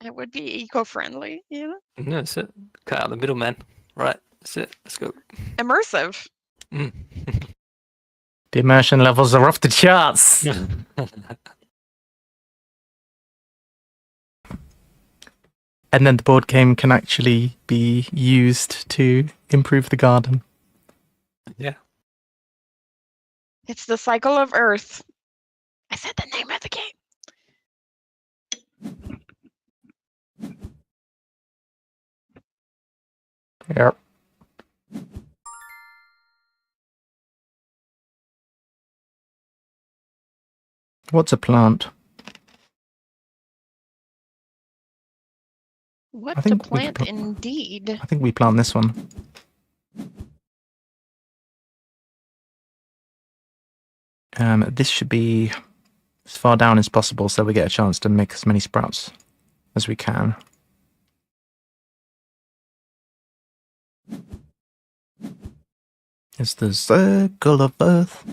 It would be eco-friendly, you know? No, that's it. Cut out the middleman. Right, that's it. Let's go. Immersive. Mm. The immersion levels are off the charts. And then the board game can actually be used to improve the garden. Yeah. It's the cycle of Earth. I said the name of the game. Yep. What's a plant? What to plant, indeed. I think we plant this one. This should be as far down as possible so we get a chance to make as many sprouts as we can. It's the circle of Earth.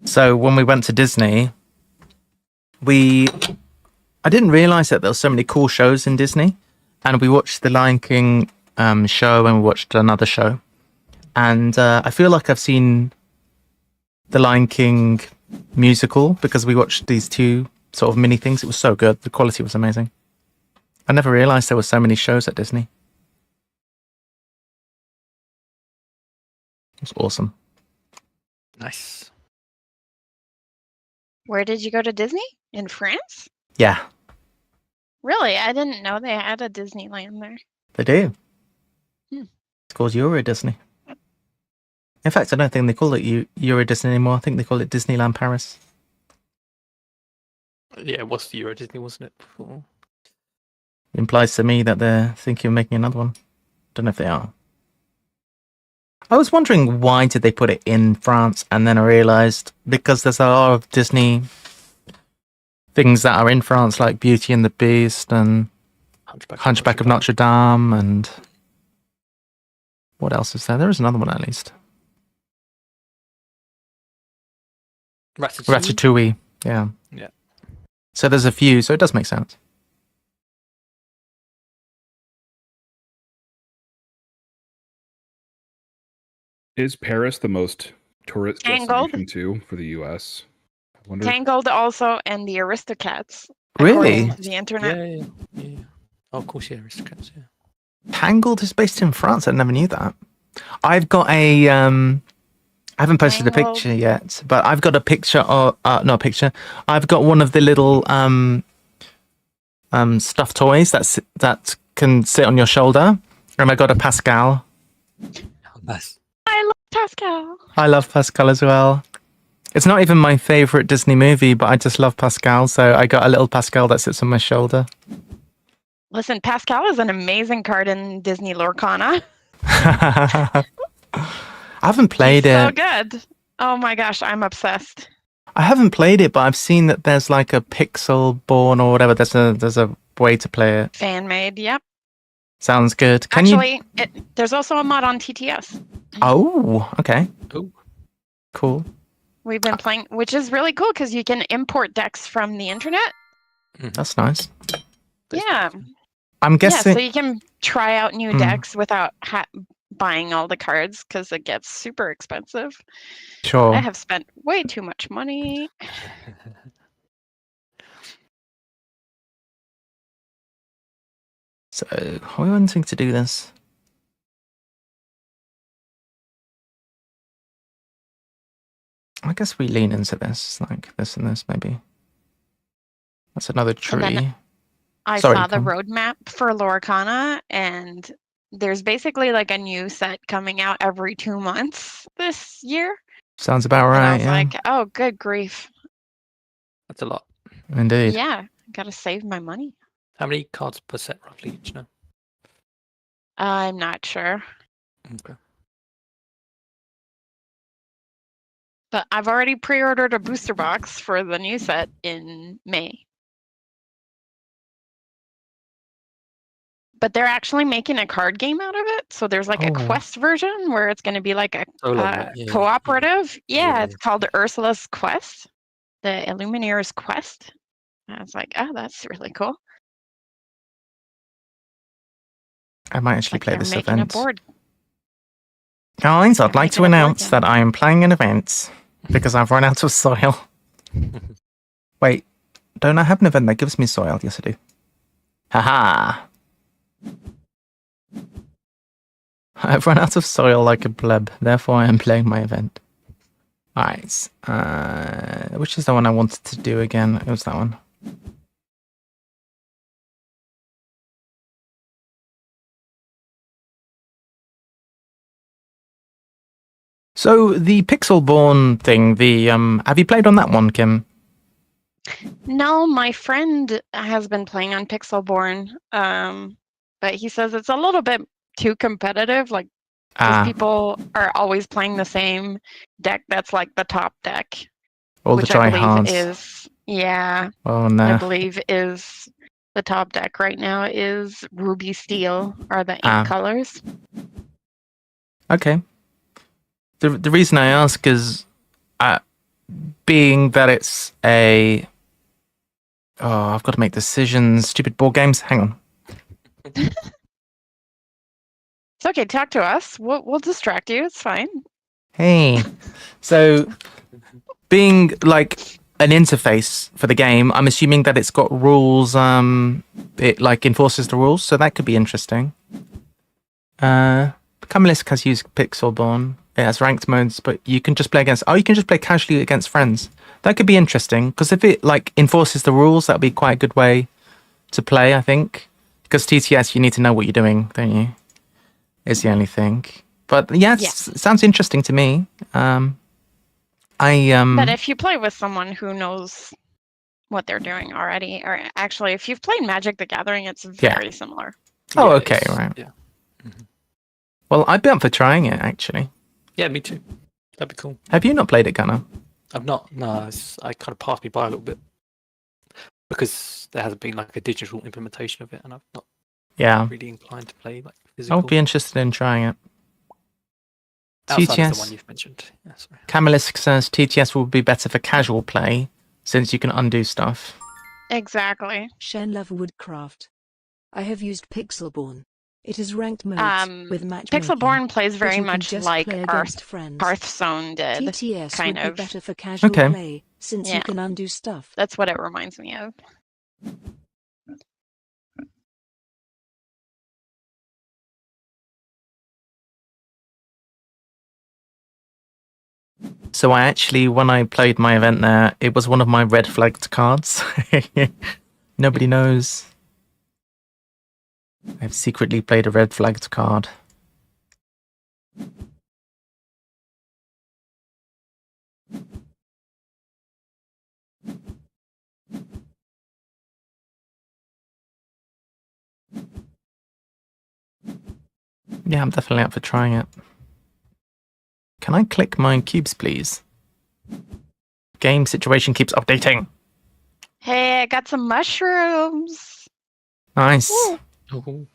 So when we went to Disney, I didn't realize that there were so many cool shows in Disney, and we watched the Lion King show and we watched another show, and I feel like I've seen the Lion King musical because we watched these two sort of mini things. It was so good. The quality was amazing. I never realized there were so many shows at Disney. It was awesome. Nice. Where did you go to Disney? In France? Yeah. Really? I didn't know they had a Disneyland there. They do. Hmm. It's called Euro Disney. In fact, I don't think they call it Euro Disney anymore. I think they call it Disneyland Paris. Yeah, it was the Euro Disney, wasn't it? Before? It implies to me that they're thinking of making another one. Don't know if they are. I was wondering why did they put it in France, and then I realised because there's a lot of Disney things that are in France, like Beauty and the Beast and Hunchback of Notre Dame, and what else is there? There is another one at least. Ratatouille. Yeah. Yeah. So there's a few, so it does make sense. Is Paris the most tourist Angled. destination too for the U.S.? wonder. Tangled also, and the Aristocats. Really? according to the internet. Yeah. Oh, of course, yeah, Aristocrats, yeah. Tangled is based in France. I never knew that. I've got a I haven't posted a Tangled. picture yet, but I've got a picture of not a picture. I've got one of the little stuffed toys that can sit on your shoulder, and I got a Pascal. Oh, nice. I love Pascal. I love Pascal as well. It's not even my favorite Disney movie, but I just love Pascal, so I got a little Pascal that sits on my shoulder. Listen, Pascal is an amazing card in Disney Lorcana. I haven't played it. So good. Oh my gosh, I'm obsessed. I haven't played it, but I've seen that there's like a Pixel Born or whatever. There's a way to play it. Fan made, yep. Sounds good. There's also a mod on TTS. Oh, okay. Oh. Cool. We've been playing, which is really cool because you can import decks from the internet. That's nice. Yeah. I'm guessing. Yeah, so you can try out new decks without buying all the cards because it gets super expensive. Sure. I have spent way too much money. So, how are we wanting to do this? I guess we lean into this, like this and this, maybe. That's another tree. I saw the roadmap for Lorcana, and there's basically like a new set coming out every 2 months this year. Sounds about right, and I was yeah. like, oh, good grief. That's a lot. Indeed. Yeah, gotta save my money. How many cards per set, roughly, do you know? I'm not sure. Okay. But I've already pre-ordered a booster box for the new set in May. But they're actually making a card game out of it. So there's like a quest version where it's going to be like a cooperative. Yeah, it's called Ursula's Quest, the Illumineer's Quest. And I was like, oh, that's really cool. I might actually play this making event. A board. Guys, I'd like to announce that I am playing an event because I've run out of soil. Wait, don't I have an event that gives me soil? Yes, I do. Haha. I've run out of soil like a pleb, therefore I am playing my event. Alright, which is the one I wanted to do again? It was that one. So the Pixelborn thing, have you played on that one, Kim? No, my friend has been playing on Pixelborn, but he says it's a little bit too competitive. Like, because people are always playing the same deck. That's like the top deck, all which the I believe tryhards. is Oh no! I believe is the top deck right now is Ruby Steel are the 8 colors. Okay. The reason I ask is, being that it's a I've got to make decisions. Stupid board games. Hang on. It's okay. Talk to us. We'll distract you. It's fine. Hey. So, being like an interface for the game, I'm assuming that it's got rules. It like enforces the rules, so that could be interesting. Kamalisk has used Pixelborn. It has ranked modes, but you can just play against. Oh, you can just play casually against friends. That could be interesting because if it like enforces the rules, that would be quite a good way to play. I think because TTS, you need to know what you're doing, don't you? Is the only thing. But yeah, it sounds interesting to me. But if you play with someone who knows what they're doing already, or actually, if you've played Magic the Gathering, it's very similar. Oh, okay, right. Yeah. Mm-hmm. Well, I'd be up for trying it actually. Yeah, me too. That'd be cool. Have you not played it, Gunnar? I've not. No, I kind of passed me by a little bit because there hasn't been like a digital implementation of it, and I've not really inclined to play like physical. I would be interested in trying it. Outside TTS. of the one you've mentioned. Yeah, sorry. Kamalisk says TTS will be better for casual play since you can undo stuff. Exactly. Shenlove Woodcraft. I have used Pixelborn. It is ranked modes with matchmaking. Pixelborn plays very much like Hearthstone did. TTS kind would of. be better for casual play, since Yeah. you can undo stuff. That's what it reminds me of. So I actually, when I played my event there, it was one of my red flagged cards. Nobody knows. I've secretly played a red flagged card. Yeah, I'm definitely up for trying it. Can I click my cubes, please? Game situation keeps updating. Hey, I got some mushrooms. Nice. Ooh.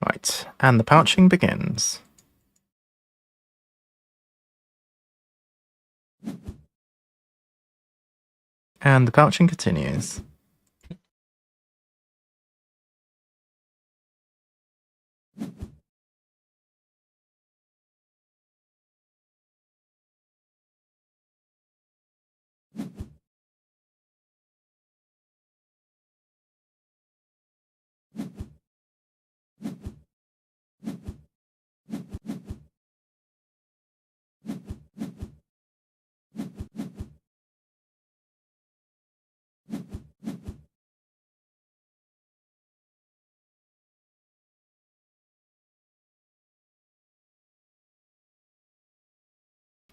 Right, and the pouching begins. And the pouching continues.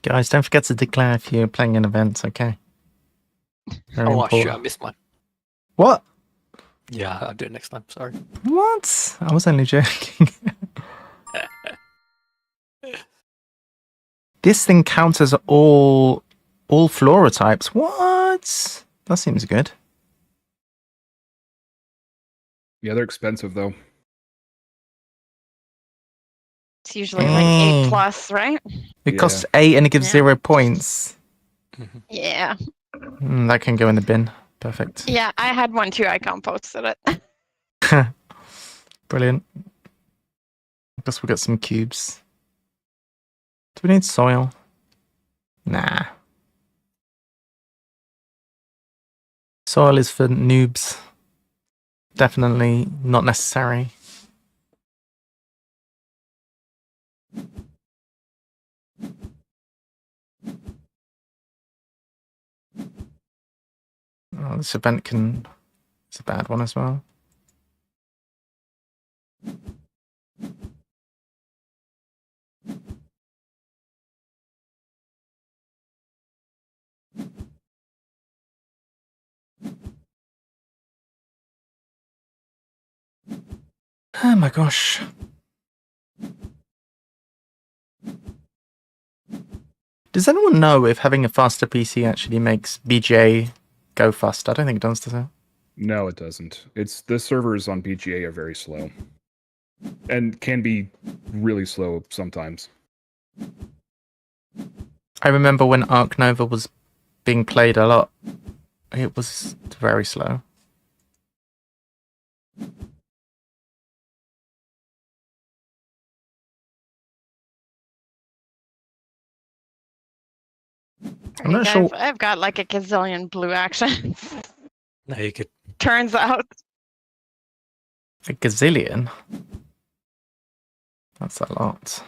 Guys, don't forget to declare if you're playing an event, okay? Very Oh, important. shit, I missed mine. What? Yeah, I'll do it next time. Sorry. What? I was only joking. This thing counts as all flora types. What? That seems good. Yeah, they're expensive though. It's usually like 8+, right? It costs 8 and it gives 0 points. Yeah. That can go in the bin. Perfect. Yeah, I had one too. I composted it. Brilliant. I guess we'll get some cubes. Do we need soil? Nah. Soil is for noobs. Definitely not necessary. Oh, this event it's a bad one as well. Oh my gosh. Does anyone know if having a faster PC actually makes BGA go fast? I don't think it does it? No, it doesn't. It's the servers on BGA are very slow. And can be really slow sometimes. I remember when Ark Nova was being played a lot. It was very slow. I'm not sure. I've got like a gazillion blue actions. No, you could. Turns out. A gazillion? That's a lot.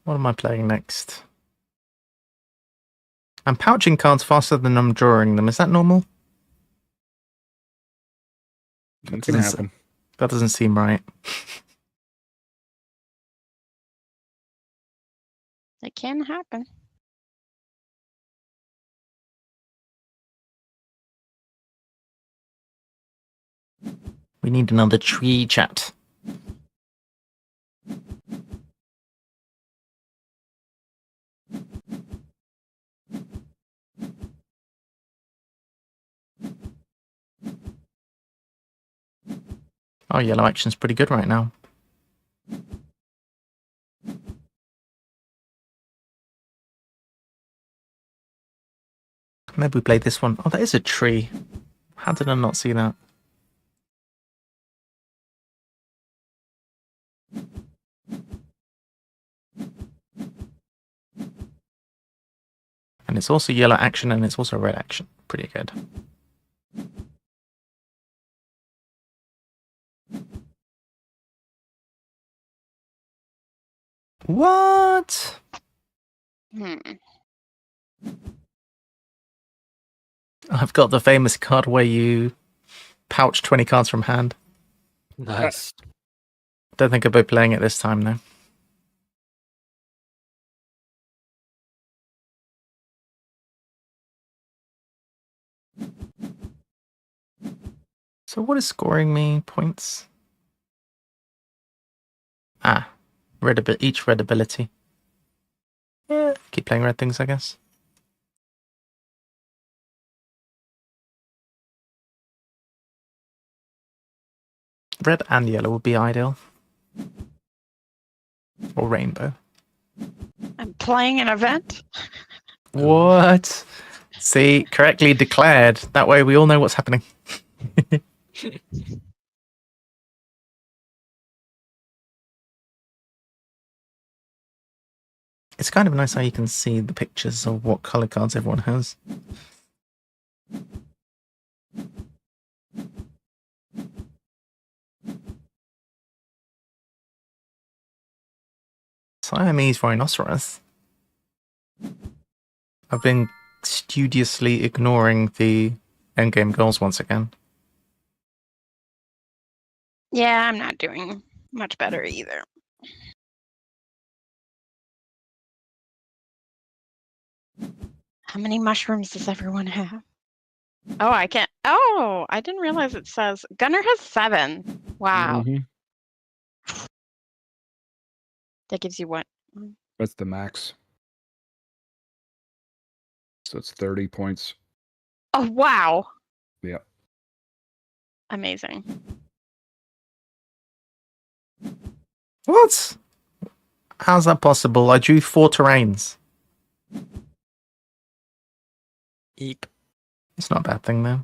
What am I playing next? I'm pouching cards faster than I'm drawing them. Is that normal? It can happen. That doesn't seem right. It can happen. We need another tree chat. Oh, yellow action's pretty good right now. Maybe we play this one. Oh, that is a tree. How did I not see that? And it's also yellow action and it's also red action. Pretty good. What? I've got the famous card where you pouch 20 cards from hand. Nice. Don't think I'll be playing it this time, though. So what is scoring me points? Ah, each red ability. Yeah, keep playing red things, I guess. Red and yellow would be ideal. Or rainbow. I'm playing an event. What? See, correctly declared. That way we all know what's happening. It's kind of nice how you can see the pictures of what color cards everyone has. Siamese rhinoceros. I've been studiously ignoring the endgame goals once again. Yeah, I'm not doing much better either. How many mushrooms does everyone have? Oh, I can't. Oh, I didn't realize it says Gunnar has 7. Wow. That gives you what? That's the max. So it's 30 points. Oh, wow. Yeah. Amazing. What? How's that possible? I drew 4 terrains. Eep. It's not a bad thing, though.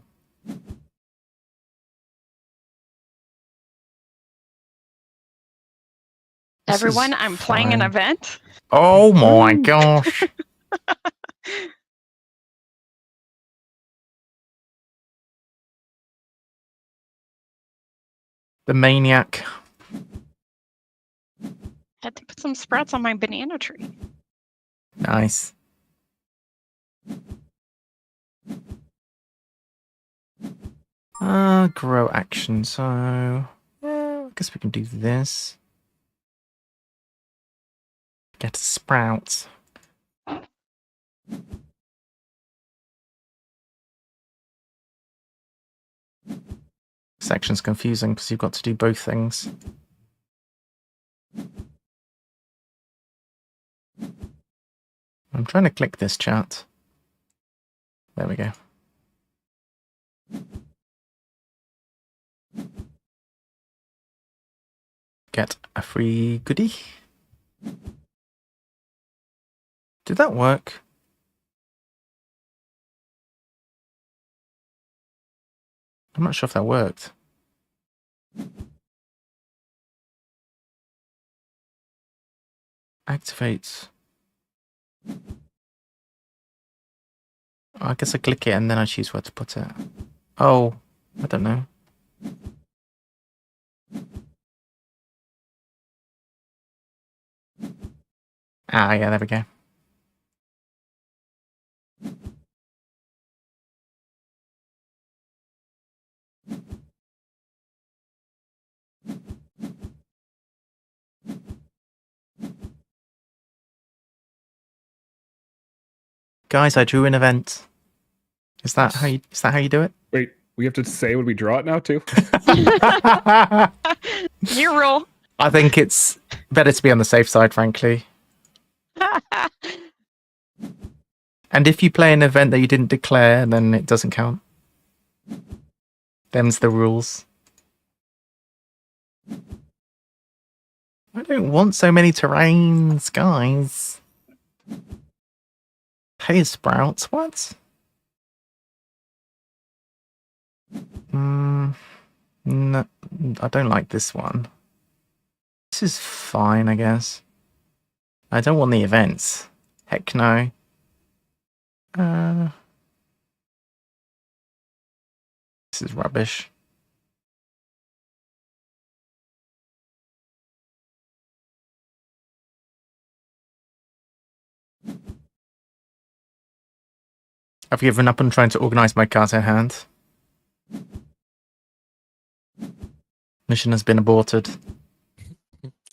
Everyone, I'm playing an event. Oh my gosh. The maniac. Had to put some sprouts on my banana tree. Nice. Grow action, so I guess we can do this. Get a sprout. Section's confusing because you've got to do both things. I'm trying to click this chat. There we go. Get a free goodie. Did that work? I'm not sure if that worked. Activate. I guess I click it and then I choose where to put it. Oh, I don't know. Ah, yeah, there we go. Guys, I drew an event. Is that how you do it? Wait, we have to say when we draw it now too? Your rule. I think it's better to be on the safe side, frankly. And if you play an event that you didn't declare, then it doesn't count. Them's the rules. I don't want so many terrains, guys. Hay sprouts, what? No, I don't like this one. This is fine, I guess. I don't want the events. Heck no. This is rubbish. I've given up on trying to organize my cards in hand. Mission has been aborted.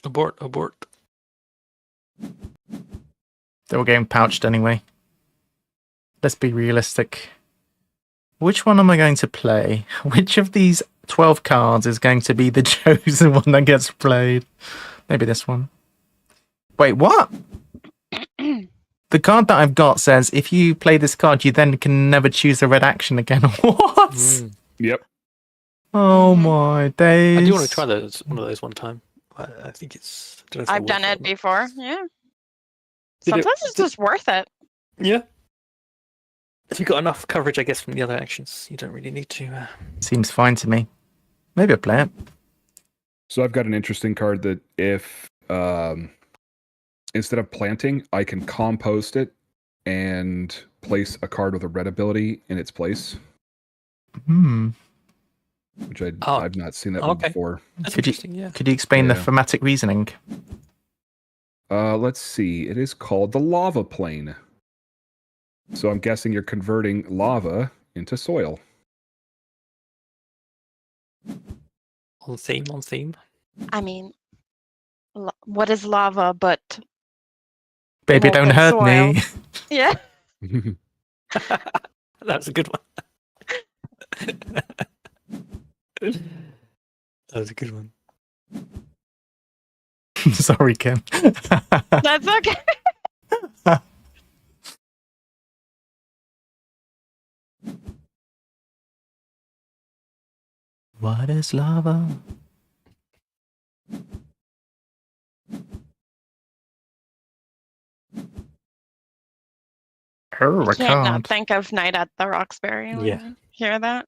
Abort. They were getting pouched anyway. Let's be realistic. Which one am I going to play? Which of these 12 cards is going to be the chosen one that gets played? Maybe this one. Wait, what? The card that I've got says, if you play this card, you then can never choose a red action again. What? Yep. Oh my days. I do want to try one of those one time. I think it's... I've done it before, yeah. Sometimes it's just worth it. Yeah. If you've got enough coverage, I guess, from the other actions, you don't really need to... Seems fine to me. Maybe I'll play it. So I've got an interesting card that if... instead of planting, I can compost it and place a card with a red ability in its place. Which I've not seen that one before. That's interesting, yeah. Could you explain the thematic reasoning? Let's see. It is called the lava plane. So I'm guessing you're converting lava into soil. On theme. I mean, what is lava but... Baby, don't hurt soil? me. Yeah. That's a good one. That was a good one. Sorry, Kim. That's okay. What is lava? Oh, I can't not can't. think of Night at the Roxbury when you hear that.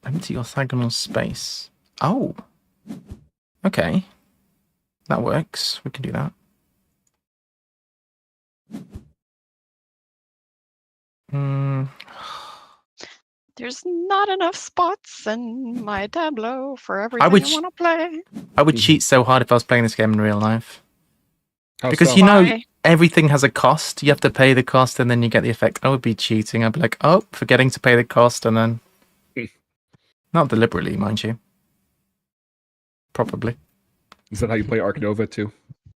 Empty orthogonal space. Oh. Okay. That works. We can do that. There's not enough spots in my tableau for everything I want to play. I would cheat so hard if I was playing this game in real life. Because so? you know everything has a cost. You have to pay the cost and then you get the effect. I would be cheating. I'd be like, oh, forgetting to pay the cost and then... Not deliberately, mind you. Probably. Is that how you play Ark Nova too?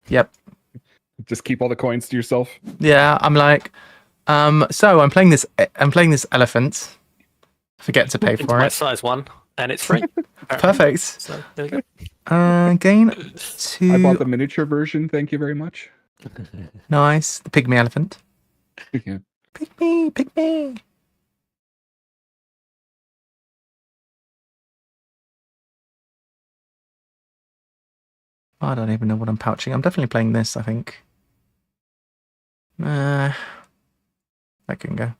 Yep. Just keep all the coins to yourself? Yeah, I'm like... so I'm playing this elephant. Forget to pay for my it. size one, and it's free. Perfect. So there we go. Gain 2. I bought the miniature version. Thank you very much. Nice. The pygmy elephant. Yeah. Pygmy. I don't even know what I'm pouching. I'm definitely playing this, I think. That can go.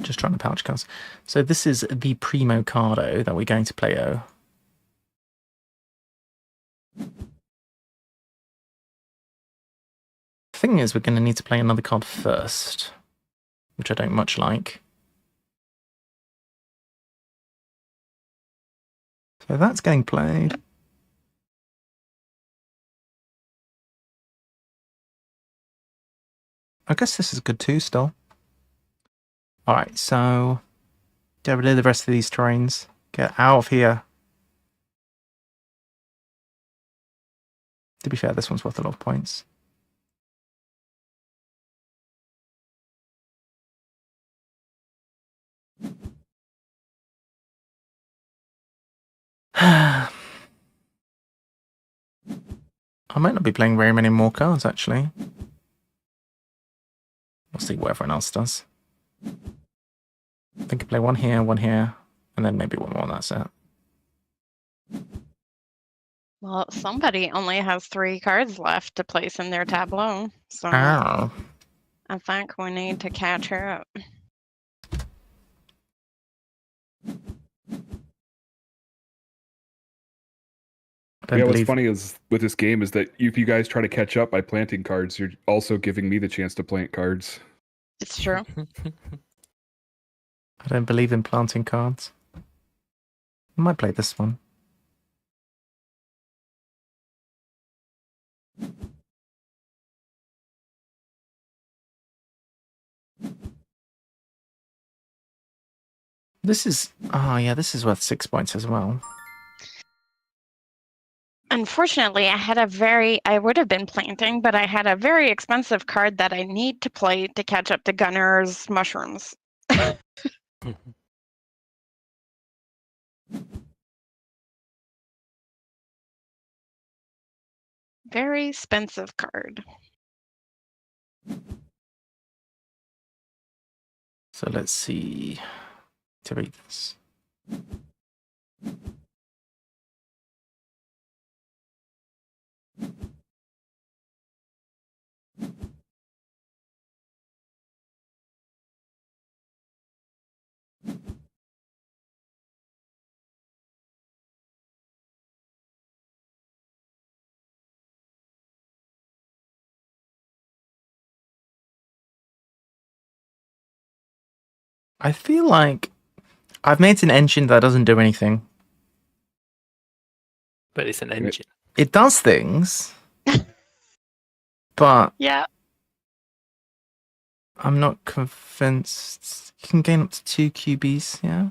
Just trying to pouch cards. So this is the Primo Cardo that we're going to play. The thing is, we're going to need to play another card first, which I don't much like. So that's getting played. I guess this is good too, still. Alright, so get rid of the rest of these terrains. Get out of here. To be fair, this one's worth a lot of points. I might not be playing very many more cards, actually. We'll see what everyone else does. I think I play one here, and then maybe one more, and that's it. Well, somebody only has 3 cards left to place in their tableau, so Oh. I think we need to catch her up. Yeah, what's funny is with this game is that if you guys try to catch up by planting cards, you're also giving me the chance to plant cards. It's true. I don't believe in planting cards. I might play this one. This is... Oh, yeah, this is worth 6 points as well. Unfortunately, I would have been planting, but I had a very expensive card that I need to play to catch up to Gunner's mushrooms. Very expensive card. So let's see to read this. I feel like I've made an engine that doesn't do anything. But it's an engine. It does things, but yeah, I'm not convinced. You can gain up to 2 QBs, yeah?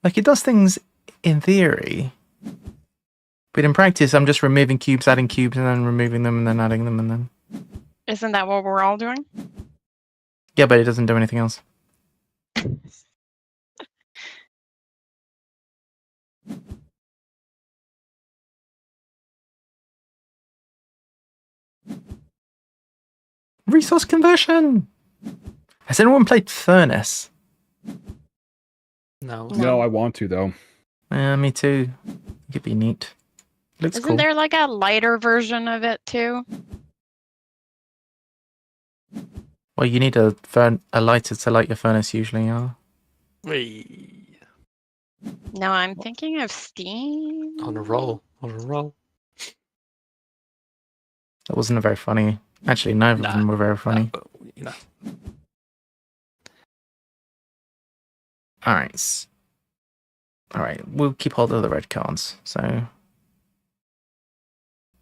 Like, it does things in theory. But in practice, I'm just removing cubes, adding cubes, and then removing them, and then adding them, and then... Isn't that what we're all doing? Yeah, but it doesn't do anything else. Resource conversion! Has anyone played Furnace? No. No, I want to, though. Yeah, me too. It could be neat. Looks Isn't cool. there like a lighter version of it too? Well, you need a lighter to light your furnace usually, yeah. No, I'm thinking of Steam. On a roll. That wasn't a very funny... Actually, neither of them were very funny. But, you know. Alright, we'll keep hold of the red cards. So...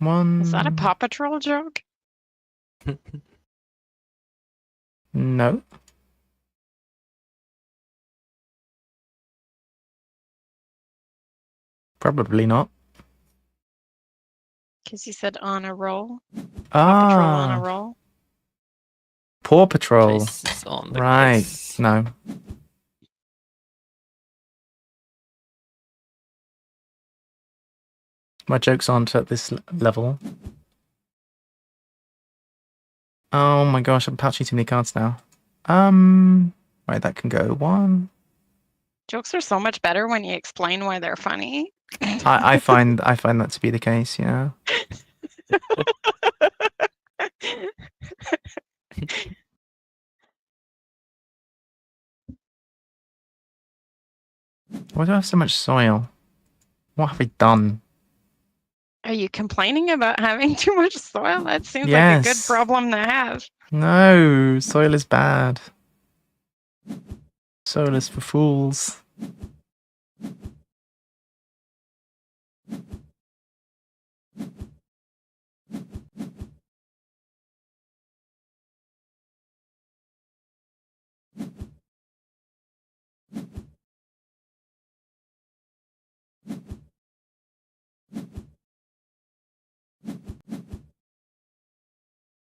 1... Is that a Paw Patrol joke? No. Probably not. Because you said on a roll. Paw Patrol on a roll. Paw Patrol. On right. Case. No. My jokes aren't at this level. Oh my gosh, I'm patching too many cards now. Right, that can go 1. Jokes are so much better when you explain why they're funny. I find that to be the case, yeah. Why do I have so much soil? What have I done? Are you complaining about having too much soil? That seems like a good problem to have. No, soil is bad. Soil is for fools.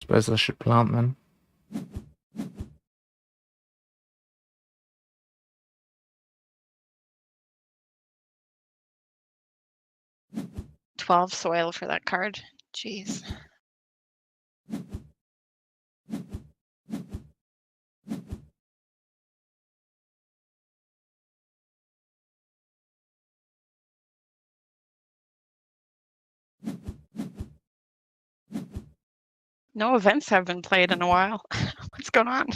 Suppose I should plant them. $12 soil for that card. Jeez. No events have been played in a while. What's going on?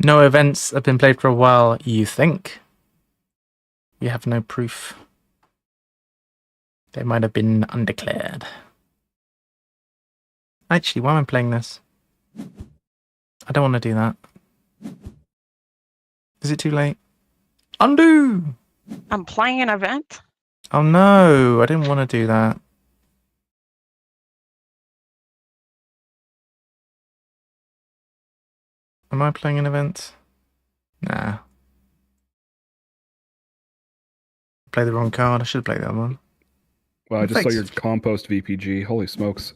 No events have been played for a while, you think? You have no proof. They might have been undeclared. Actually, why am I playing this? I don't want to do that. Is it too late? Undo! I'm playing an event? Oh no, I didn't want to do that. Am I playing an event? Nah. Play the wrong card. I should have played the other one. Well, I just saw your compost VPG. Holy smokes.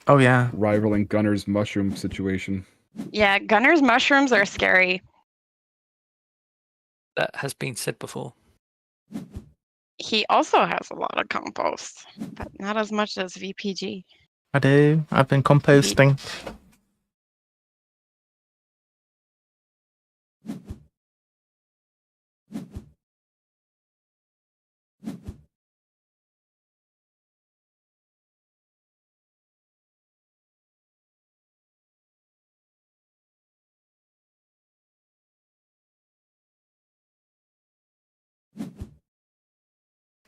Oh, yeah. Rivaling Gunner's mushroom situation. Yeah, Gunner's mushrooms are scary. That has been said before. He also has a lot of compost, but not as much as VPG. I do. I've been composting.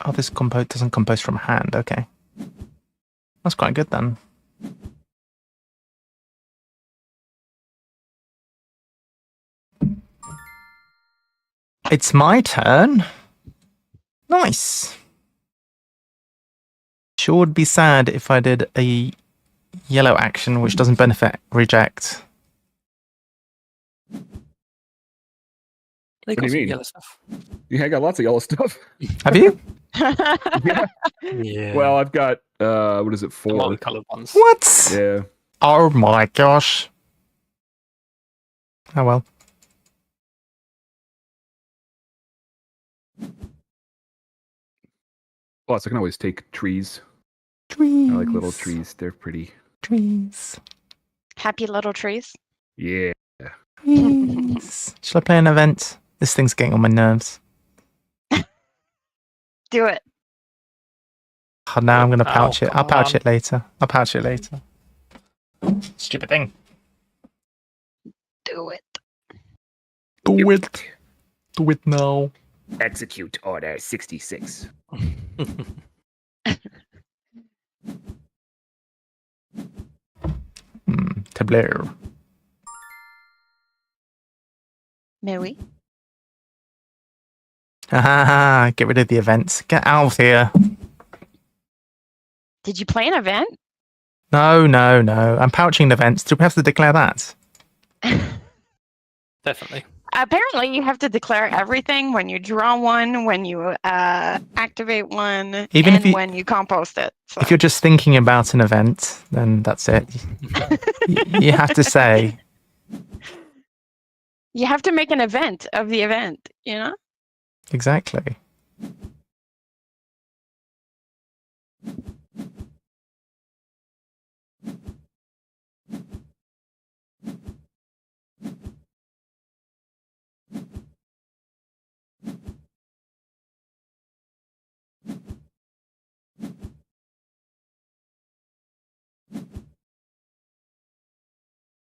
Oh, this compost doesn't compost from hand. Okay. That's quite good then. It's my turn. Nice. Sure would be sad if I did a yellow action which doesn't benefit reject. They What got do you some mean? yellow stuff. Yeah, I got lots of yellow stuff. Have you? Yeah. Yeah. Well, I've got, what is it, the 4? multicolored ones. What? Yeah. Oh my gosh. Oh well. Plus, I can always take trees. Trees. I like little trees. They're pretty. Trees. Happy little trees. Yeah. Trees. Shall I play an event? This thing's getting on my nerves. Do it. Oh, now I'm going to pouch Oh, it. I'll come pouch on. it later. I'll pouch it later. Stupid thing. Do it. Do it. Do it now. Execute Order 66. Tableau. May we? Get rid of the events. Get out of here. Did you play an event? No. I'm pouching events. Do we have to declare that? Definitely. Apparently, you have to declare everything when you draw one, when you activate one, Even and if you- when you compost it. So. If you're just thinking about an event, then that's it. You have to say. You have to make an event of the event, you know? Exactly.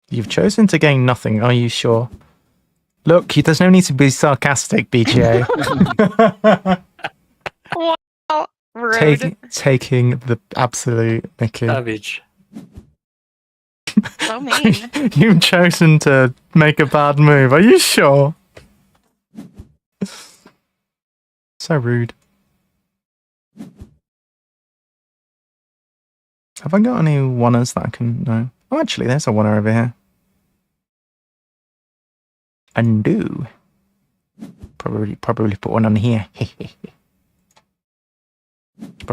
You've chosen to gain nothing, are you sure? Look, there's no need to be sarcastic, BGA. Well, rude. Taking the absolute mickey. Savage. So mean. You've chosen to make a bad move. Are you sure? So rude. Have I got any oneers that I can... No. Oh, actually, there's a oneer over here. Undo. Probably put one on here.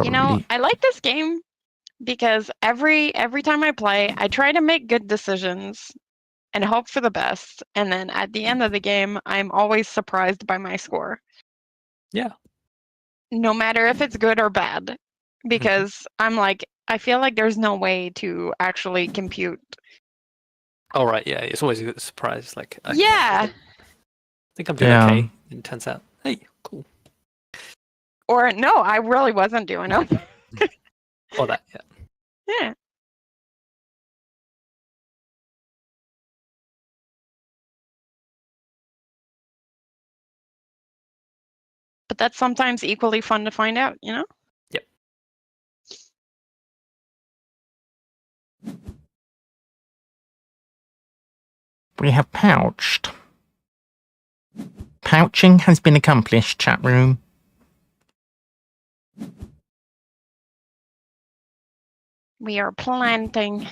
You know, I like this game because every time I play, I try to make good decisions and hope for the best. And then at the end of the game, I'm always surprised by my score. Yeah. No matter if it's good or bad. Because I'm like, I feel like there's no way to actually compute. All right. Yeah. It's always a surprise. Like. Yeah. I think I'm doing okay. And it turns out, hey, cool. Or no, I really wasn't doing them. Or that, yeah. Yeah. But that's sometimes equally fun to find out, you know? Yep. We have pouched. Pouching has been accomplished, chat room. We are planting.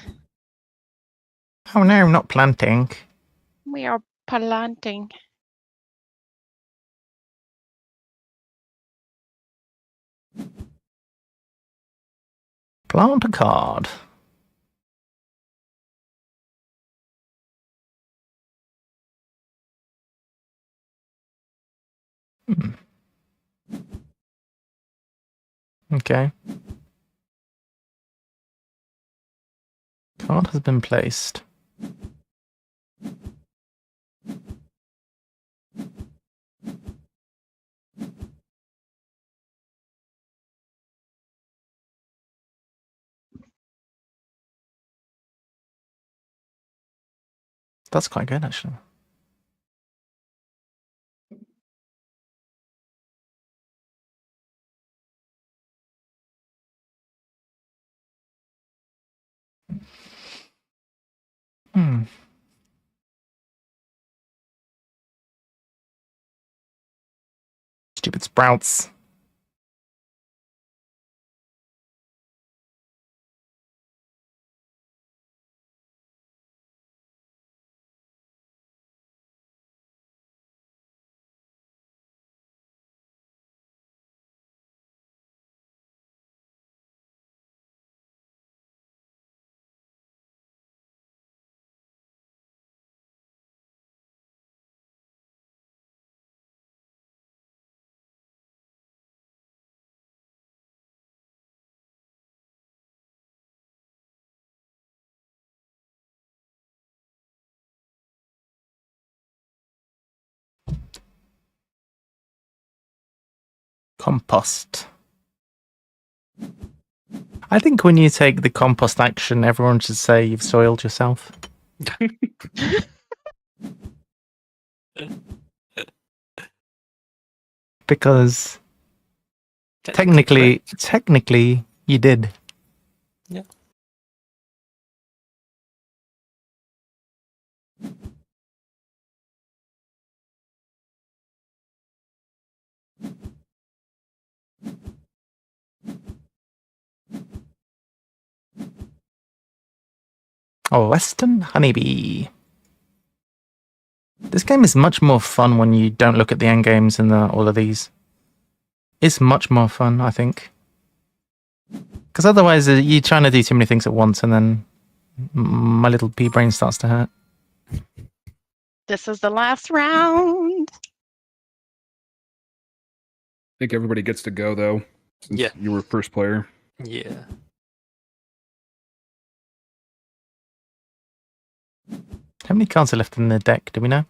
Oh no, not planting. We are planting. Plant a card. Okay. Card has been placed. That's quite good, actually. Stupid sprouts. Compost. I think when you take the compost action, everyone should say you've soiled yourself. Because technically you did. Yeah. Oh, Western Honeybee. This game is much more fun when you don't look at the end games and all of these. It's much more fun, I think. Because otherwise, you're trying to do too many things at once, and then my little pea brain starts to hurt. This is the last round. I think everybody gets to go, though, since you were first player. Yeah. How many cards are left in the deck? Do we know?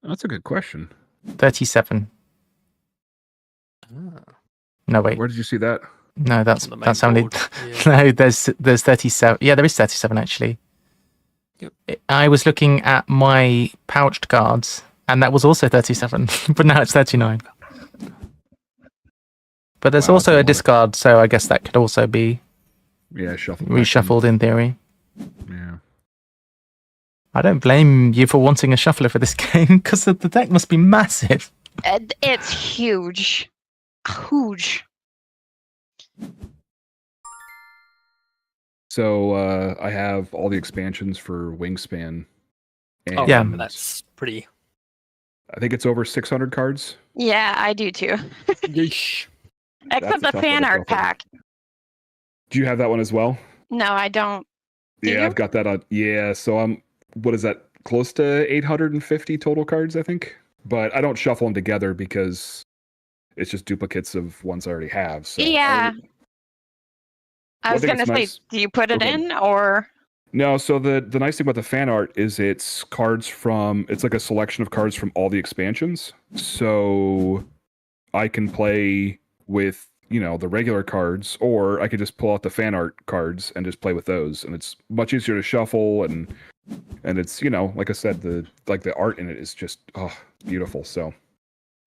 That's a good question. 37. Ah. No, wait. Where did you see that? No, that's how many. No, there's 37. Yeah, there is 37 actually. Yep. I was looking at my pouched cards, and that was also 37, but now it's 39. But there's also a discard, so I guess that could also be reshuffled in theory. Yeah. I don't blame you for wanting a shuffler for this game, because the deck must be massive. It's huge. Huge. So I have all the expansions for Wingspan. And yeah, that's pretty. I think it's over 600 cards. Yeah, I do too. Yeesh. Except the fan art pack. Do you have that one as well? No, I don't. Yeah, I've got that on. Yeah, so I'm. What is that? Close to 850 total cards, I think. But I don't shuffle them together because it's just duplicates of ones I already have. So yeah. I was gonna say, do you put it in or? No. So the nice thing about the fan art is it's cards from. It's like a selection of cards from all the expansions. So I can play with, the regular cards, or I could just pull out the fan art cards and just play with those. And it's much easier to shuffle, and it's, like I said, the art in it is just beautiful. So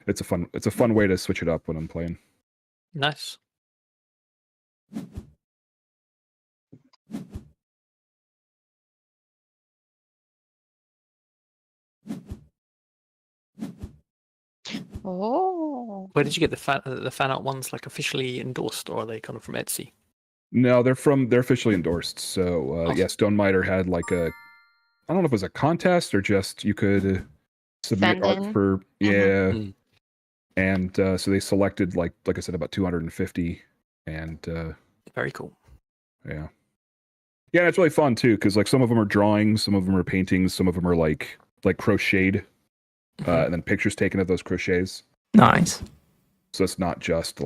it's a fun way to switch it up when I'm playing. Nice. Oh. Where did you get the fan art ones, like officially endorsed, or are they kind of from Etsy? No, they're officially endorsed. So Awesome. yeah, Stone Miter had like I don't know if it was a contest or just you could submit Send art in. for Mm. and so they selected like I said about 250, and Very cool. yeah, it's really fun too because like some of them are drawings, some of them are paintings, some of them are like crocheted, and then pictures taken of those crochets. Nice. So it's not just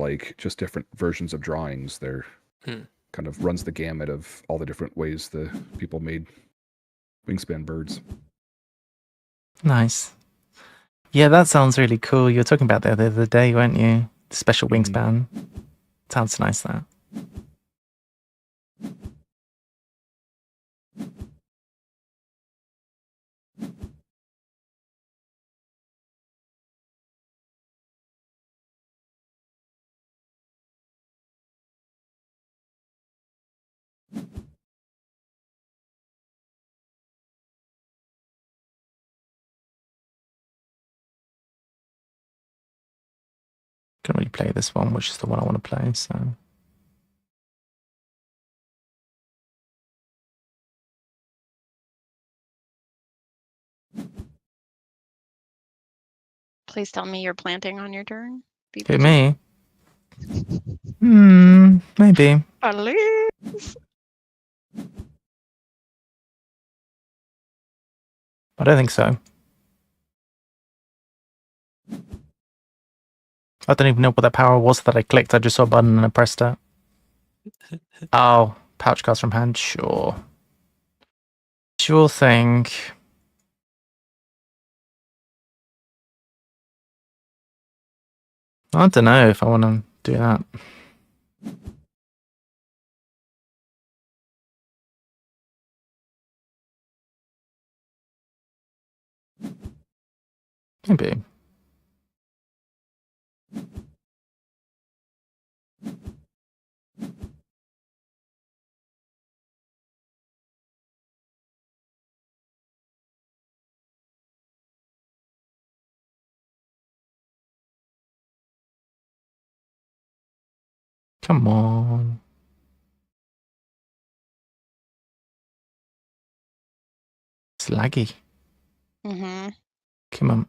different versions of drawings. They're kind of runs the gamut of all the different ways the people made wingspan birds. Nice. Yeah, that sounds really cool. You were talking about that the other day, weren't you? The special wingspan. Sounds nice, that. Can't really play this one, which is the one I want to play, so. Please tell me you're planting on your turn. Who, me? Maybe. Please. I don't think so. I don't even know what that power was that I clicked. I just saw a button and I pressed it. Oh, pouch cards from hand. Sure. Sure thing. I don't know if I want to do that. Maybe. Come on. It's laggy. Mm-hmm. Come on.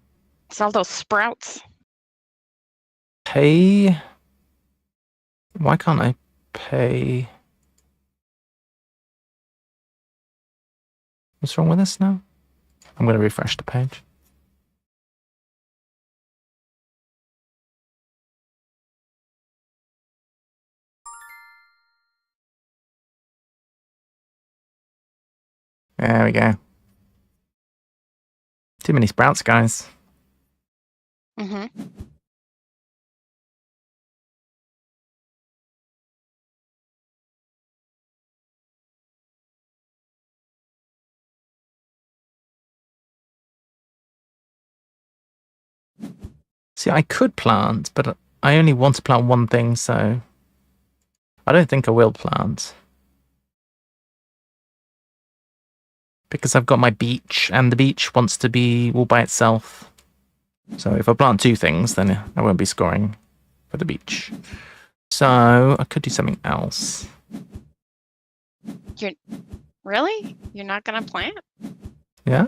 It's all those sprouts. Pay. Why can't I pay? What's wrong with this now? I'm going to refresh the page. There we go. Too many sprouts, guys. Mm-hmm. See, I could plant, but I only want to plant one thing, so I don't think I will plant. Because I've got my beach, and the beach wants to be all by itself. So if I plant two things, then I won't be scoring for the beach. So I could do something else. Really? You're not gonna plant? Yeah?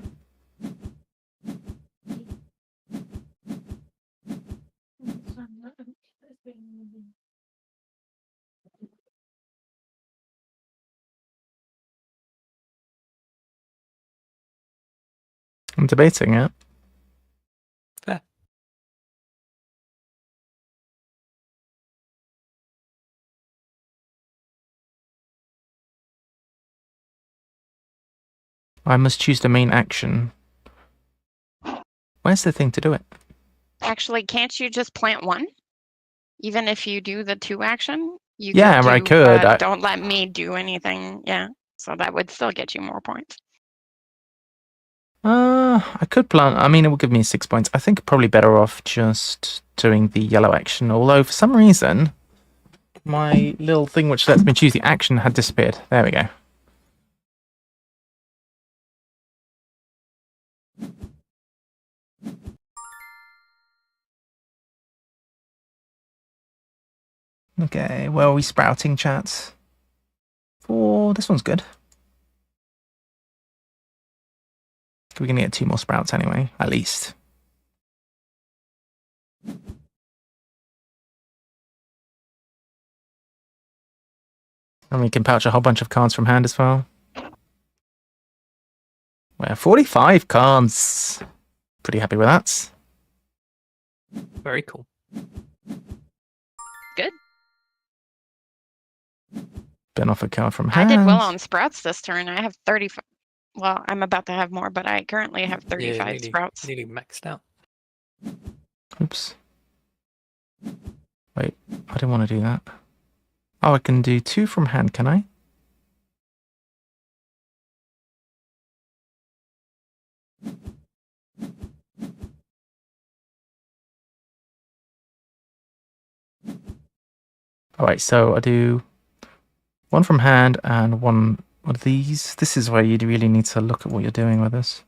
I'm debating it. Fair. I must choose the main action. Where's the thing to do it? Actually, can't you just plant one? Even if you do the 2 action, you Yeah, could I do, could. don't let me do anything. Yeah. So that would still get you more points. I could plant. I mean, it would give me 6 points. I think probably better off just doing the yellow action. Although for some reason, my little thing which lets me choose the action had disappeared. There we go. Okay, where are we sprouting, chats? Oh, this one's good. We're going to get 2 more sprouts anyway, at least. And we can pouch a whole bunch of cards from hand as well. We're 45 cards. Pretty happy with that. Very cool. Good. Been off a card from hand. I did well on sprouts this turn. I have 35. Well, I'm about to have more, but I currently have 35 sprouts. Nearly maxed out. Oops. Wait, I didn't want to do that. Oh, I can do 2 from hand, can I? Alright, so I do 1 from hand and 1 of these. This is where you really need to look at what you're doing with this.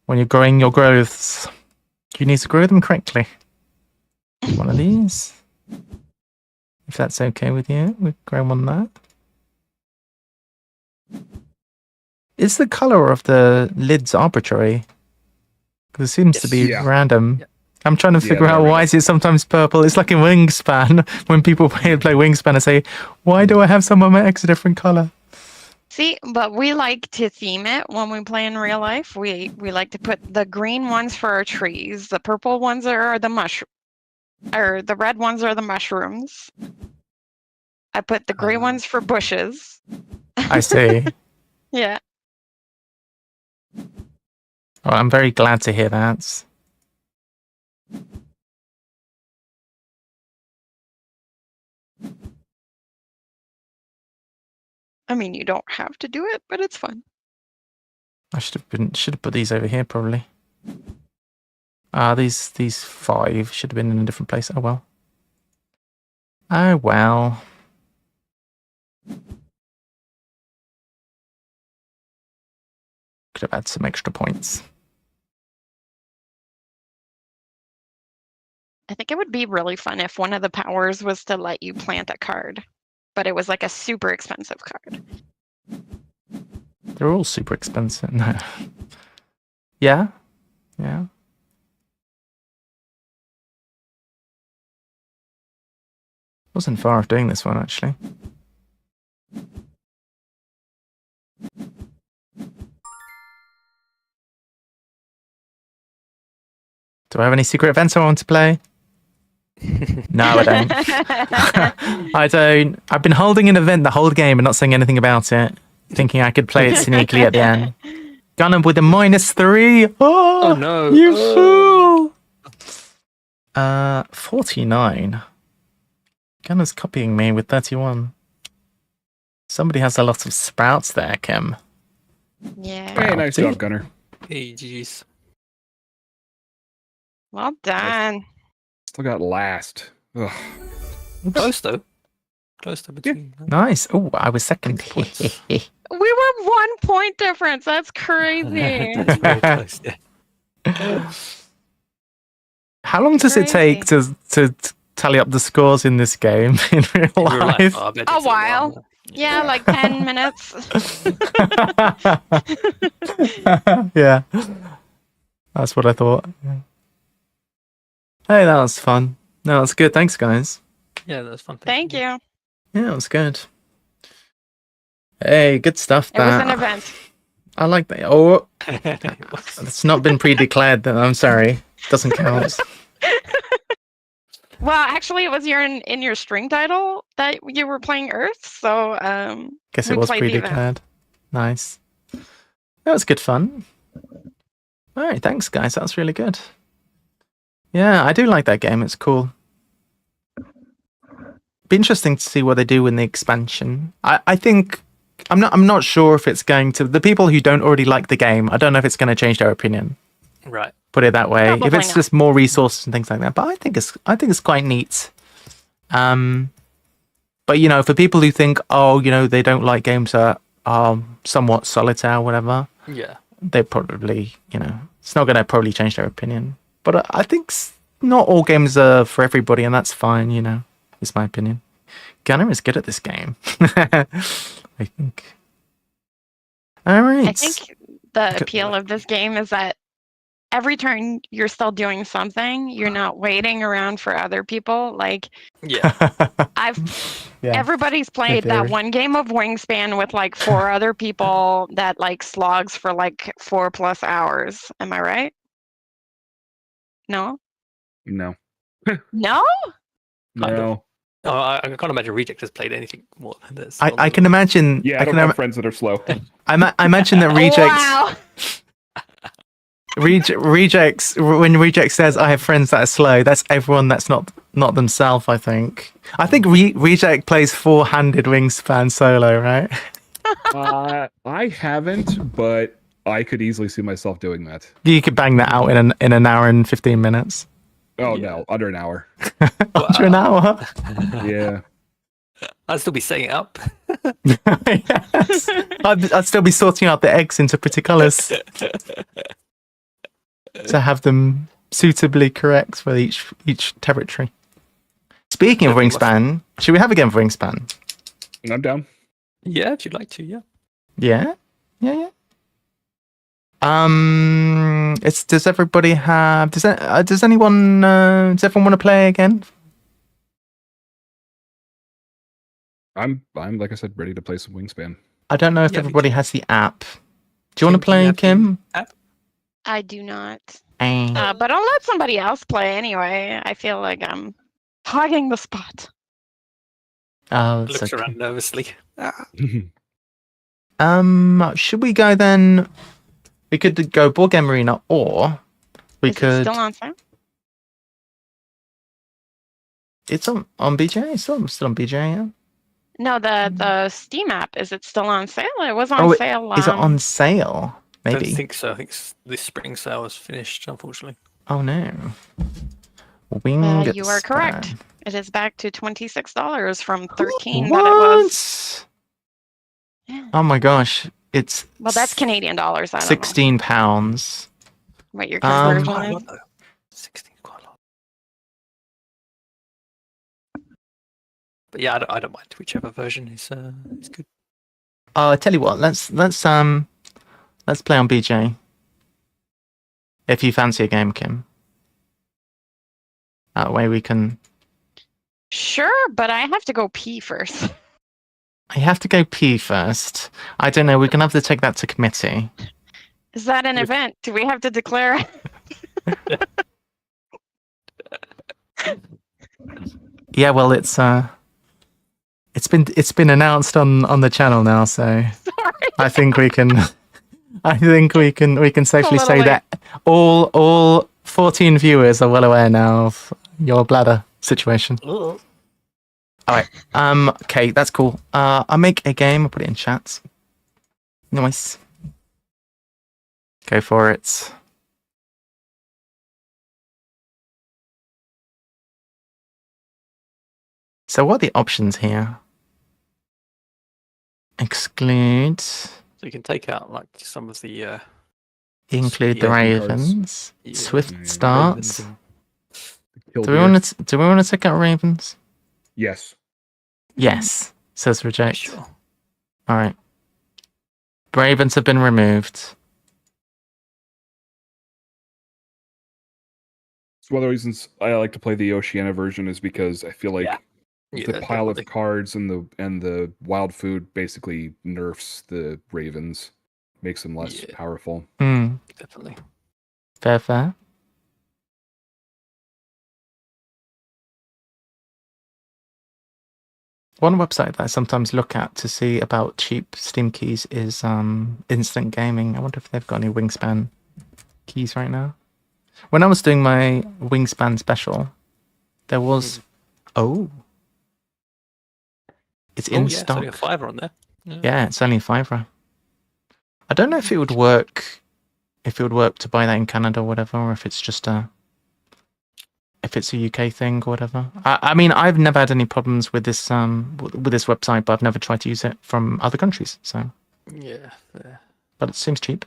When you're growing your growths, you need to grow them correctly. 1 of these. If that's okay with you, we grow 1 that. Is the color of the lids arbitrary? Because it seems to be random. Yeah. I'm trying to figure out why is it sometimes purple. It's like in Wingspan. When people play Wingspan, I say, why do I have some of my eggs a different color? See, but we like to theme it when we play in real life. We like to put the green ones for our trees, the purple ones are the the red ones are the mushrooms. I put the gray ones for bushes. I see. Yeah. Well, I'm very glad to hear that. I mean, you don't have to do it, but it's fun. I should have put these over here probably. These 5 should have been in a different place. Oh well. Oh well. Could have had some extra points. I think it would be really fun if one of the powers was to let you plant a card, but it was like a super expensive card. They're all super expensive. No. Yeah? Yeah. Wasn't far off doing this one, actually. Do I have any secret events I want to play? No, I don't. I don't. I've been holding an event the whole game and not saying anything about it, thinking I could play it sneakily at the end. Gunner with a -3. Oh no. You fool! 49. Gunner's copying me with 31. Somebody has a lot of sprouts there, Kim. Yeah. Hey, nice job, Gunner. Hey, geez. Well done. Still got last. Ugh. Close though. Close to between. Yeah. Nice. Oh, I was second. We were 1 point difference. That's crazy. That's very close, yeah. How long does it take to tally up the scores in this game in real life? A while. Yeah, like 10 minutes. Yeah. That's what I thought. Yeah. Hey, that was fun. No, that's good. Thanks, guys. Yeah, that was fun. Thank you. Yeah, it was good. Hey, good stuff. It was an event. I like that. Oh, it's not been pre-declared. I'm sorry. Doesn't count. Well, actually, it was in your string title that you were playing Earth, so guess it was pre-declared. Nice. That was good fun. All right, thanks, guys. That was really good. Yeah, I do like that game. It's cool. be interesting to see what they do in the expansion. I think I'm not sure if it's going to the people who don't already like the game. I don't know if it's going to change their opinion. Right. Put it that way. Probably if it's not. just more resources and things like that, but I think it's quite neat. But for people who think, they don't like games that are somewhat solitaire, or whatever. Yeah. They probably, it's not going to probably change their opinion. But I think not all games are for everybody, and that's fine. Is my opinion. Gunner is good at this game. I think. All right. I think the appeal of this game is that every turn you're still doing something. You're not waiting around for other people. Like, everybody's played that one game of Wingspan with like 4 other people that like slogs for like 4+ hours. Am I right? No? No. No? No. Oh, I can't imagine Reject has played anything more than this. I can imagine. Yeah, I don't have friends that are slow. I imagine that Rejects. Rejects. When Reject says, "I have friends that are slow," that's everyone that's not themselves. I think. Reject plays 4-handed Wingspan solo, right? I haven't, but I could easily see myself doing that. You could bang that out in an hour and 15 minutes. Oh no, under an hour. Under an hour. Yeah. I'd still be setting it up. Yes. I'd still be sorting out the eggs into pretty colours to have them suitably correct for each territory. Speaking of Wingspan, should we have a game of Wingspan? I'm down. Yeah, if you'd like to, yeah. Yeah. Does everybody have? Does anyone? Does everyone want to play again? I'm like I said, ready to play some Wingspan. I don't know if everybody has the app. Do you want to play, Kim? I do not. But I'll let somebody else play anyway. I feel like I'm hogging the spot. Oh, looks around nervously. Should we go then? We could go Board Game Arena, or we could. It still on sale? It's on BJ. It's still on BJ. Yeah. No, the Steam app, is it still on sale? It was on sale. Is it on sale? Maybe. I don't think so. I think this spring sale is finished, unfortunately. Oh no. You are correct. It is back to $26 from $13 what? that it was. Yeah. Oh my gosh. It's that's Canadian dollars. I don't £16. What your conversion is? 16 quite a lot. But yeah, I don't mind whichever version is good. Oh, I tell you what, let's play on BJ. If you fancy a game, Kim. That way we can. Sure, but I have to go pee first. I have to go pee first. I don't know. We're gonna have to take that to committee. Is that an event? Do we have to declare? Yeah, well, it's been announced on the channel now, so Sorry. I think we can safely say late. that all 14 viewers are well aware now of your bladder situation. Ooh. All right. Okay, that's cool. I'll make a game. I'll put it in chat. Nice. Go for it. So what are the options here? Exclude. So you can take out like some of the Include the Ravens. Yeah. Swift starts. Kill Do we want to take out Ravens? Yes. Yes. Says reject. Sure. All right. Ravens have been removed. So one of the reasons I like to play the Oceania version is because I feel like the pile of cards and the wild food basically nerfs the Ravens, makes them less powerful. Definitely. Fair. One website that I sometimes look at to see about cheap Steam keys is Instant Gaming. I wonder if they've got any Wingspan keys right now. When I was doing my Wingspan special, there was It's in It's stock. only a £5 on there. Yeah, it's only a £5. I don't know if it would work. If it would work to buy that in Canada or whatever, or if it's just if it's a UK thing or whatever. I mean, I've never had any problems with this website, but I've never tried to use it from other countries. So yeah. But it seems cheap.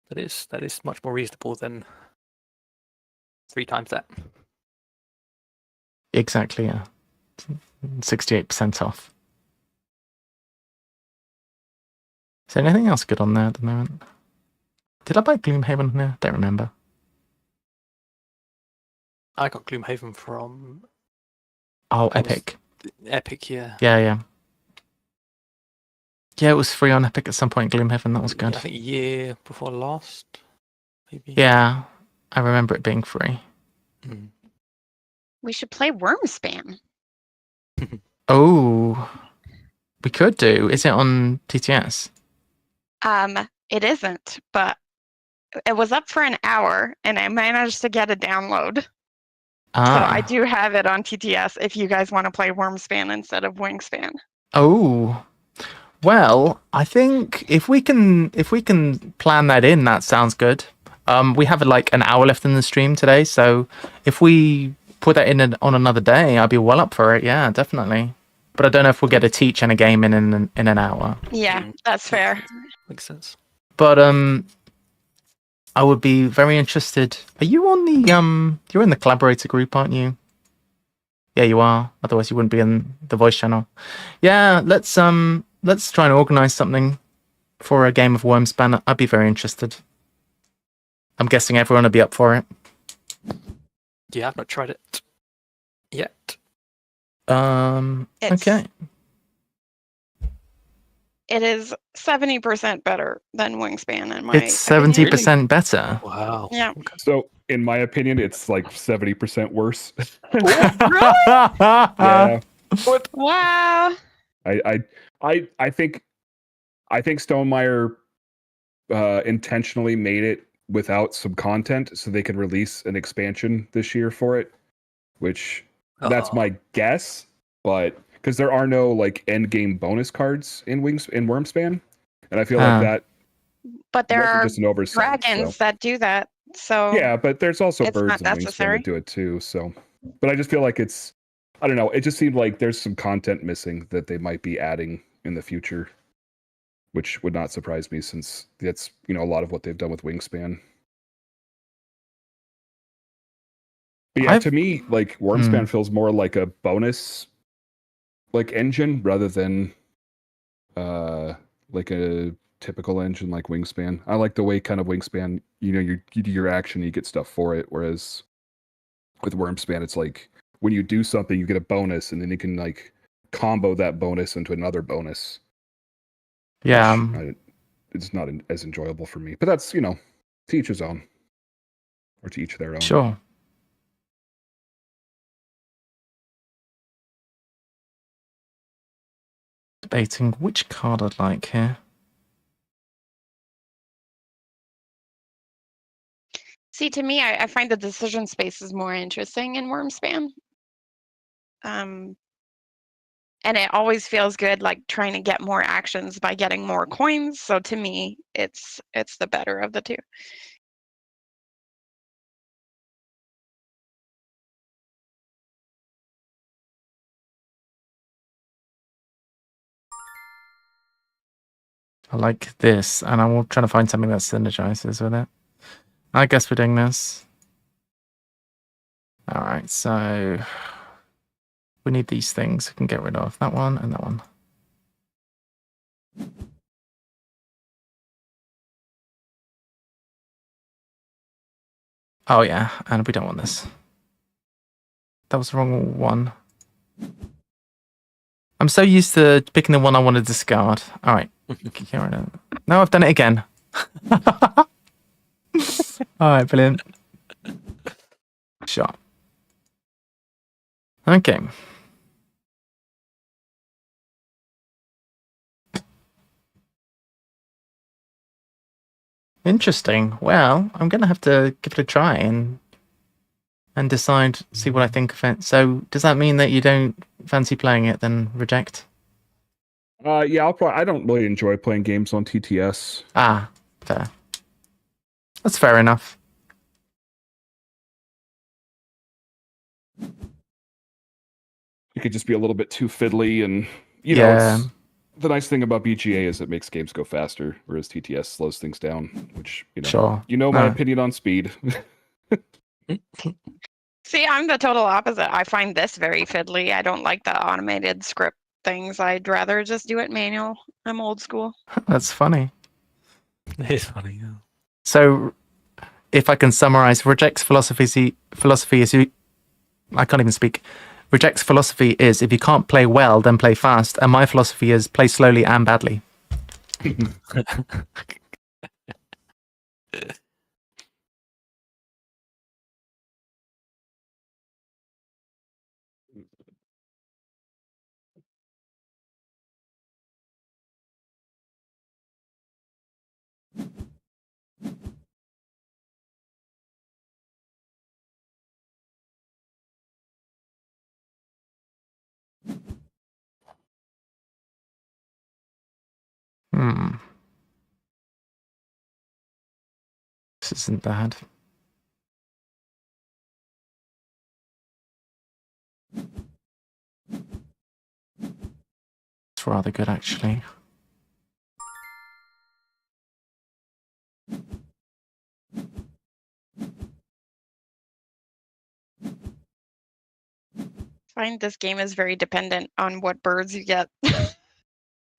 That is much more reasonable than 3 times that. Exactly, yeah. 68% off. Is there anything else good on there at the moment? Did I buy Gloomhaven on there? Don't remember. I got Gloomhaven from... Oh, Epic. Epic, yeah. Yeah. Yeah, it was free on Epic at some point, Gloomhaven. That was good. I think a year before last, maybe. Yeah, I remember it being free. We should play Wormspan. Oh, we could do. Is it on TTS? It isn't, but it was up for an hour, and I managed to get a download. So I do have it on TTS if you guys want to play Wormspan instead of Wingspan. Oh, well, I think if we can plan that in, that sounds good. We have like an hour left in the stream today, so if we put that in on another day, I'd be well up for it. Yeah, definitely. But I don't know if we'll get a teach and a game in an hour. Yeah, that's fair. Makes sense. But I would be very interested. Are you on the you're in the collaborator group, aren't you? Yeah, you are. Otherwise you wouldn't be in the voice channel. Yeah, let's try and organize something for a game of Wormspan. I'd be very interested. I'm guessing everyone will be up for it. Yeah, I've not tried it yet. Okay. It is 70% better than Wingspan in my It's 70% better. Wow. Yeah. So, in my opinion, it's like 70% worse. Yeah. Wow. I think Stonemaier intentionally made it without some content so they could release an expansion this year for it, which that's my guess, but because there are no like end game bonus cards in Wormspan, and I feel like that. But there are just an oversight, dragons that do that. So yeah, but there's also it's birds not in Wingspan necessary. that do it too. So, but I just feel like I don't know. It just seemed like there's some content missing that they might be adding in the future, which would not surprise me since that's a lot of what they've done with Wingspan. But yeah, to me, like Wormspan feels more like a bonus, like engine rather than, like a typical engine like Wingspan. I like the way kind of Wingspan, you do your action, you get stuff for it. Whereas with Wormspan, it's like when you do something, you get a bonus, and then you can like combo that bonus into another bonus. Yeah, it's not as enjoyable for me. But that's to each his own, or to each their own. Sure. Debating which card I'd like here. See, to me, I find the decision space is more interesting in Wormspan. And it always feels good, like trying to get more actions by getting more coins. So to me, it's the better of the two. I like this, and I'm trying to find something that synergizes with it. I guess we're doing this. All right, so we need these things. We can get rid of that one and that one. Oh yeah, and we don't want this. That was the wrong one. I'm so used to picking the one I want to discard. All right. No, I've done it again. All right, brilliant. Sure. Okay. Interesting. Well, I'm going to have to give it a try and decide, see what I think of it. So does that mean that you don't fancy playing it, then reject? Yeah, I don't really enjoy playing games on TTS. Ah, fair. That's fair enough. It could just be a little bit too fiddly, and you know, the nice thing about BGA is it makes games go faster, whereas TTS slows things down. Which you know my opinion on speed. See, I'm the total opposite. I find this very fiddly. I don't like the automated script things. I'd rather just do it manual. I'm old school. That's funny. It is funny, yeah. So, if I can summarize, Reject's philosophy is I can't even speak. Reject's philosophy is if you can't play well, then play fast. And my philosophy is play slowly and badly. This isn't bad. It's rather good, actually. I find this game is very dependent on what birds you get.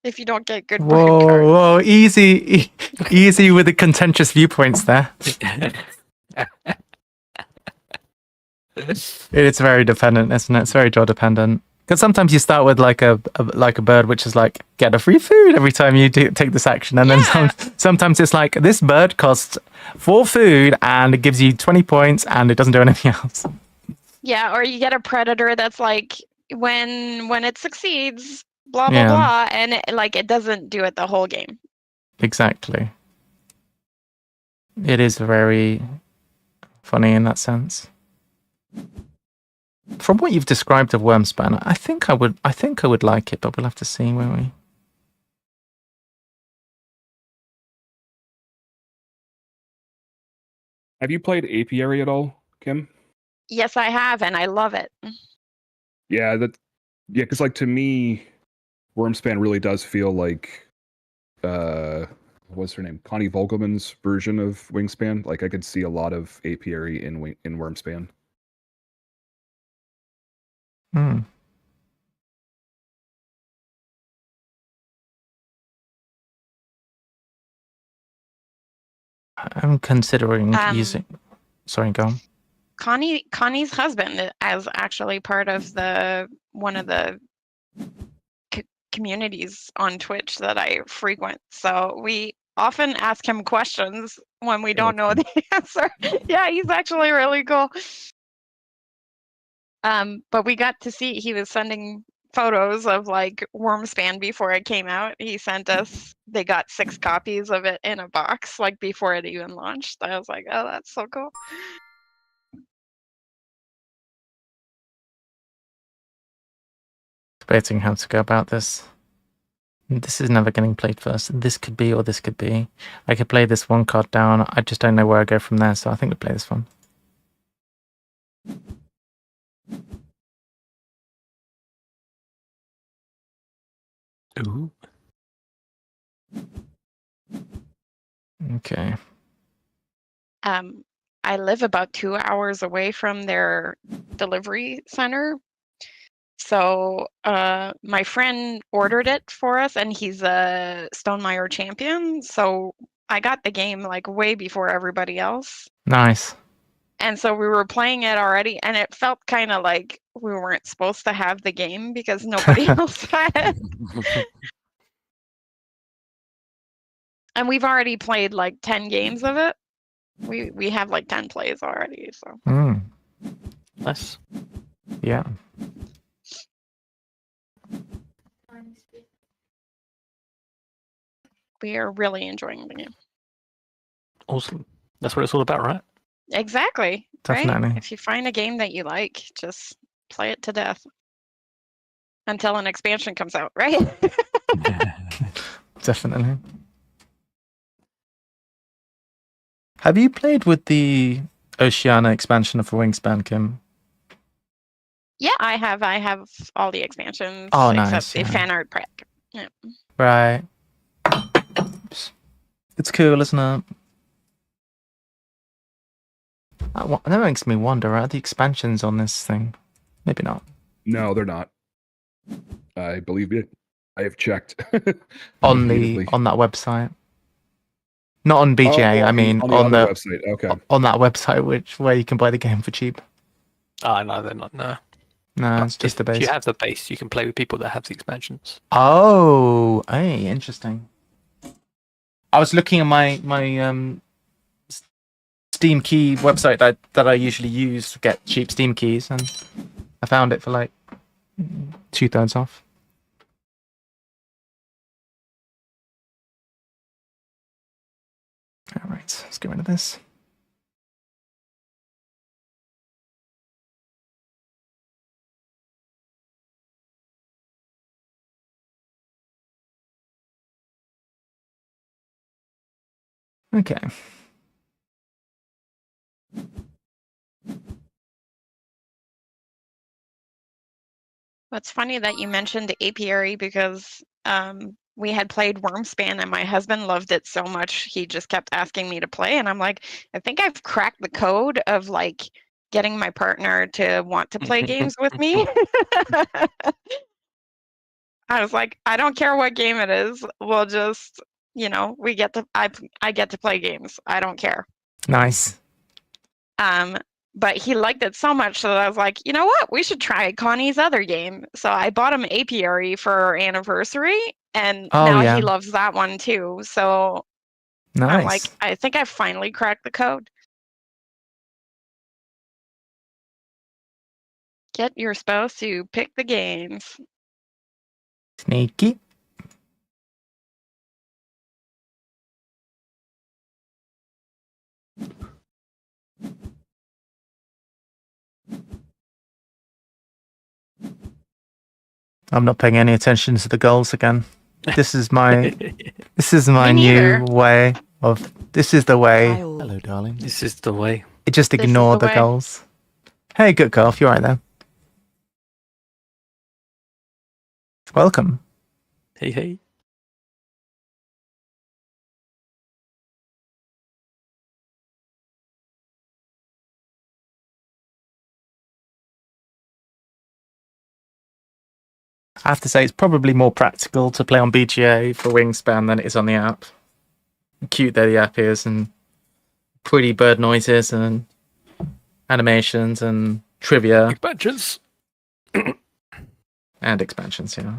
If you don't get good bird Whoa, cards. whoa, easy with the contentious viewpoints there. It's very dependent, isn't it? It's very job dependent. Because sometimes you start with like a bird which is like get a free food every time you take this action, and then sometimes it's like this bird costs 4 food and it gives you 20 points and it doesn't do anything else. Yeah, or you get a predator that's like when it succeeds, blah blah blah, and it doesn't do it the whole game. Exactly. It is very funny in that sense. From what you've described of Wormspan, I think I would like it, but we'll have to see, won't we? Have you played Apiary at all, Kim? Yes, I have, and I love it. Yeah, because like to me, Wormspan really does feel like what's her name? Connie Vogelman's version of Wingspan. Like I could see a lot of Apiary in Wormspan. I'm considering using. Sorry, go on. Connie's husband is actually part of one of the communities on Twitch that I frequent. So we often ask him questions when we don't know the answer. Yeah, he's actually really cool. But we got to see, he was sending photos of like Wormspan before it came out. He sent us, they got 6 copies of it in a box, like before it even launched. I was like, oh, that's so cool. Debating how to go about this. This is never getting played first. This could be, or this could be. I could play this one card down. I just don't know where I go from there, so I think we'll play this one. Ooh. Okay. I live about 2 hours away from their delivery center. So my friend ordered it for us, and he's a Stonemaier champion. So I got the game like way before everybody else. Nice. And so we were playing it already, and it felt kind of like we weren't supposed to have the game because nobody else had it. And we've already played like 10 games of it. We have like 10 plays already. So. Nice. Yeah. We are really enjoying the game. Awesome. That's what it's all about, right? Exactly. Definitely. Right? If you find a game that you like, just play it to death until an expansion comes out, right? Definitely. Have you played with the Oceania expansion of Wingspan, Kim? Yeah, I have. I have all the expansions nice, except the fan art pack. Yeah. Right. It's cool, isn't it? That makes me wonder, are the expansions on this thing? Maybe not. No, they're not. I believe it. I have checked. on that website. Not on BGA, I mean on the website. Okay. On that website where you can buy the game for cheap. No, they're not, no. No, it's just the base. If you have the base, you can play with people that have the expansions. Oh, hey, interesting. I was looking at my Steam key website that I usually use to get cheap Steam keys, and I found it for like 2/3 off. All right, let's get rid of this. Okay. It's funny that you mentioned apiary because we had played Wormspan and my husband loved it so much he just kept asking me to play, and I'm like, I think I've cracked the code of like getting my partner to want to play games with me. I was like, I don't care what game it is. We'll just, we get to I get to play games. I don't care. Nice. But he liked it so much that I was like, you know what? We should try Connie's other game. So I bought him Apiary for our anniversary, and now he loves that one too. So nice. I'm like, I think I finally cracked the code. Get your spouse to pick the games. Sneaky. I'm not paying any attention to the goals again. This is my new way of. This is the way. Hello, darling. This is the way. Just ignore the goals. Hey, good golf. You all right there? Welcome. Hey, hey. I have to say, it's probably more practical to play on BGA for Wingspan than it is on the app. Cute there the app is, and pretty bird noises and animations and trivia. Expansions. And expansions, yeah.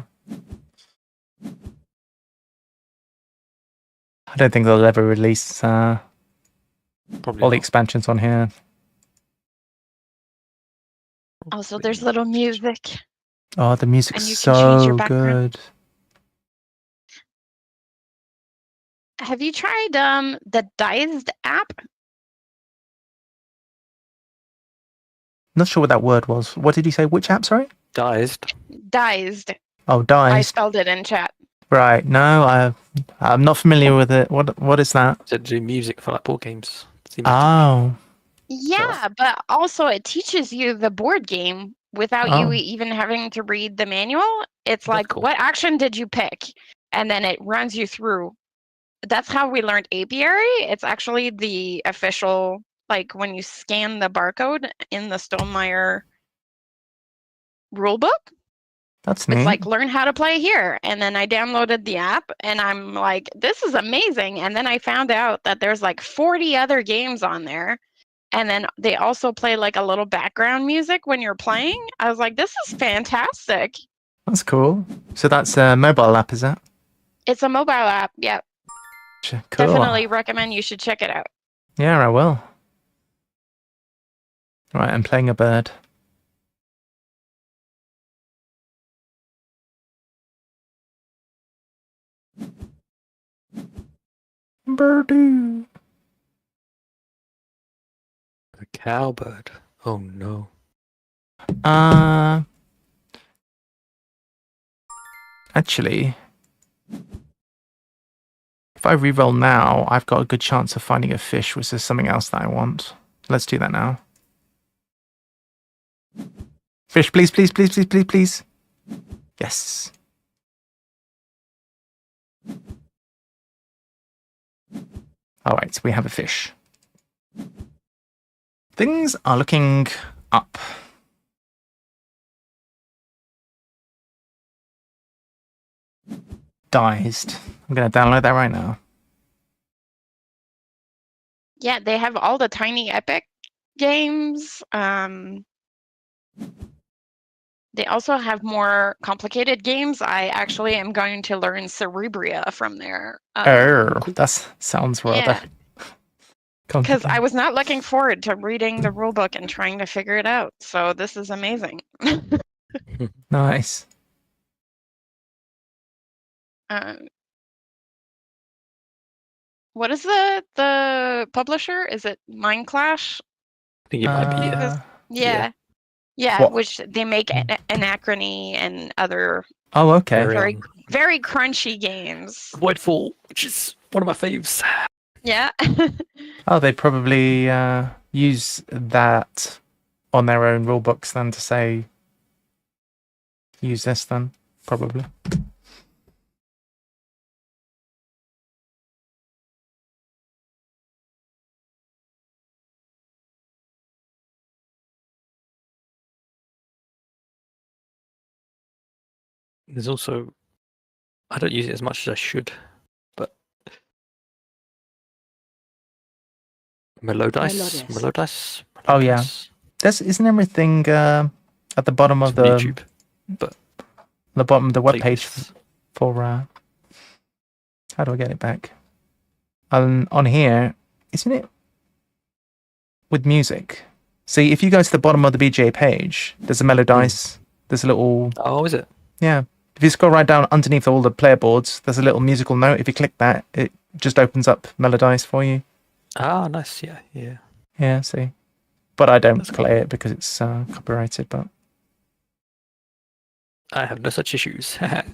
I don't think they'll ever release all the expansions on here. Also, there's little music. Oh, the music's so good. Have you tried the Diced app? Not sure what that word was. What did you say? Which app, sorry? Diced. Diced. Oh, Diced. I spelled it in chat. Right. No, I'm not familiar with it. What is that? To do music for like board games. Oh. Yeah, but also it teaches you the board game without you even having to read the manual. It's like, cool. What action did you pick? And then it runs you through. That's how we learned apiary. It's actually the official, like when you scan the barcode in the Stonemaier rulebook. That's neat. It's like, learn how to play here. And then I downloaded the app and I'm like, this is amazing. And then I found out that there's like 40 other games on there. And then they also play like a little background music when you're playing. I was like, this is fantastic. That's cool. So that's a mobile app, is that? It's a mobile app, yeah. Cool. Definitely recommend you should check it out. Yeah, I will. Right, I'm playing a bird. Birdie. A cowbird. Oh no. Actually, if I re-roll now, I've got a good chance of finding a fish, which is something else that I want. Let's do that now. Fish, please, please, please, please, please, please. Yes. All right, so we have a fish. Things are looking up. Diced. I'm going to download that right now. Yeah, they have all the tiny epic games. They also have more complicated games. I actually am going to learn Cerebria from there. That sounds rather because I was not looking forward to reading the rulebook and trying to figure it out. So this is amazing. Nice. What is the publisher? Is it Mind Clash? I think it might be. Yeah. Yeah, which they make Anachrony and other okay. very crunchy games. Voidfall, which is one of my faves. Yeah. They probably use that on their own rule books then to say, use this then, probably. There's also, I don't use it as much as I should, but Melodice. Oh yeah, isn't everything at the bottom of the YouTube, but the bottom of the webpage for how do I get it back? On here, isn't it with music? See, if you go to the bottom of the BGA page, there's a Melodice. There's a little. Oh, is it? Yeah. If you scroll right down underneath all the player boards, there's a little musical note. If you click that, it just opens up Melodice for you. Ah, nice. Yeah. Yeah, see. But I don't play it because it's copyrighted, but... I have no such issues. But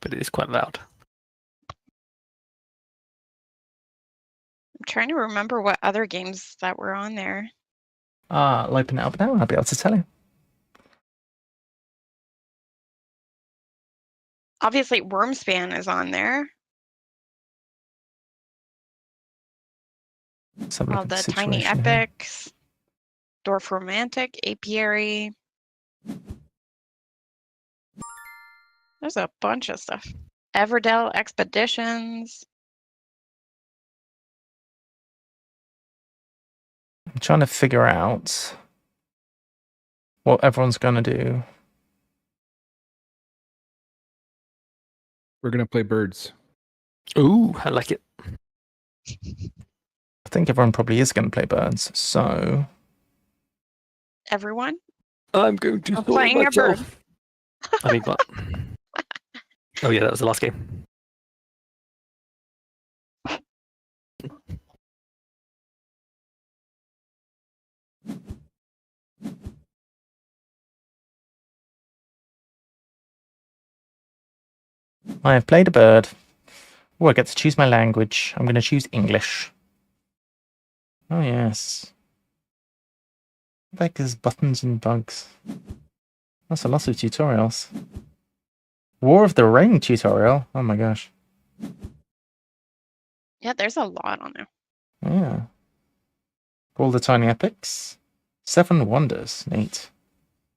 it is quite loud. I'm trying to remember what other games that were on there. I'll open it up now and I'll be able to tell you. Obviously, Wormspan is on there. All the tiny epics. Dwarf Romantic, Apiary. There's a bunch of stuff. Everdell Expeditions. I'm trying to figure out what everyone's going to do. We're going to play birds. Ooh, I like it. I think everyone probably is going to play birds, so... Everyone? I'm going to playing myself. A bird. I mean, what? Oh yeah, that was the last game. I have played a bird. Oh, I get to choose my language. I'm going to choose English. Oh, yes. Like there's buttons and bugs. That's a lot of tutorials. War of the Ring tutorial. Oh my gosh. Yeah, there's a lot on there. Yeah. All the tiny epics. 7 wonders. Neat.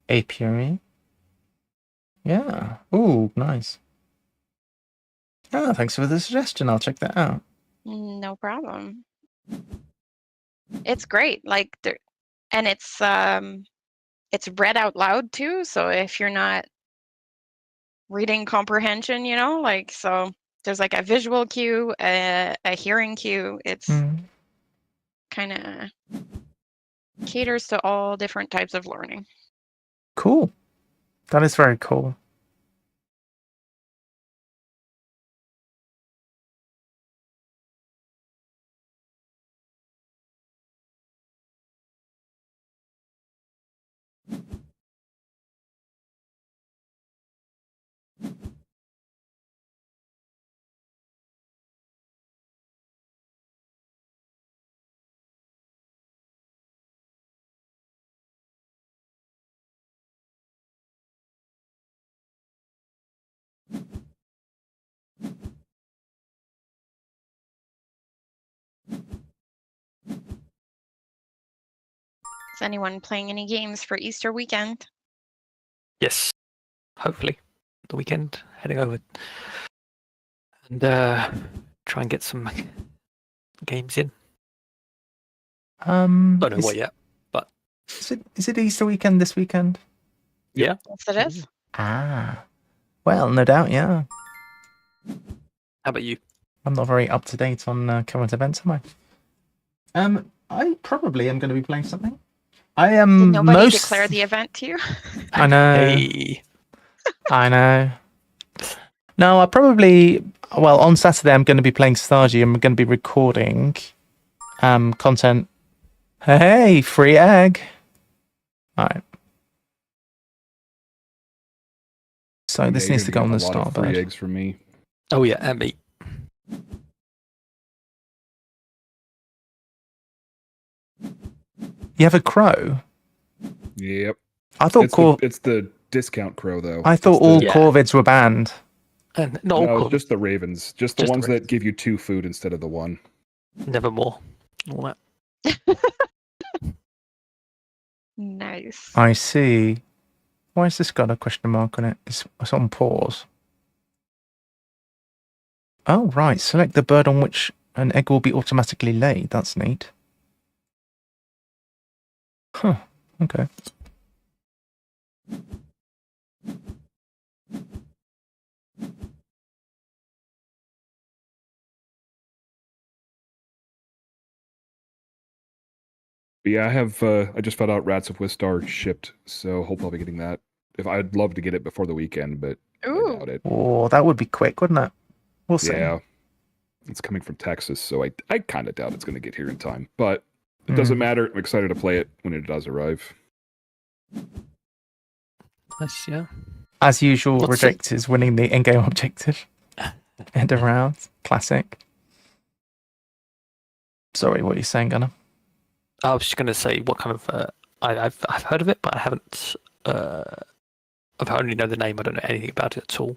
Apiary. Yeah. Ooh, nice. Oh, thanks for the suggestion. I'll check that out. No problem. It's great. Like there, and it's read out loud too. So if you're not reading comprehension, you know, like so there's like a visual cue, a hearing cue. It's kind of caters to all different types of learning. Cool. That is very cool. Is anyone playing any games for Easter weekend? Yes, hopefully the weekend heading over and try and get some games in. Don't know what yet, but is it Easter weekend this weekend? Yeah. Yes, it is. Ah, well, no doubt, yeah. How about you? I'm not very up to date on current events, am I? I probably am going to be playing something. I am. Did nobody declare the event to you? I know. Hey. I know. No, I probably. Well, on Saturday I'm going to be playing Stardew. I'm going to be recording content. Hey, free egg. All right. So this needs to go on the start free bird. eggs from me. Oh yeah, and me. You have a crow? Yep. I thought it's the discount crow though. I thought all corvids were banned. And no, just the ravens. Just the ones that give you 2 food instead of the 1. Nevermore. All that. Nice. I see. Why has this got a question mark on it? It's on pause. Oh, right. Select the bird on which an egg will be automatically laid. That's neat. Huh. Okay. But yeah, I have. I just found out Rats of Wistar shipped, so hope I'll be getting that. I'd love to get it before the weekend, but I doubt it. Oh, that would be quick, wouldn't it? We'll see. Yeah, it's coming from Texas, so I kind of doubt it's going to get here in time. But it doesn't matter. I'm excited to play it when it does arrive. Nice, yeah. As usual, Reject is winning the in-game objective. End of round. Classic. Sorry, what are you saying, Gunnar? I was just going to say what kind of... I've heard of it, but I haven't... I've only know the name. I don't know anything about it at all.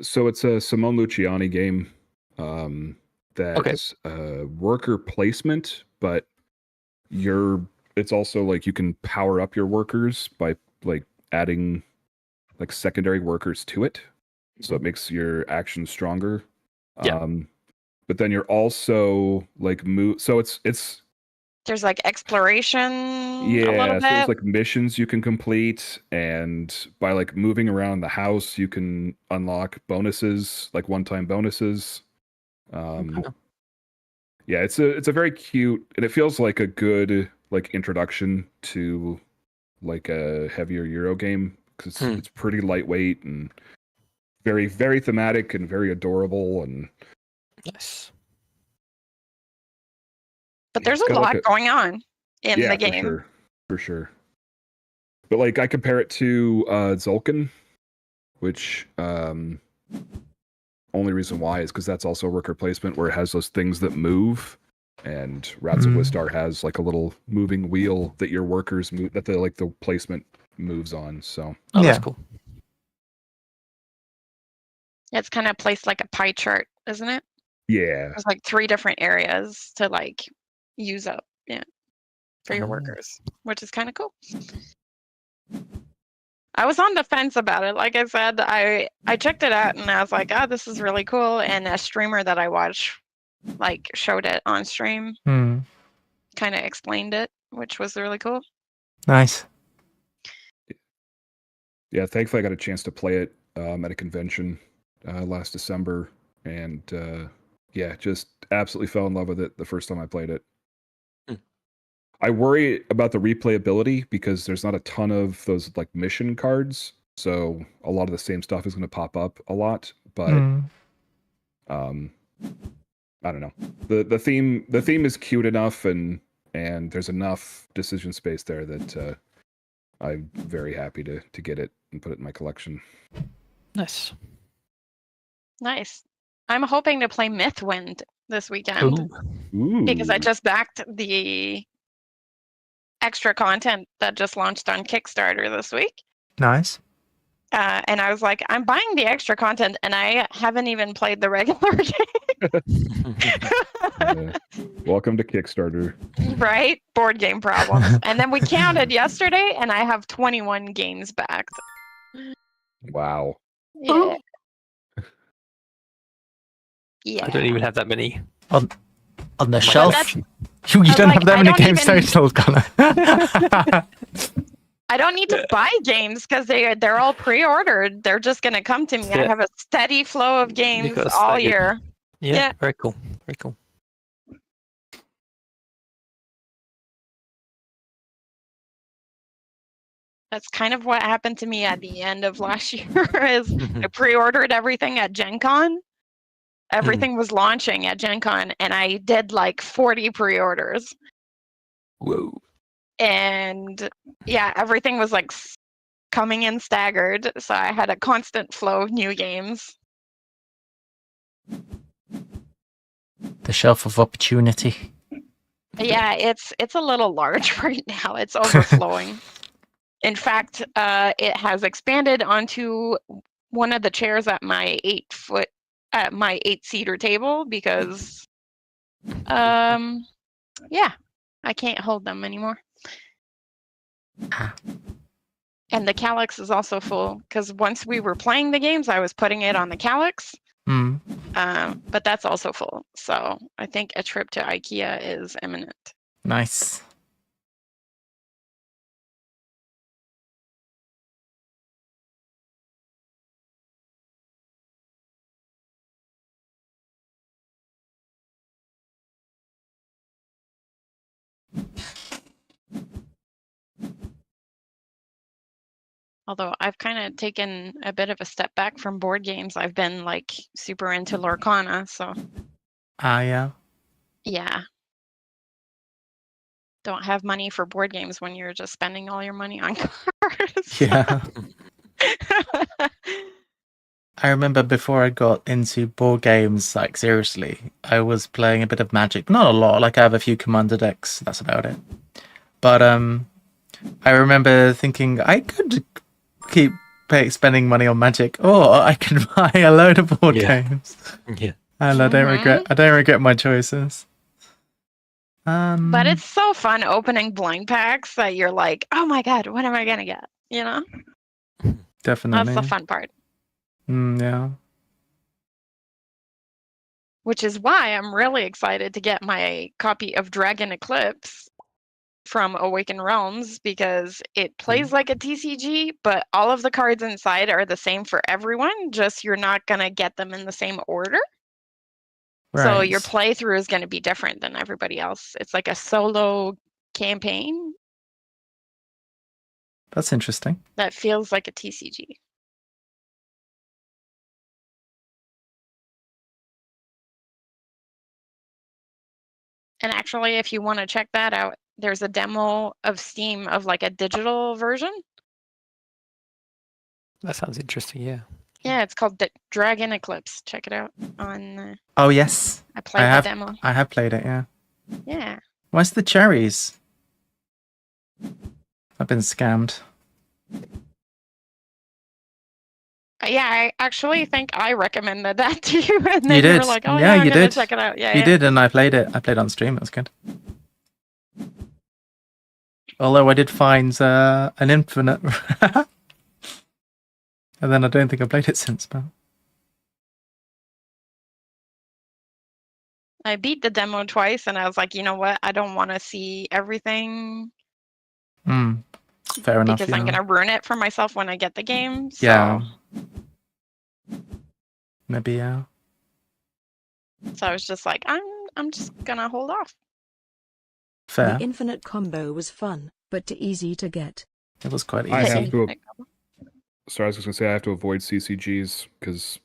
So it's a Simone Luciani game that's worker placement, but it's also like you can power up your workers by like adding like secondary workers to it. So it makes your actions stronger. Yeah. But then you're also like so it's there's like exploration a little so bit. there's like missions you can complete, and by like moving around the house you can unlock bonuses, like one-time bonuses. Yeah, it's a very cute, and it feels like a good like introduction to like a heavier Euro game because it's pretty lightweight and very, very thematic and very adorable and nice. But there's a lot going on in the game. For sure. But like I compare it to Zulkin, which only reason why is because that's also worker placement where it has those things that move, and Rats of Wistar has like a little moving wheel that your workers move, that the placement moves on. So that's cool. It's kind of placed like a pie chart, isn't it? Yeah. There's like 3 different areas to like use up, for your workers, which is kind of cool. I was on the fence about it. Like I said, I checked it out and I was like, oh, this is really cool. And a streamer that I watch like showed it on stream, kind of explained it, which was really cool. Nice. Yeah, thankfully I got a chance to play it at a convention last December, and just absolutely fell in love with it the first time I played it. I worry about the replayability because there's not a ton of those like mission cards, so a lot of the same stuff is going to pop up a lot. But I don't know. The theme is cute enough, and there's enough decision space there that I'm very happy to get it and put it in my collection. Nice. I'm hoping to play Mythwind this weekend. Ooh. Because I just backed the extra content that just launched on Kickstarter this week. Nice. And I was like, I'm buying the extra content, and I haven't even played the regular game. Welcome to Kickstarter. Right? Board game problems. And then we counted yesterday, and I have 21 games backed. Wow. Yeah. I don't even have that many. On the shelf? You don't have that many games total, Connor. I don't need to buy games because they're all pre-ordered. They're just going to come to me. I have a steady flow of games all year. Yeah, very cool. Very cool. That's kind of what happened to me at the end of last year. Is I pre-ordered everything at Gen Con. Everything was launching at Gen Con, and I did like 40 pre-orders. Whoa. And yeah, everything was like coming in staggered, so I had a constant flow of new games. The shelf of opportunity. Yeah, it's a little large right now. It's overflowing. In fact, it has expanded onto one of the chairs at my 8-seater table because yeah, I can't hold them anymore. And the Calyx is also full because once we were playing the games, I was putting it on the Calyx. But that's also full. So I think a trip to IKEA is imminent. Nice. Although I've kind of taken a bit of a step back from board games. I've been like super into Lorcana, so. Yeah. Yeah. Don't have money for board games when you're just spending all your money on cards. Yeah. I remember before I got into board games, like seriously, I was playing a bit of Magic. Not a lot, like I have a few Commander decks, that's about it. But I remember thinking I could keep spending money on Magic, or I could buy a load of board games. Yeah. And I don't regret my choices. But it's so fun opening blind packs that you're like, oh my god, what am I gonna get? You know? Definitely. That's the fun part. Yeah. Which is why I'm really excited to get my copy of Dragon Eclipse from Awakened Realms, because it plays like a TCG, but all of the cards inside are the same for everyone, just you're not going to get them in the same order. Right. So your playthrough is going to be different than everybody else. It's like a solo campaign. That's interesting. That feels like a TCG. And actually, if you want to check that out, there's a demo of Steam of like a digital version. That sounds interesting, yeah. Yeah, it's called Dragon Eclipse. Check it out on. Oh yes, I played the demo. I have played it. Yeah. Yeah. Where's the cherries? I've been scammed. Yeah, I actually think I recommended that to you, and then you did. were like, "Oh yeah, I'm you gonna did. check it out." Yeah, you did, and I played it. I played on stream. It was good. Although I did find an infinite, and then I don't think I played it since. But I beat the demo twice, and I was like, you know what? I don't want to see everything. Fair enough. Because I'm gonna ruin it for myself when I get the game. So. Yeah. Maybe yeah. So I was just like, I'm just gonna hold off. Fair. The infinite combo was fun, but too easy to get. It was quite easy. I have to. Sorry, I was just gonna say I have to avoid CCGs because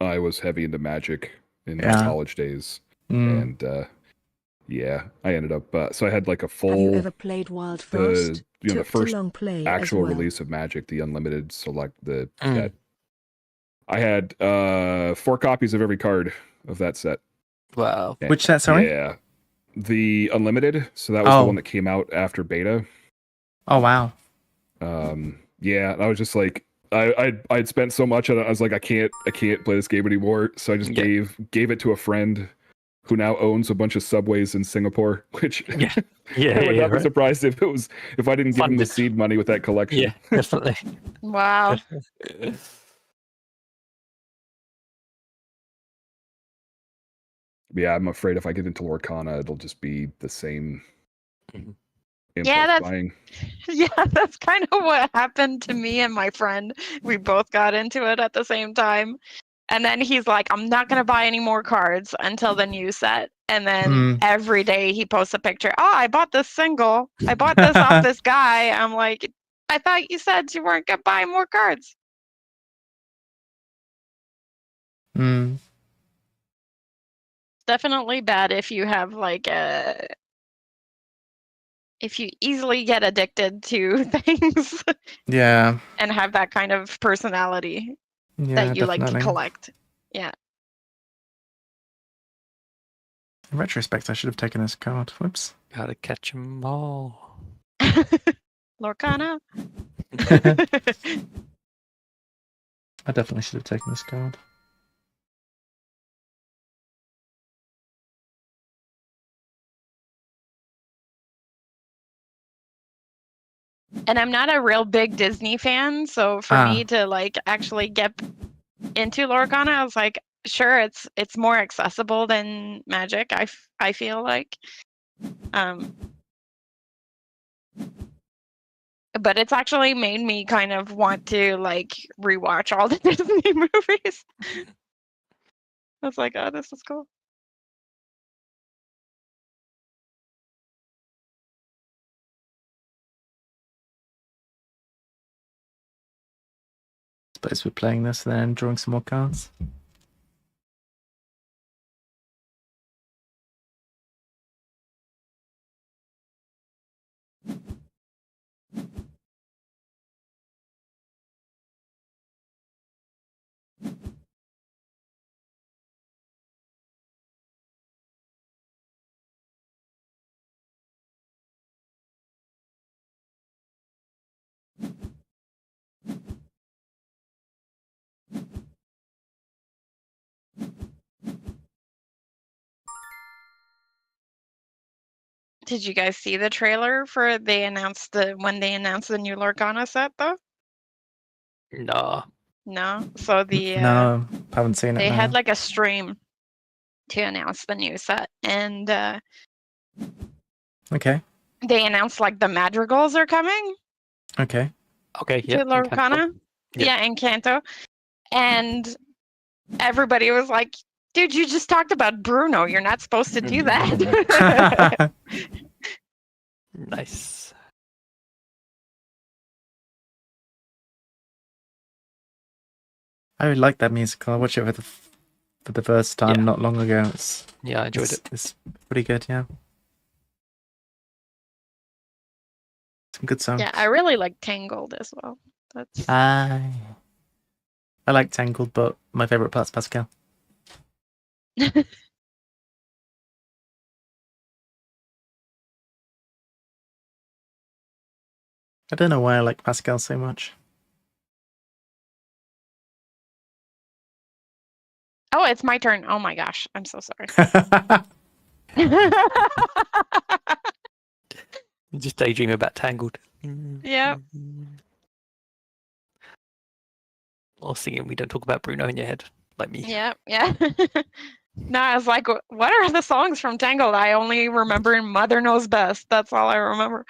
I was heavy into Magic in my college days, and yeah, I ended up. So I had like a full. Have you ever played Wild Frost? The first actual well. release of Magic, the Unlimited. So like that. I had 4 copies of every card of that set. Wow. And, which set, sorry? Yeah. The Unlimited. So that was the one that came out after beta. Oh, wow. Yeah, I was just like, I'd spent so much, and I was like, I can't play this game anymore. So I just gave it to a friend who now owns a bunch of subways in Singapore. Which I would not be surprised if I didn't give him the seed money with that collection. Yeah, definitely. Wow. Yeah, I'm afraid if I get into Lorcana, it'll just be the same. Yeah, buying. That's kind of what happened to me and my friend. We both got into it at the same time. And then he's like, I'm not going to buy any more cards until the new set. And then every day he posts a picture. Oh, I bought this single. I bought this off this guy. I'm like, I thought you said you weren't going to buy more cards. Definitely bad if you have like if you easily get addicted to things. Yeah. And have that kind of personality that you like to collect. Yeah. In retrospect, I should have taken this card. Whoops. Gotta catch 'em all. Lorcana. I definitely should have taken this card. And I'm not a real big Disney fan, so for me to like actually get into Lorcana, I was like, sure, it's more accessible than Magic. I feel like, but it's actually made me kind of want to like rewatch all the Disney movies. I was like, oh, this is cool. Suppose we're playing this and then drawing some more cards. Did you guys see the trailer for when they announced the new Lorcana set though? No. No. So no, haven't seen it. They had like a stream to announce the new set, and okay. They announced like the madrigals are coming. Okay. Okay. To Lorcana. Yeah, and Kanto, and everybody was like, dude, you just talked about Bruno. You're not supposed to do that. Nice. I really like that musical. I watched it for the first time not long ago. I enjoyed it. It's pretty good, yeah. Some good songs. Yeah, I really like Tangled as well. I like Tangled, but my favorite part's Pascal. I don't know why I like Pascal so much. Oh, it's my turn. Oh my gosh. I'm so sorry. You just daydream about Tangled. Yeah. Or singing We Don't Talk About Bruno in your head, like me. Yeah. No, I was like, what are the songs from Tangled? I only remember Mother Knows Best. That's all I remember.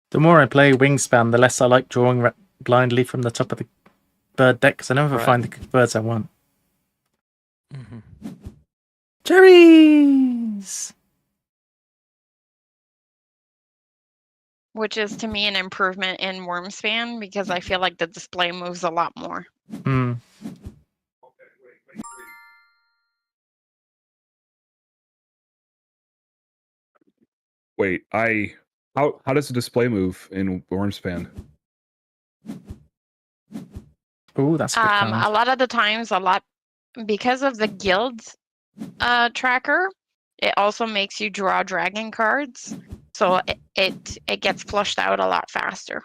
The more I play Wingspan, the less I like drawing blindly from the top of the bird deck, because I never find the birds I want. Cherries! which is to me an improvement in Wormspan because I feel like the display moves a lot more. Hmm. Wait, how does the display move in Wormspan? Oh, that's a good card. A lot of the times, because of the guild tracker, it also makes you draw dragon cards, so it gets flushed out a lot faster.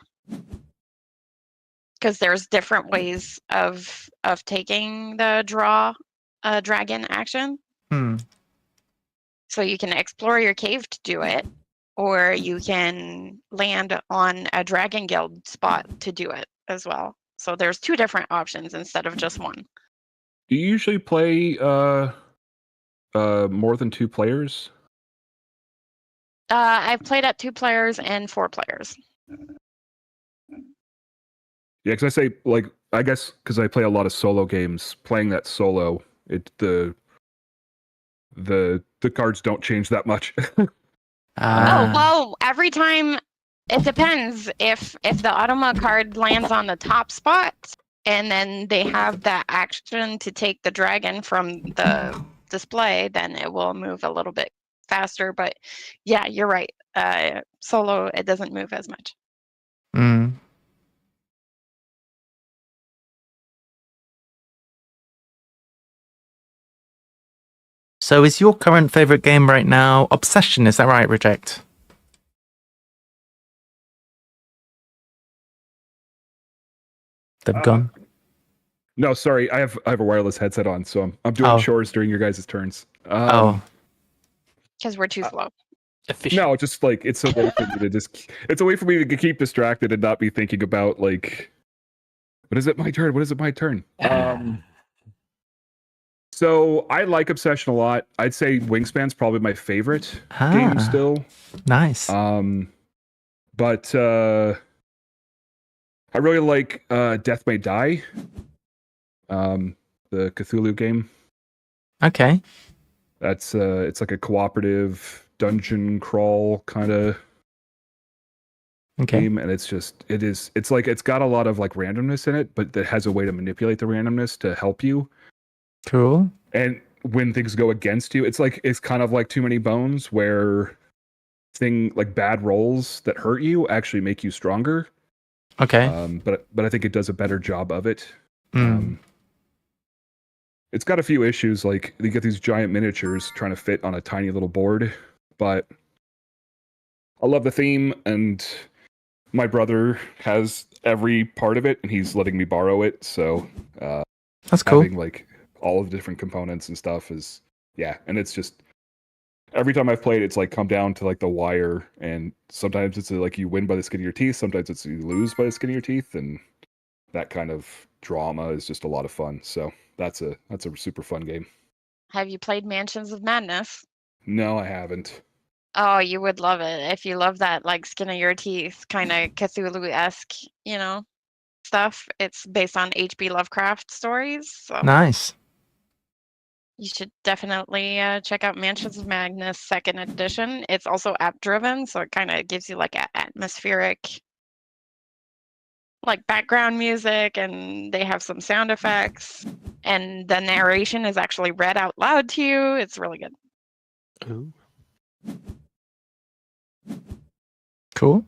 Because there's different ways of taking the draw dragon action. Hmm. So you can explore your cave to do it, or you can land on a dragon guild spot to do it as well. So there's 2 different options instead of just one. Do you usually play more than 2 players? I've played at 2 players and 4 players. Yeah, because I say, like, I guess because I play a lot of solo games, playing that solo, the cards don't change that much. Oh, well, every time it depends. If the Automa card lands on the top spot, and then they have that action to take the dragon from the display, then it will move a little bit faster. But yeah, you're right. Solo, it doesn't move as much. Hmm. So is your current favorite game right now Obsession? Is that right, Reject? They've gone. No, sorry, I have a wireless headset on, so I'm doing chores during your guys' turns. Because we're too slow. No, just like it's a way for me to it's a way for me to keep distracted and not be thinking about like, what is it my turn? What is it my turn? So I like Obsession a lot. I'd say Wingspan's probably my favorite game still. Nice. But I really like Death May Die. The Cthulhu game. Okay. That's it's like a cooperative dungeon crawl kind of game, and it's like it's got a lot of like randomness in it, but that has a way to manipulate the randomness to help you. Cool. And when things go against you, it's kind of like Too Many Bones, where like bad rolls that hurt you actually make you stronger. Okay. But I think it does a better job of it. Mm. It's got a few issues, like you get these giant miniatures trying to fit on a tiny little board, but I love the theme, and my brother has every part of it, and he's letting me borrow it, so that's cool. Having like all of the different components and stuff is, yeah, and it's just, every time I've played, it's like come down to like the wire, and sometimes it's like you win by the skin of your teeth, sometimes it's you lose by the skin of your teeth, and that kind of drama is just a lot of fun. So that's a super fun game. Have you played Mansions of Madness? No, I haven't. Oh, you would love it if you love that like skin of your teeth kind of Cthulhu-esque, stuff. It's based on H.P. Lovecraft stories. So. Nice. You should definitely check out Mansions of Madness 2nd edition. It's also app-driven, so it kind of gives you like an atmospheric, like background music, and they have some sound effects, and the narration is actually read out loud to you. It's really good. Ooh. Cool.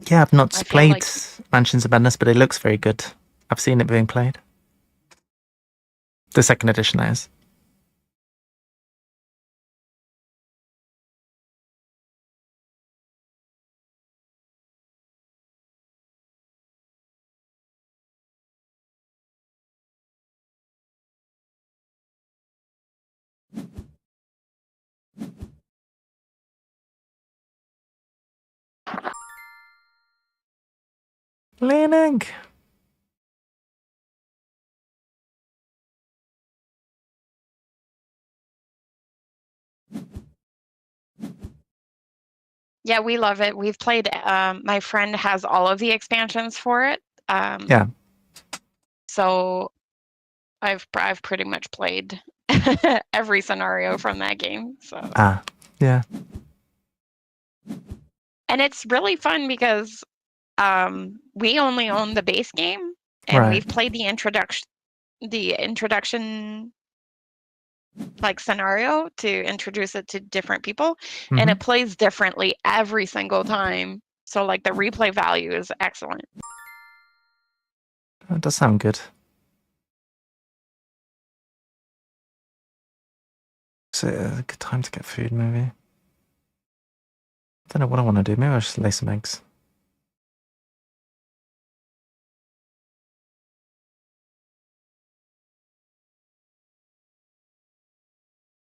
Yeah, I've not played Mansions of Madness, but it looks very good. I've seen it being played. The 2nd edition, that is. Leaning. Yeah, we love it. We've played. My friend has all of the expansions for it. Yeah. So I've pretty much played every scenario from that game. So. Yeah. And it's really fun because we only own the base game, and Right. we've played the introduction like scenario to introduce it to different people, and Mhm. it plays differently every single time. So like the replay value is excellent. That does sound good. Is it a good time to get food, maybe? I don't know what I want to do. Maybe I'll just lay some eggs.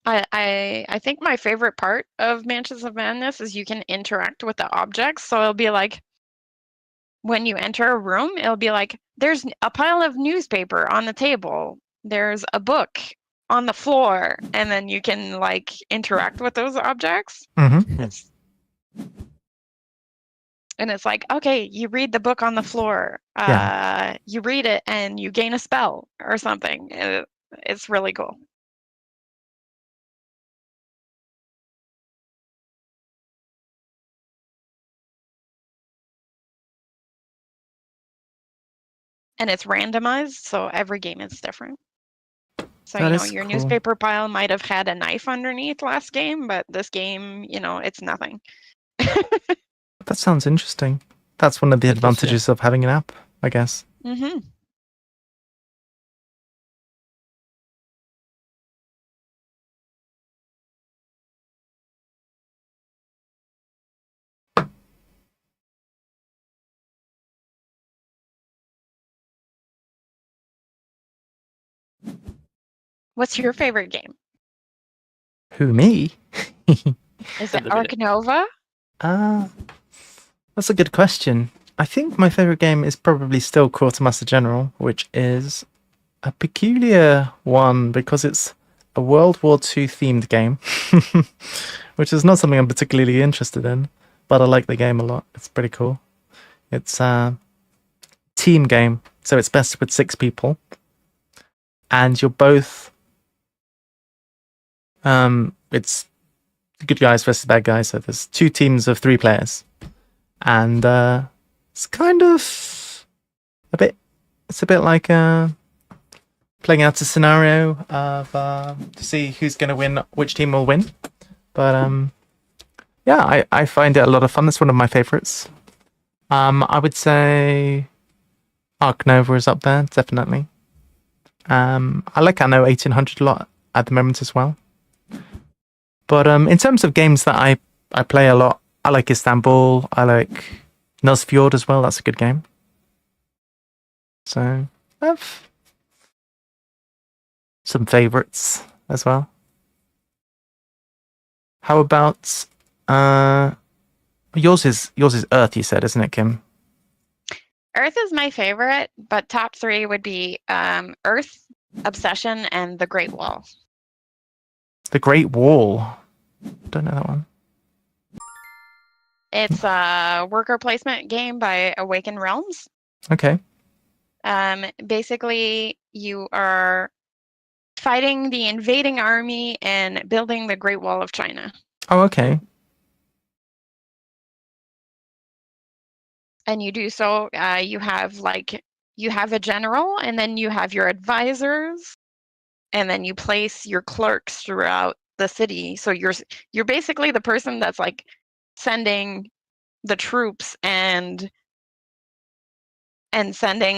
I think my favorite part of Mansions of Madness is you can interact with the objects. So it'll be like, when you enter a room, it'll be like, there's a pile of newspaper on the table. There's a book on the floor. And then you can like interact with those objects. Mm-hmm. And it's like, okay, you read the book on the floor. You read it and you gain a spell or something. It's really cool. And it's randomized, so every game is different. So, That your cool. newspaper pile might have had a knife underneath last game, but this game, it's nothing. That sounds interesting. That's one of the advantages of having an app, I guess. Mm-hmm. What's your favorite game? Who, me? Is it Ark Nova? That's a good question. I think my favorite game is probably still Quartermaster General, which is a peculiar one because it's a World War II themed game, which is not something I'm particularly interested in, but I like the game a lot. It's pretty cool. It's a team game, so it's best with 6 people, and you're both it's good guys versus bad guys, so there's 2 teams of 3 players, and it's kind of a bit like playing out a scenario of to see who's going to win, which team will win. But yeah, I find it a lot of fun. It's one of my favorites. I would say Ark Nova is up there, definitely. I like Anno 1800 a lot at the moment as well. But in terms of games that I play a lot, I like Istanbul. I like Nosfjord as well. That's a good game. So I have some favorites as well. How about yours is Earth, you said, isn't it, Kim? Earth is my favorite, but top 3 would be Earth, Obsession, and The Great Wall. The Great Wall. Don't know that one. It's a worker placement game by Awaken Realms. Okay. Basically, you are fighting the invading army and building the Great Wall of China. Oh, okay. And you do so, you have a general, and then you have your advisors, and then you place your clerks throughout the city. So you're basically the person that's like sending the troops and sending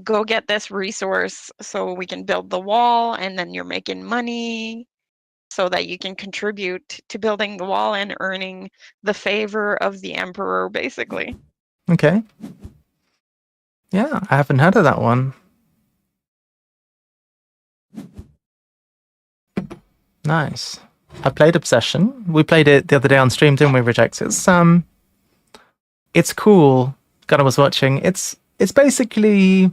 go get this resource so we can build the wall, and then you're making money so that you can contribute to building the wall and earning the favor of the emperor, basically. Okay. Yeah, I haven't heard of that one. Nice. I played Obsession. We played it the other day on stream, didn't we, Regex? It's cool. Gunnar was watching. It's basically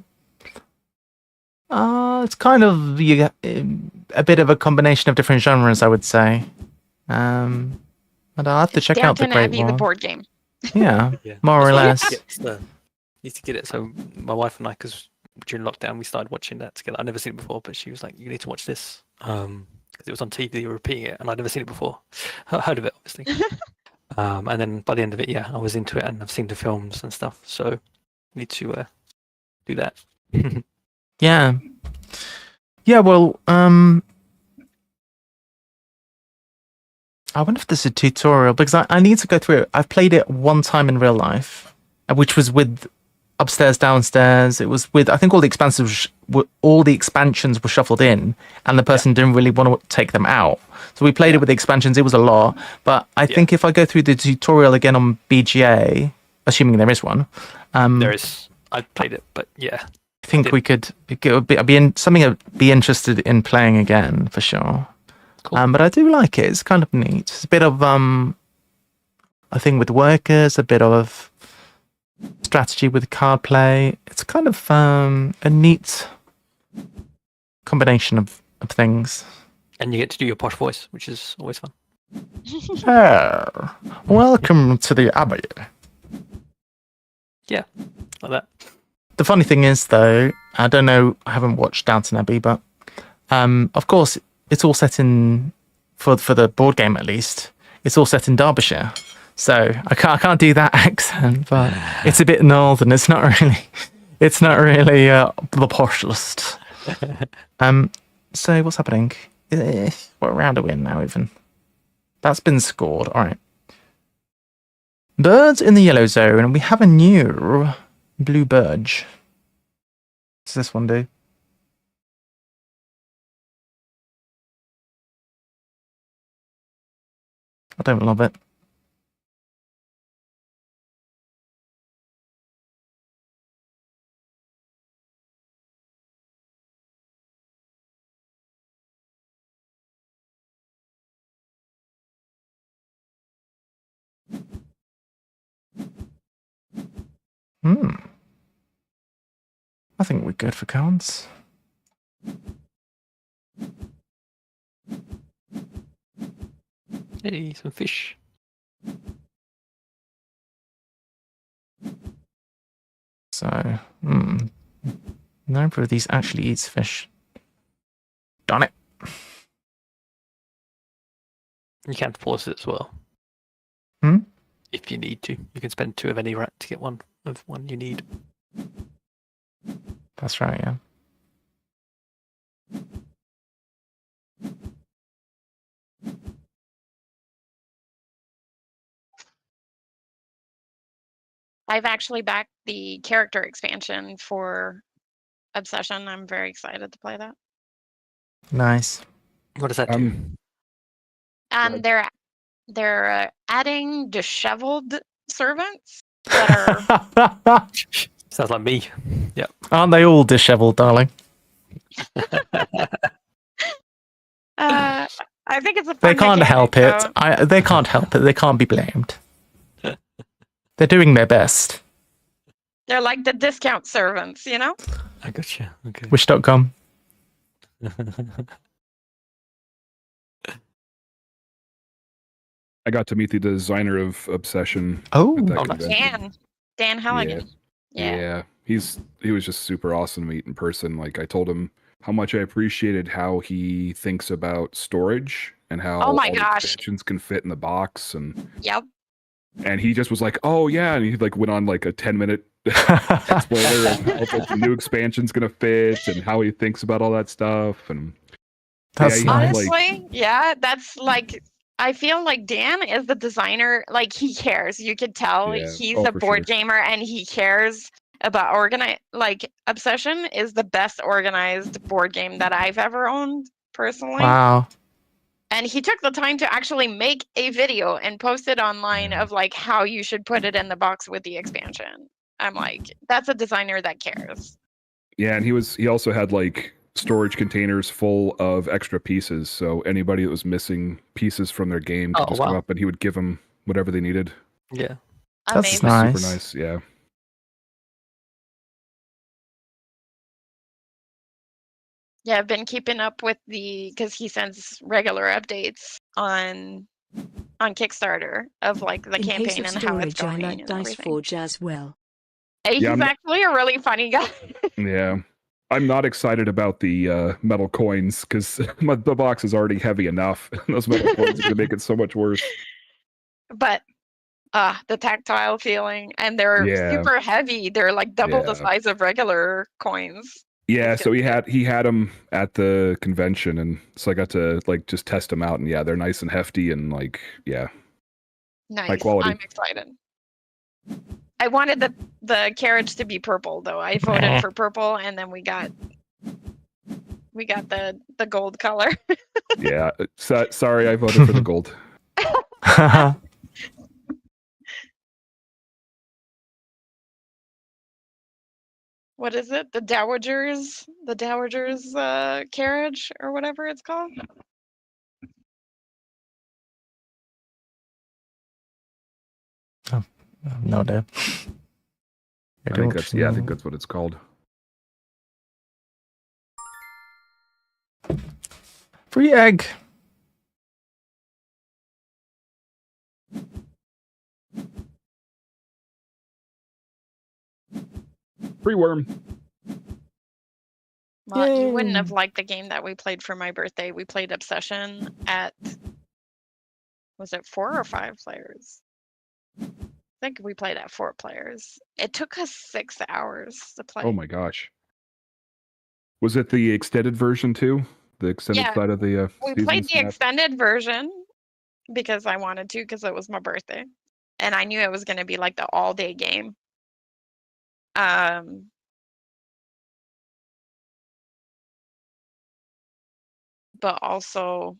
it's kind of a bit of a combination of different genres, I would say. But I'll have to check out the Great Wall. The board game. Yeah, more or less. Need to get it. So my wife and I, because during lockdown we started watching that together. I've never seen it before, but she was like, "You need to watch this." because it was on TV. They were repeating it, and I'd never seen it before. I heard of it, obviously. And then by the end of it, I was into it, and I've seen the films and stuff. So I need to do that. Yeah. Yeah. Well, I wonder if there's a tutorial because I need to go through it. I've played it one time in real life, which was with upstairs, downstairs. It was with I think all the expansions were shuffled in, and the person didn't really want to take them out. So we played it with the expansions. It was a lot, but I think if I go through the tutorial again on BGA, assuming there is one, there is. I played it, but I think we could. Something I'd be interested in playing again for sure. Cool. But I do like it. It's kind of neat. It's a bit of I think with workers, a bit of strategy with card play. It's kind of a neat combination of things. And you get to do your posh voice, which is always fun. Welcome to the Abbey. Yeah, like that. The funny thing is, though, I don't know, I haven't watched Downton Abbey, but of course, it's all set in, for the board game at least, it's all set in Derbyshire. So I can't do that accent, but it's a bit northern. It's not really the poshest. So what's happening? What round are we in now? Even that's been scored. All right. Birds in the yellow zone, and we have a new blue bird. What's this one do? I don't love it. I think we're good for cards. Hey, some fish. So, neither of these actually eats fish. Darn it. You can pause it as well. If you need to. You can spend 2 of any rat to get 1 of one you need. That's right, yeah. I've actually backed the character expansion for Obsession. I'm very excited to play that. Nice. What does that do? They're adding disheveled servants that are. Sounds like me. Yeah. Aren't they all disheveled, darling? I think it's a fun They can't mechanic, help it. though. They can't help it. They can't be blamed. They're doing their best. They're like the discount servants, you know? I gotcha. Okay. Wish.com. I got to meet the designer of Obsession. Oh, at that nice. convention. Dan Halligan. Yeah. He was just super awesome to meet in person. Like I told him how much I appreciated how he thinks about storage and how Oh my all the gosh. expansions can fit in the box Yep. and he just was like, "Oh yeah," and he like went on like a 10-minute explainer and how like, the new expansion's gonna fit and how he thinks about all that stuff. And That's he nice. had, Honestly, that's like, I feel like Dan is the designer. Like, he cares. You could tell Yeah. he's Oh, a for board sure. gamer and he cares about like Obsession is the best organized board game that I've ever owned personally. Wow. And he took the time to actually make a video and post it online of like how you should put it in the box with the expansion. I'm like, that's a designer that cares. Yeah, and he also had like storage containers full of extra pieces, so anybody that was missing pieces from their game could just come up and he would give them whatever they needed. Yeah. That's Amazing. nice. Super nice, yeah. Yeah, I've been keeping up with because he sends regular updates on Kickstarter of like the In case campaign of and how it's storage, I going like and Dice everything. Forge as well. He's Yeah, actually a really funny guy. Yeah. I'm not excited about the metal coins because the box is already heavy enough. Those metal coins are going to make it so much worse. But the tactile feeling, and they're super heavy. They're like double the size of regular coins. Yeah, so he had them at the convention, and so I got to like just test them out, and yeah, they're nice and hefty, and like nice. High quality. I'm excited. I wanted the carriage to be purple, though. I voted for purple, and then we got the gold color. Yeah, sorry, I voted for the gold. What is it? The Dowager's carriage or whatever it's called. No idea. I think that's what it's called. Free egg. Free worm. Well, you wouldn't have liked the game that we played for my birthday. We played Obsession at, was it 4 or 5 players? I think we played at 4 players. It took us 6 hours to play. Oh my gosh. Was it the extended version too? The extended side of the we played the extended version because I wanted to, because it was my birthday. And I knew it was going to be like the all-day game. But also,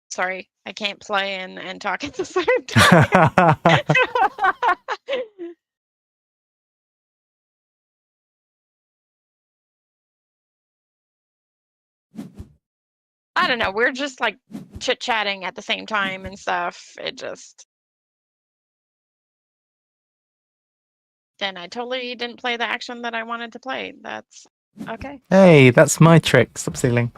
sorry, I can't play and talk at the same time. I don't know. We're just like chit-chatting at the same time and stuff. It just... Then I totally didn't play the action that I wanted to play. That's okay. Hey, that's my trick. Stop stealing.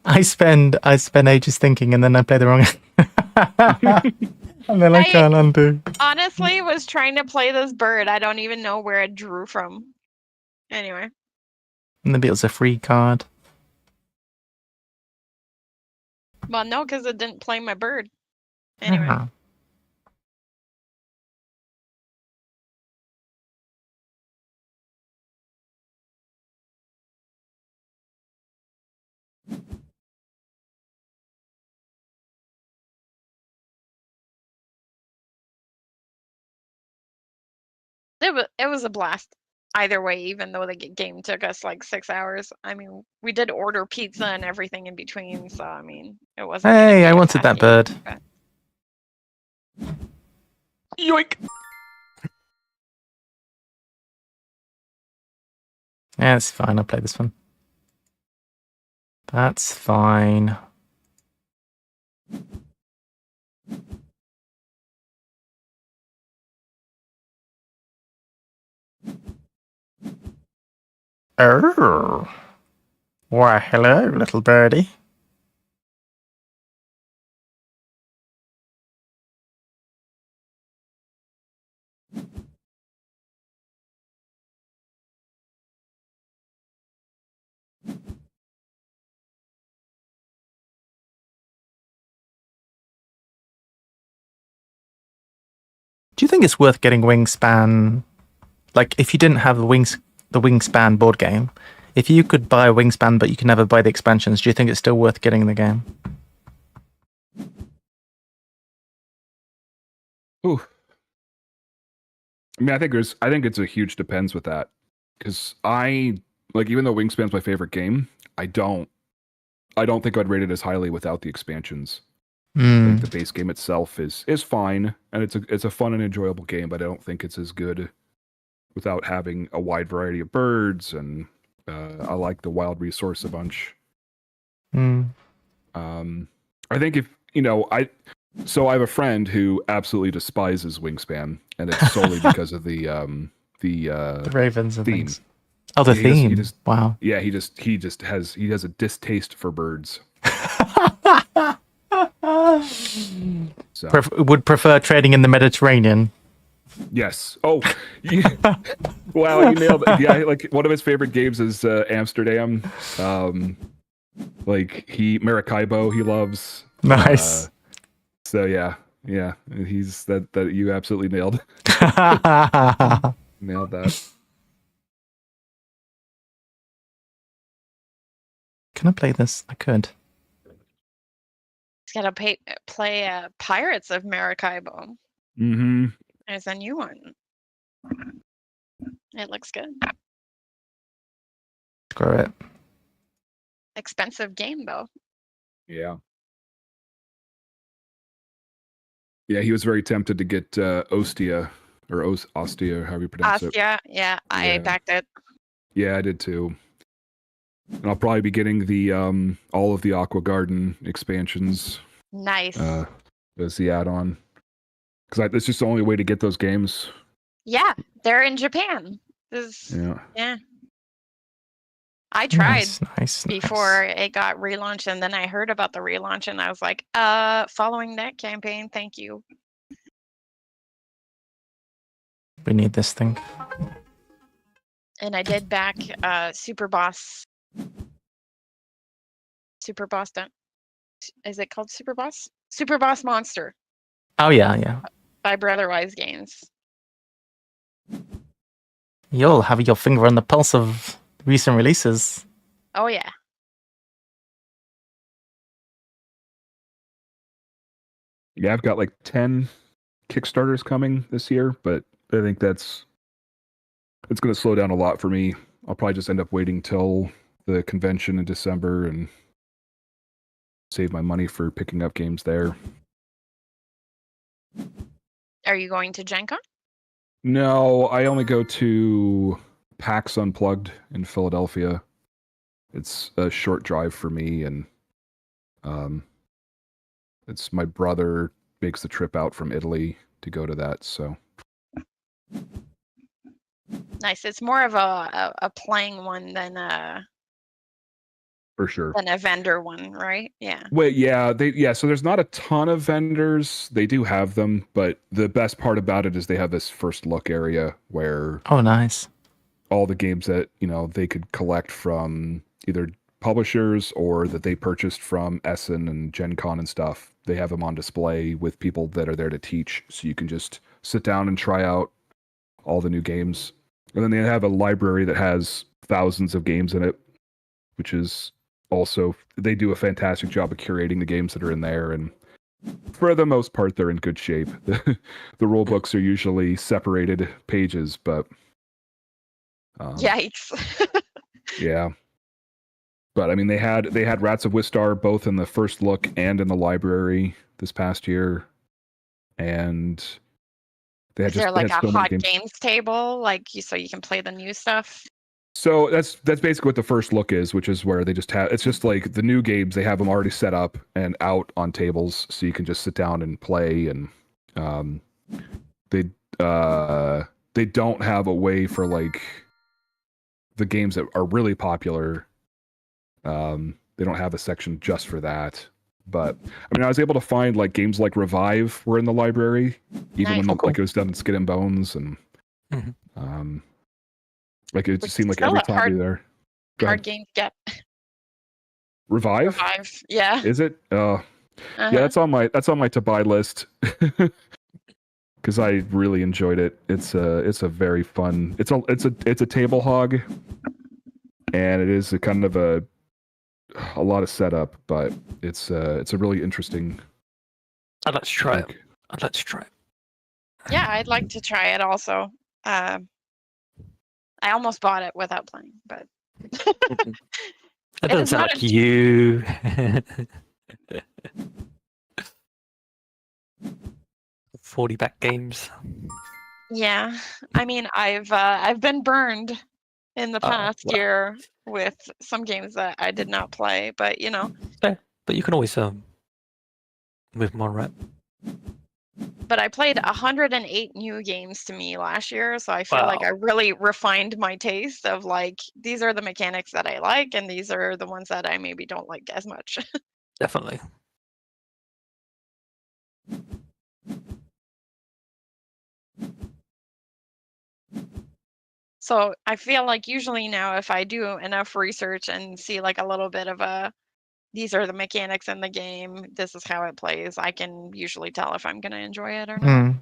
I spend ages thinking, and then I play the wrong. And then I can't undo. Honestly, was trying to play this bird. I don't even know where it drew from. Anyway. Maybe it was a free card. Well, no, because it didn't play my bird. Anyway. It was a blast either way, even though the game took us like 6 hours. I mean, we did order pizza and everything in between, so I mean, it wasn't. Hey, I wanted that bird. But... Yoink! Yeah, it's fine. I'll play this one. That's fine. Oh. Why, hello, little birdie. Do you think it's worth getting Wingspan? Like, if you didn't have the Wingspan board game, if you could buy a Wingspan but you can never buy the expansions, do you think it's still worth getting the game? Ooh. I mean, I think it's a huge depends with that, because even though Wingspan's my favorite game, I don't think I'd rate it as highly without the expansions. I think the base game itself is fine, and it's a fun and enjoyable game, but I don't think it's as good without having a wide variety of birds, and I like the wild resource a bunch. I think I have a friend who absolutely despises Wingspan, and it's solely because of the ravens and theme. Things. Oh, the theme. Wow. Yeah, he has a distaste for birds. Would prefer trading in the Mediterranean. Yes. Oh, wow, you nailed it. Yeah, like one of his favorite games is Amsterdam. Like Maracaibo he loves. Nice. So yeah, he's that you absolutely nailed. Nailed that. Can I play this? I could. He's got to play Pirates of Maracaibo. Mm-hmm. There's a new one. It looks good. Screw it. Expensive game though. Yeah. Yeah, he was very tempted to get Ostia or Ostia, however you pronounce it. Yeah, I backed it. Yeah, I did too. And I'll probably be getting the all of the Aqua Garden expansions. Nice. As the add-on, because that's just the only way to get those games. Yeah, they're in Japan. Yeah. I tried before it got relaunched, and then I heard about the relaunch, and I was like, following that campaign, thank you. We need this thing. And I did back Super Boss. Is it called Super Boss? Super Boss Monster. Oh yeah. By Brotherwise Games. You'll have your finger on the pulse of recent releases. Oh yeah. Yeah, I've got like 10 Kickstarters coming this year, but I think it's going to slow down a lot for me. I'll probably just end up waiting till the convention in December and save my money for picking up games there. Are you going to Gen Con? No, I only go to PAX Unplugged in Philadelphia. It's a short drive for me, and it's my brother makes the trip out from Italy to go to that, so. Nice. It's more of a playing one than for sure. Than a vendor one, right? Yeah. Wait, yeah, so there's not a ton of vendors. They do have them, but the best part about it is they have this first look area where nice. All the games that, they could collect from either publishers or that they purchased from Essen and Gen Con and stuff. They have them on display with people that are there to teach, so you can just sit down and try out all the new games. And then they have a library that has thousands of games in it, which is also, they do a fantastic job of curating the games that are in there, and for the most part, they're in good shape. The rule books are usually separated pages, but yikes. Yeah. But I mean, they had Rats of Wistar both in the first look and in the library this past year, and they had Is there like a so hot games table, so you can play the new stuff? So that's basically what the first look is, which is where they just have, it's just like the new games, they have them already set up and out on tables, so you can just sit down and play. And they don't have a way for like the games that are really popular. They don't have a section just for that. But I mean, I was able to find like games like Revive were in the library, even when like it was done in Skin and Bones, and like it just seemed like every time we were there. Hard games get. Revive, yeah. Is it? Yeah, that's on my to buy list because I really enjoyed it. It's a very fun. It's a table hog, and it is a kind of a lot of setup, but it's a really interesting. I'd like to try it. Yeah, I'd like to try it also. I almost bought it without playing, but That doesn't sound like you. 40 back games. Yeah, I mean, I've been burned in the past year with some games that I did not play, but But you can always move them on, right? But I played 108 new games to me last year, so I feel like I really refined my taste of like, these are the mechanics that I like, and these are the ones that I maybe don't like as much. Definitely. So I feel like usually now if I do enough research and see like a little bit of these are the mechanics in the game, this is how it plays, I can usually tell if I'm going to enjoy it or not.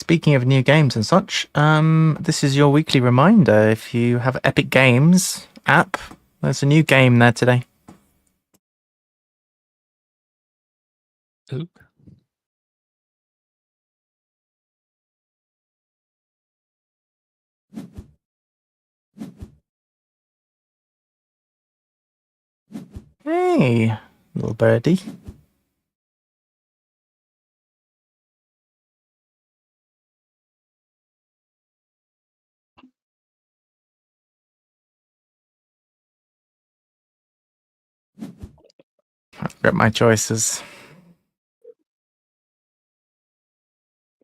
Speaking of new games and such, this is your weekly reminder. If you have Epic Games app, there's a new game there today. Ooh. Hey, little birdie. I regret my choices.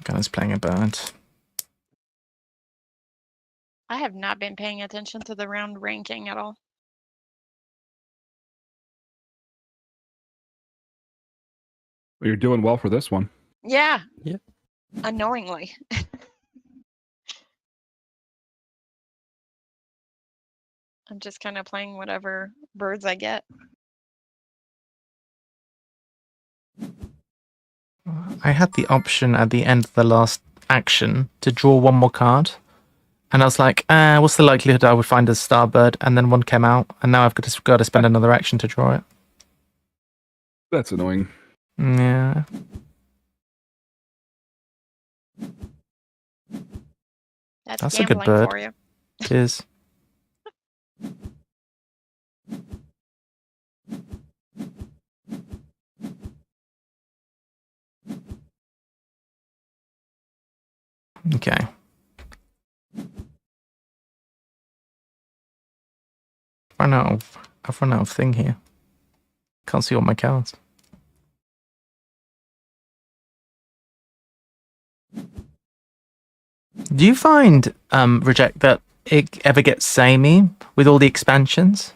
Guy's playing a bird. I have not been paying attention to the round ranking at all. Well, you're doing well for this one. Yeah. Yeah. Unknowingly. I'm just kind of playing whatever birds I get. I had the option at the end of the last action to draw one more card. And I was like, what's the likelihood I would find a starbird? And then one came out, and now I've got to spend another action to draw it. That's annoying. Yeah. That's a good bird. for you. It is. Okay. I've run out of thing here. Can't see all my cards. Do you find, Reject, that it ever gets samey with all the expansions?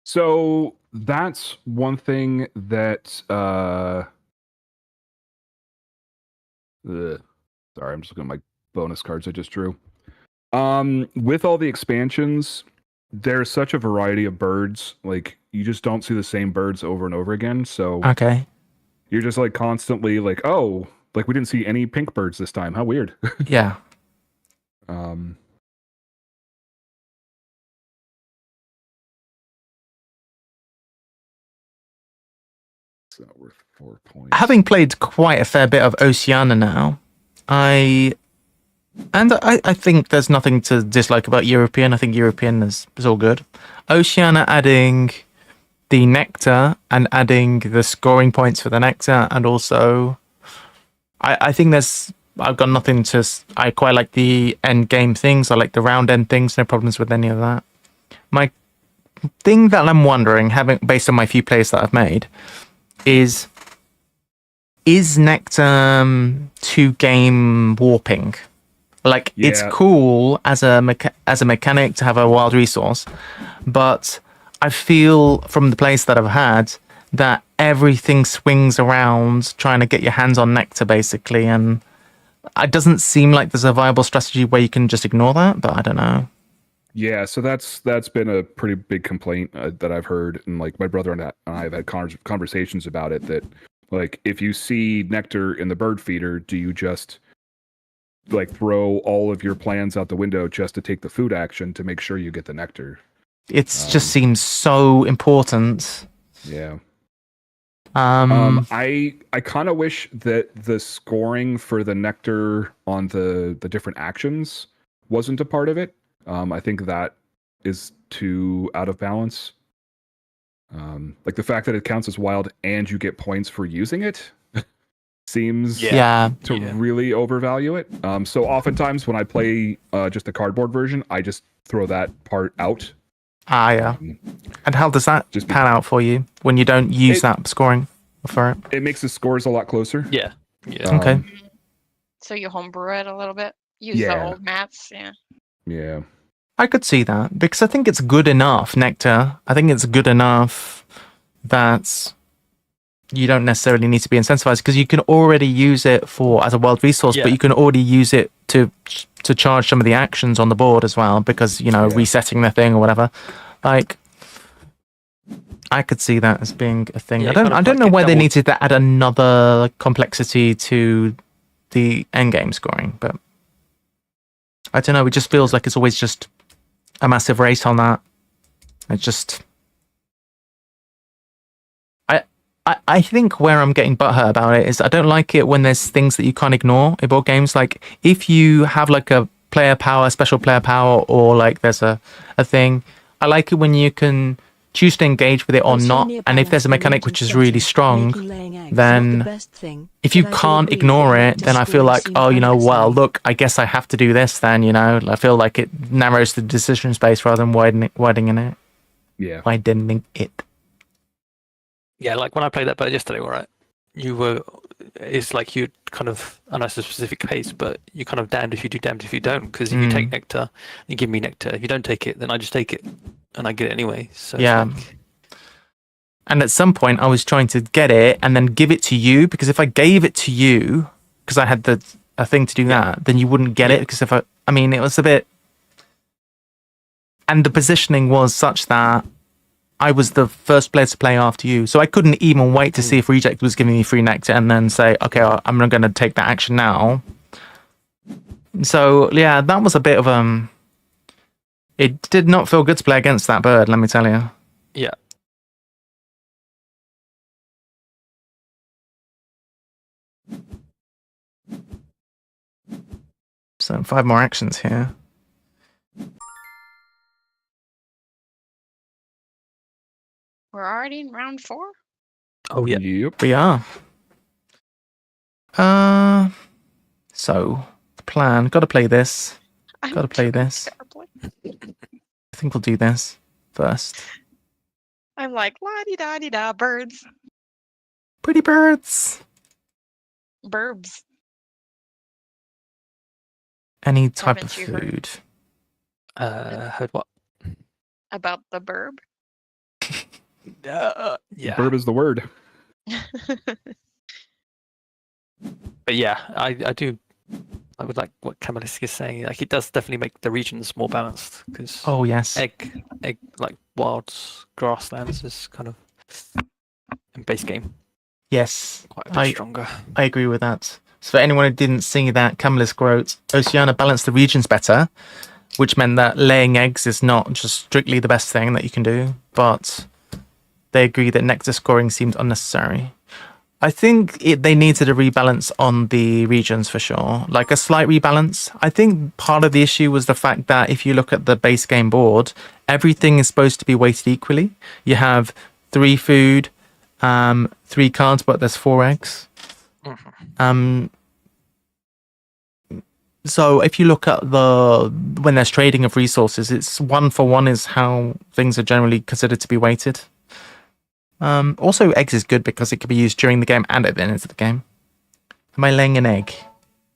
So that's one thing that sorry, I'm just looking at my bonus cards I just drew. With all the expansions, there's such a variety of birds. Like, you just don't see the same birds over and over again. So Okay. you're just like constantly like, oh, like we didn't see any pink birds this time. How weird. Yeah. It's not worth 4 points. Having played quite a fair bit of Oceania now, I think there's nothing to dislike about European. I think European is all good. Oceania adding the nectar and adding the scoring points for the nectar, and also I think I've got nothing to. I quite like the end game things. I like the round end things. No problems with any of that. My thing that I'm wondering, based on my few plays that I've made, is nectar to game warping? Like, it's cool as a mechanic to have a wild resource, but I feel from the plays that I've had that everything swings around trying to get your hands on nectar, basically, and it doesn't seem like there's a viable strategy where you can just ignore that, but I don't know. Yeah, so that's been a pretty big complaint that I've heard, and like my brother and I have had conversations about it, that like if you see nectar in the bird feeder, do you just like throw all of your plans out the window just to take the food action to make sure you get the nectar? It just seems so important. Yeah. I kind of wish that the scoring for the nectar on the different actions wasn't a part of it. I think that is too out of balance. Like the fact that it counts as wild and you get points for using it seems to really overvalue it. So oftentimes when I play just the cardboard version, I just throw that part out. Yeah. And how does that pan out for you when you don't use that scoring? for it? It makes the scores a lot closer. Yeah. Okay. So you homebrew it a little bit. Use the old mats. Yeah. Yeah. I could see that because I think it's good enough, Nectar. I think it's good enough that you don't necessarily need to be incentivized because you can already use it as a world resource, but you can already use it to charge some of the actions on the board as well because, resetting the thing or whatever. Like, I could see that as being a thing. Yeah, I don't know why they needed to add another complexity to the endgame scoring, but I don't know. It just feels like it's always just a massive race on that. It just... I think where I'm getting butthurt about it is I don't like it when there's things that you can't ignore in board games. Like, if you have like a player power, special player power, or like there's a thing, I like it when you can choose to engage with it or not. And if there's a mechanic which is really strong, then if you can't ignore it, then I feel like, look, I guess I have to do this then, I feel like it narrows the decision space rather than widening it. Yeah. Widening it. Yeah, like when I played that bird yesterday, right? It's like you kind of, I know it's a specific case, but you're kind of damned if you do, damned if you don't. Because if you take nectar, you give me nectar. If you don't take it, then I just take it, and I get it anyway. So yeah. And at some point, I was trying to get it and then give it to you, because if I gave it to you, because I had a thing to do that, then you wouldn't get it. Because it was a bit, and the positioning was such that I was the first player to play after you, so I couldn't even wait to see if Reject was giving me free nectar and then say, okay, I'm not going to take that action now. So yeah, that was a bit of it did not feel good to play against that bird, let me tell you. Yeah. So 5 more actions here. We're already in round 4? Oh, yeah. Yep. We are. So, the plan. Got to play this. Got to play this. I think we'll do this first. I'm like, la-di-da-di-da, birds. Pretty birds. Burbs. Any type of Haven't you heard? food. Heard what? About the burb? Yeah. Burb is the word. But yeah, I do. I would like what Kamalisk is saying. Like, it does definitely make the regions more balanced because yes, egg like wild grasslands is kind of in base game. Yes, quite a bit stronger. I agree with that. So for anyone who didn't see that, Kamalisk wrote, Oceania balanced the regions better, which meant that laying eggs is not just strictly the best thing that you can do, but they agree that nectar scoring seemed unnecessary. I think they needed a rebalance on the regions for sure, like a slight rebalance. I think part of the issue was the fact that if you look at the base game board, everything is supposed to be weighted equally. You have 3 food, 3 cards, but there's 4 eggs. So if you look at when there's trading of resources, it's 1 for 1 is how things are generally considered to be weighted. Also, eggs is good because it can be used during the game and at the end of the game. Am I laying an egg?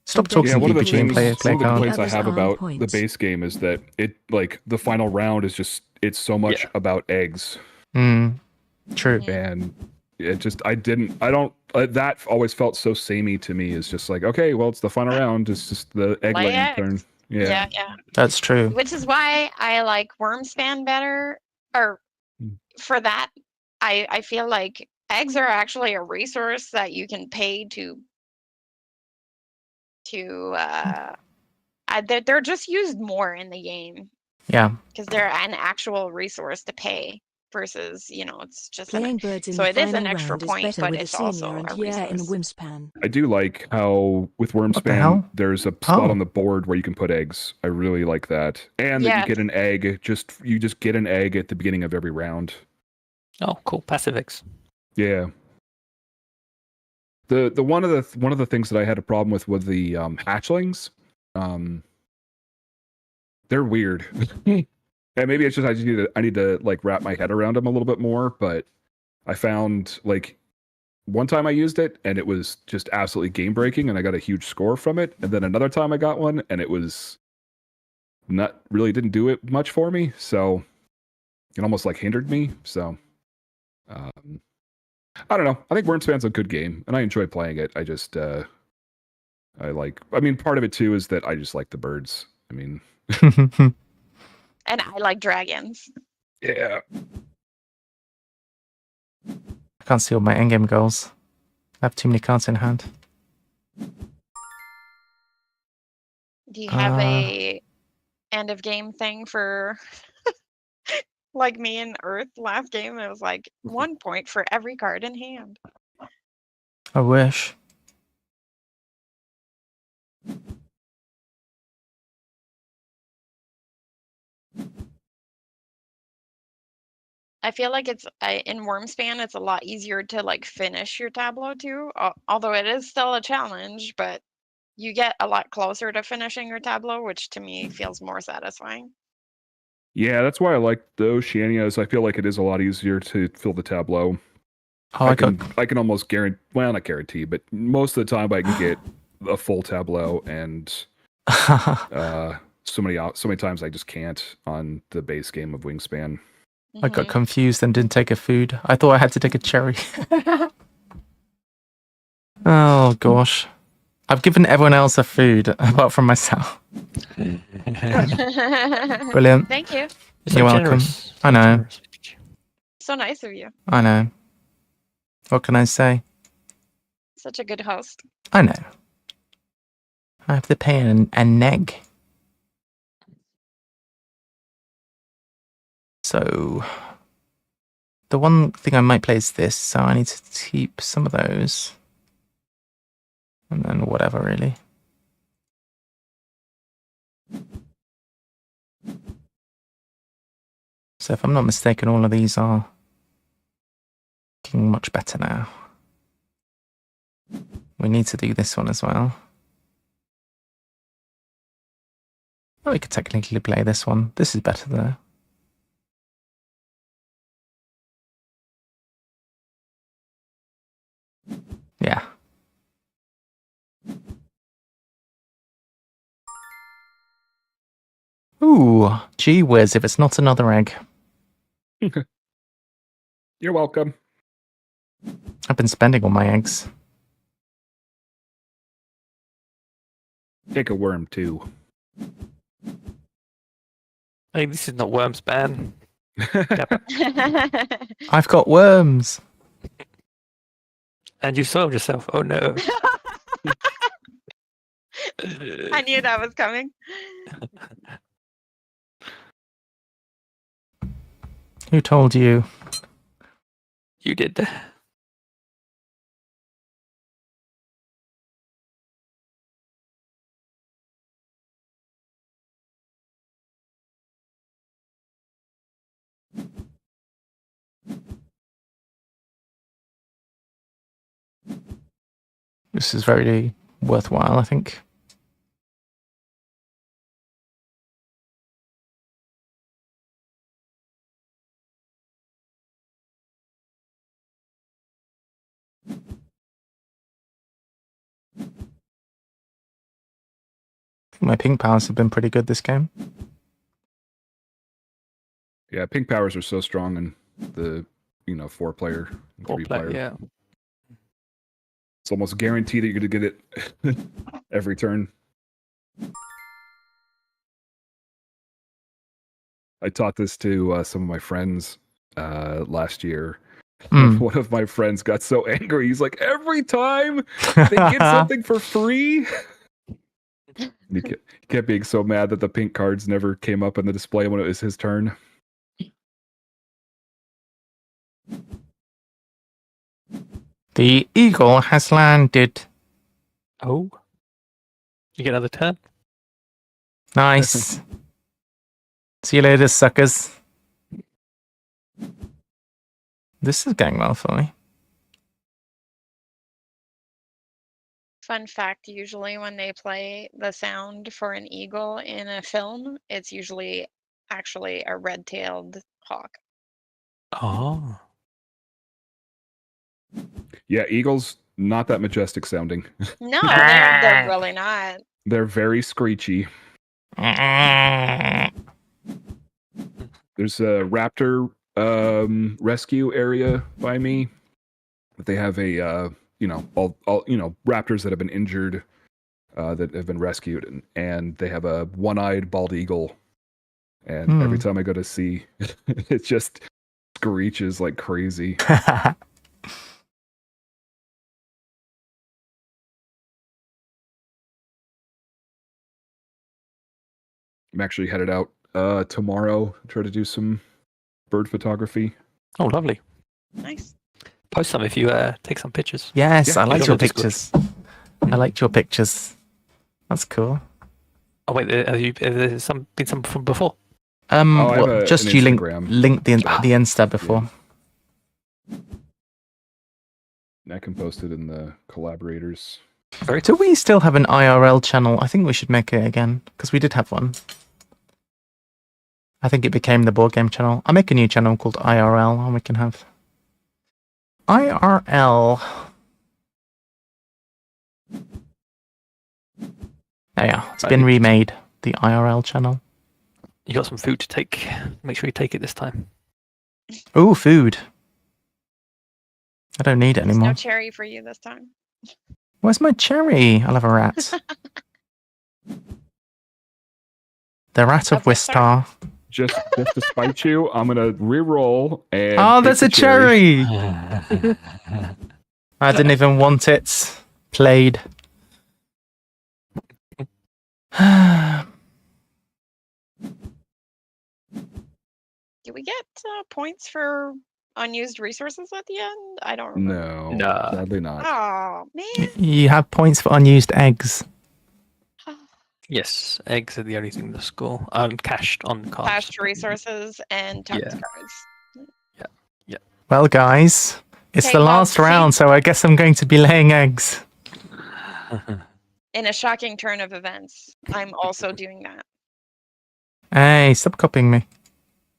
Stop talking one of the TBG and play one of the card. complaints I have about the base game is that it, like, the final round is just, it's so much about eggs. True. And it just, that always felt so samey to me. It's just like, okay, well, it's the final round. It's just the egg Lay laying eggs. turn. Yeah. That's true. Which is why I like Wormspan better, or for that, I feel like eggs are actually a resource that you can pay they're just used more in the game. Yeah. Because they're an actual resource to pay versus, it's just Playing birds in so the it is an final extra round is point, better but with a it's also senior and a yeah in resource. Wormspan. I do like how with hell? Wormspan there's a spot on the board where you can put eggs. I really like that, and that you get an egg. You just get an egg at the beginning of every round. Oh, cool! Passive eggs. Yeah. The one of the things that I had a problem with was the hatchlings. They're weird, and maybe it's just I need to like wrap my head around them a little bit more. But I found like one time I used it and it was just absolutely game breaking and I got a huge score from it. And then another time I got one and it was not really didn't do it much for me. So it almost like hindered me. So I don't know. I think Wormspan's a good game and I enjoy playing it. I just part of it too is that I just like the birds. I mean, and I like dragons. Yeah. I can't see all my endgame goals. I have too many cards in hand. Do you have a end of game thing for like me and Earth last game? It was like 1 point for every card in hand. I wish. I feel like in Wormspan, it's a lot easier to like finish your tableau too. Although it is still a challenge, but you get a lot closer to finishing your tableau, which to me feels more satisfying. Yeah, that's why I like the Oceanias. I feel like it is a lot easier to fill the tableau. Oh, I can almost guarantee, well, not guarantee, but most of the time I can get a full tableau, and so many times I just can't on the base game of Wingspan. I got confused and didn't take a food. I thought I had to take a cherry. Oh gosh. I've given everyone else a food apart from myself. Brilliant. Thank you. You're welcome. I know. So nice of you. I know. What can I say? Such a good host. I know. I have to pay a neg. So, the one thing I might play is this, so I need to keep some of those. And then whatever, really. So if I'm not mistaken, all of these are looking much better now. We need to do this one as well. Oh, we could technically play this one. This is better though. Yeah. Ooh, gee whiz, if it's not another egg. You're welcome. I've been spending all my eggs. Take a worm too. Hey, this is not Wormspan. I've got worms. And you soiled yourself. Oh no. I knew that was coming. Who told you? You did. This is very worthwhile, I think. My ping powers have been pretty good this game. Yeah, pink powers are so strong in the 4-player, 3-player. Yeah. It's almost guaranteed that you're going to get it every turn. I taught this to some of my friends last year. One of my friends got so angry. He's like, every time they get something for free. He kept being so mad that the pink cards never came up in the display when it was his turn. The eagle has landed. Oh. You get another turn? Nice. See you later, suckers. This is going well for me. Fun fact, usually when they play the sound for an eagle in a film, it's usually actually a red-tailed hawk. Oh. Yeah, eagles not that majestic sounding. No, they're really not. They're very screechy. There's a raptor rescue area by me. They have a all raptors that have been injured that have been rescued, and they have a one-eyed bald eagle. And every time I go to see, it just screeches like crazy. I'm actually headed out tomorrow, try to do some bird photography. Oh, lovely. Nice. Post some if you take some pictures. Yes, Yeah, I liked sure. your pictures. I liked your pictures. That's cool. Oh wait, there's been some from before? Just an you Instagram linked the Insta before. Yeah. I can post it in the collaborators. Do we still have an IRL channel? I think we should make it again, because we did have one. I think it became the board game channel. I'll make a new channel called IRL, and we can have IRL. Oh yeah, it's been remade. The IRL channel. You got some food to take. Make sure you take it this time. Ooh, food. I don't need it There's anymore. no cherry for you this time. Where's my cherry? I'll have a rat. The rat of Wistar. Just to spite you, I'm gonna re-roll and. Oh, that's a cherry! I didn't even want it. Played. Do we get points for unused resources at the end? I don't remember. No, sadly not. Oh, man. You have points for unused eggs. Yes, eggs are the only thing to score. Cached on cards. Cached resources and tucked cards. Yeah. Well, guys, it's Okay, the well, last round, so I guess I'm going to be laying eggs. In a shocking turn of events, I'm also doing that. Hey, stop copying me.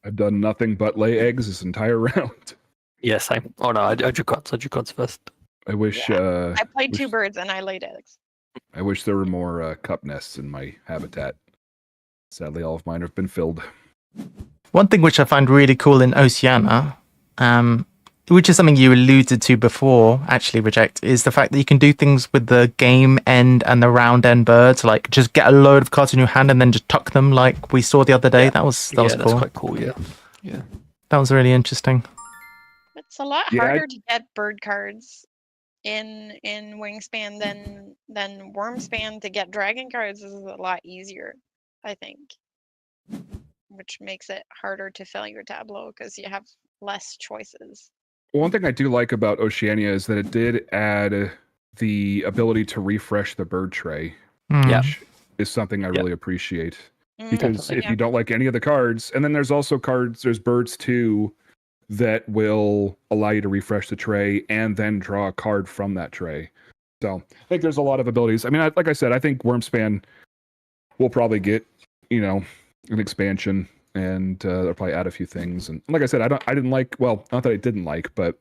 I've done nothing but lay eggs this entire round. Yeah, same. Oh no, I drew cards first. I wish. I played 2 birds and I laid eggs. I wish there were more cup nests in my habitat. Sadly, all of mine have been filled. One thing which I find really cool in Oceania, which is something you alluded to before, actually, Reject, is the fact that you can do things with the game end and the round end birds, like just get a load of cards in your hand and then just tuck them, like we saw the other day. That was cool. That's quite cool. Yeah. That was really interesting. It's a lot harder to get bird cards in Wingspan than Wormspan. To get dragon cards is a lot easier, I think, which makes it harder to fill your tableau because you have less choices. One thing I do like about Oceania is that it did add the ability to refresh the bird tray, which is something I really appreciate. Because if you don't like any of the cards, and then there's also there's birds too, that will allow you to refresh the tray and then draw a card from that tray. So I think there's a lot of abilities. I mean, like I said, I think Wormspan will probably get, an expansion, and they'll probably add a few things. And like I said, I didn't like, well, not that I didn't like, but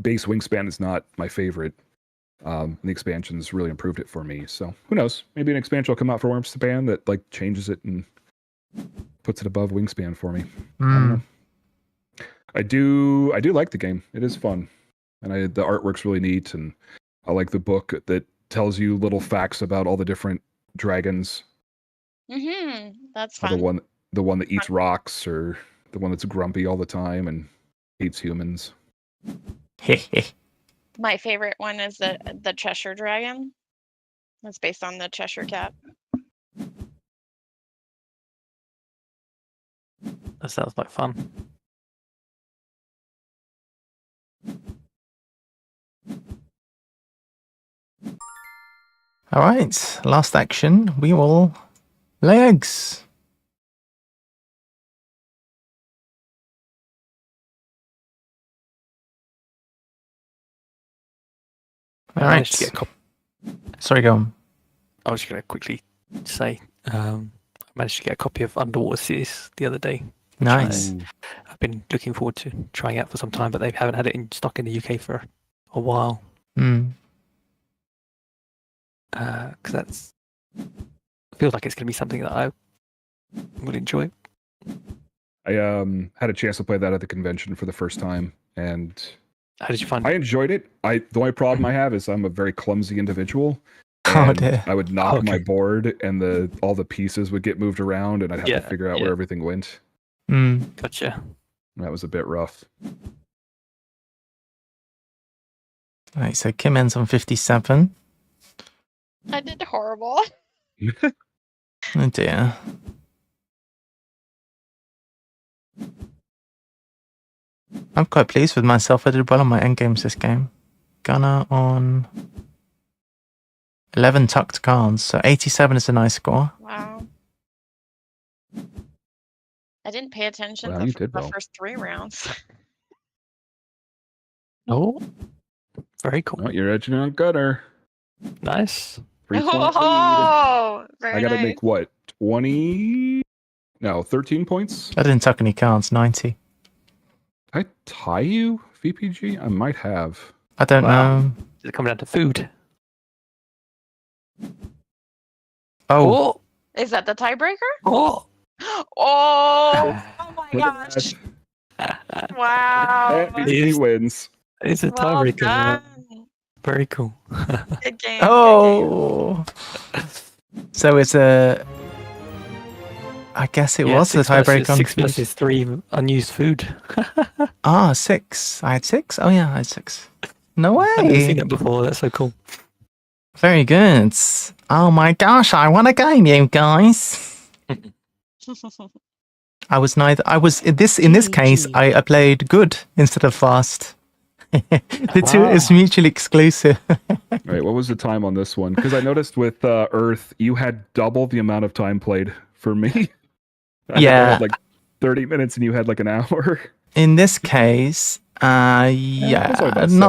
base Wingspan is not my favorite. The expansions really improved it for me. So who knows? Maybe an expansion will come out for Wormspan that like changes it and puts it above Wingspan for me. I don't know. I do like the game. It is fun, and the artwork's really neat, and I like the book that tells you little facts about all the different dragons. That's fun. The one that eats rocks, or the one that's grumpy all the time and hates humans. My favorite one is the Cheshire Dragon. That's based on the Cheshire Cat. That sounds like fun. All right, last action. We will lay eggs. All right. Sorry, go on. I was going to quickly say, I managed to get a copy of Underwater Cities the other day. Nice. I've been looking forward to trying out for some time, but they haven't had it in stock in the UK for a while. Mm. Because that's feels like it's going to be something that I would enjoy. I had a chance to play that at the convention for the first time, and how did you find I it? enjoyed it. The only problem I have is I'm a very clumsy individual. Oh And dear. I would knock my board, and all the pieces would get moved around, and I'd have to figure out where everything went. Gotcha. That was a bit rough. Right, so Kim ends on 57. I did horrible. Oh dear. I'm quite pleased with myself. I did well on my endgames this game. Gunner on 11 tucked cards, so 87 is a nice score. Wow. I didn't pay attention Wow, you the did well. first 3 rounds. Oh, very cool. Oh, you're edging on Gunner. Nice. 3-point lead. Oh, very I got to nice. make what? 20? No, 13 points? I didn't tuck any cards, 90. Did I tie you, VPG? I might have. I don't know. Is it coming down to food? Oh. Is that the tiebreaker? Oh. Oh my Look at gosh. that. Wow. VPG wins. It's a Well tiebreaker. done. Very cool. Good game. Oh. So it's a. I guess it was a tiebreaker on 6 food. versus 3 unused food. 6. I had 6? Oh yeah, I had 6. No way. I've never seen it before. That's so cool. Very good. Oh my gosh, I won a game, you guys. I was in this case I played good instead of fast. The two is mutually exclusive. Right, what was the time on this one? Because I noticed with Earth, you had double the amount of time played for me. I had like 30 minutes and you had like an hour. In this case, not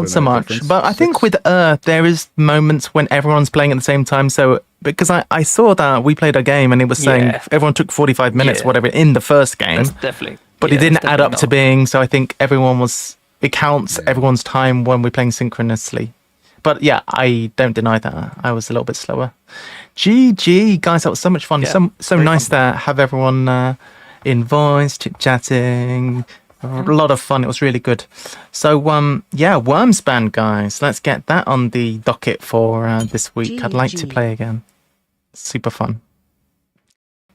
so much. difference. But I think with Earth, there is moments when everyone's playing at the same time. So because I saw that we played a game and it was saying everyone took 45 minutes, whatever, in the first game. That's definitely. But it didn't add up to being. So I think it counts everyone's time when we're playing synchronously. But yeah, I don't deny that. I was a little bit slower. GG, guys, that was so much fun. So nice to have everyone in voice, chit-chatting. A lot of fun. It was really good. So, Worms Band, guys. Let's get that on the docket for this week. I'd like to play again. Super fun.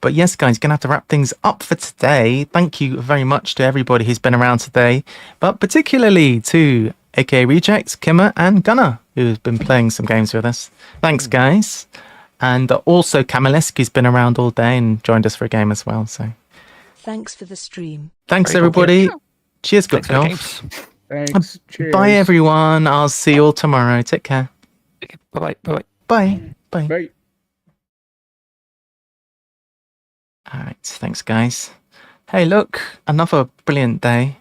But yes, guys, going to have to wrap things up for today. Thank you very much to everybody who's been around today, but particularly to aka Reject, Kimmer, and Gunner, who's been playing some games with us. Thanks, guys. And also Kamalesk, who's been around all day and joined us for a game as well. So thanks for the stream. thanks, everybody. Cheers, good golf. Thanks. Cheers. Bye, everyone. I'll see you all tomorrow. Take care. Bye-bye. Bye-bye. Bye. Bye. Bye. All right. Thanks, guys. Hey, look, another brilliant day.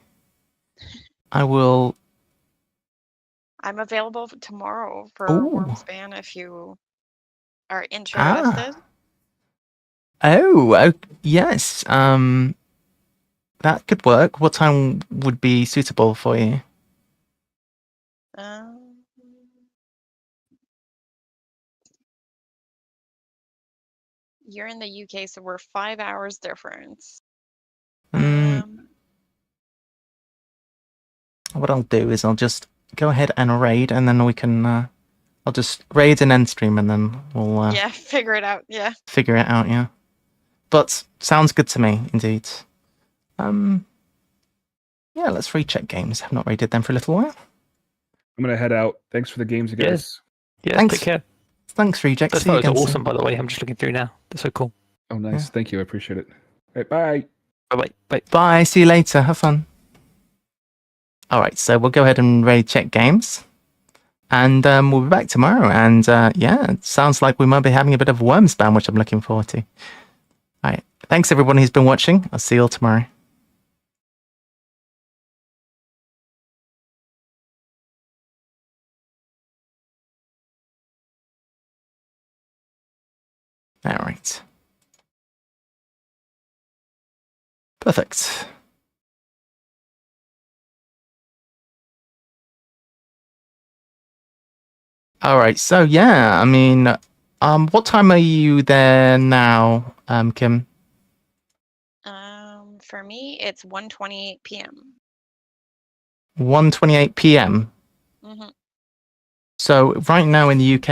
I'm available tomorrow for Worms Band if you are interested. Yes. That could work. What time would be suitable for you? You're in the UK, so we're 5 hours difference. What I'll do is I'll just go ahead and raid, and then we can. I'll just raid and end stream, and then we'll. Figure it out. Yeah. Figure it out. Yeah. But sounds good to me, indeed. Let's recheck games. I've not raided them for a little while. I'm gonna head out. Thanks for the games, you guys. Yeah, thanks. take care. Thanks, Reject. Those photos are awesome, by the way. I'm just looking through now. They're so cool. Oh, nice. Yeah. Thank you. I appreciate it. Right, bye. Bye-bye. Bye. Bye. See you later. Have fun. All right, so we'll go ahead and raid check games. And we'll be back tomorrow. And it sounds like we might be having a bit of Worms Band, which I'm looking forward to. All right. Thanks, everyone who's been watching. I'll see you all tomorrow. All right. Perfect. All right. So yeah, I mean, what time are you there now, Kim? For me, it's 1:28 p.m. 1:28 p.m. Mm-hmm. So right now in the UK,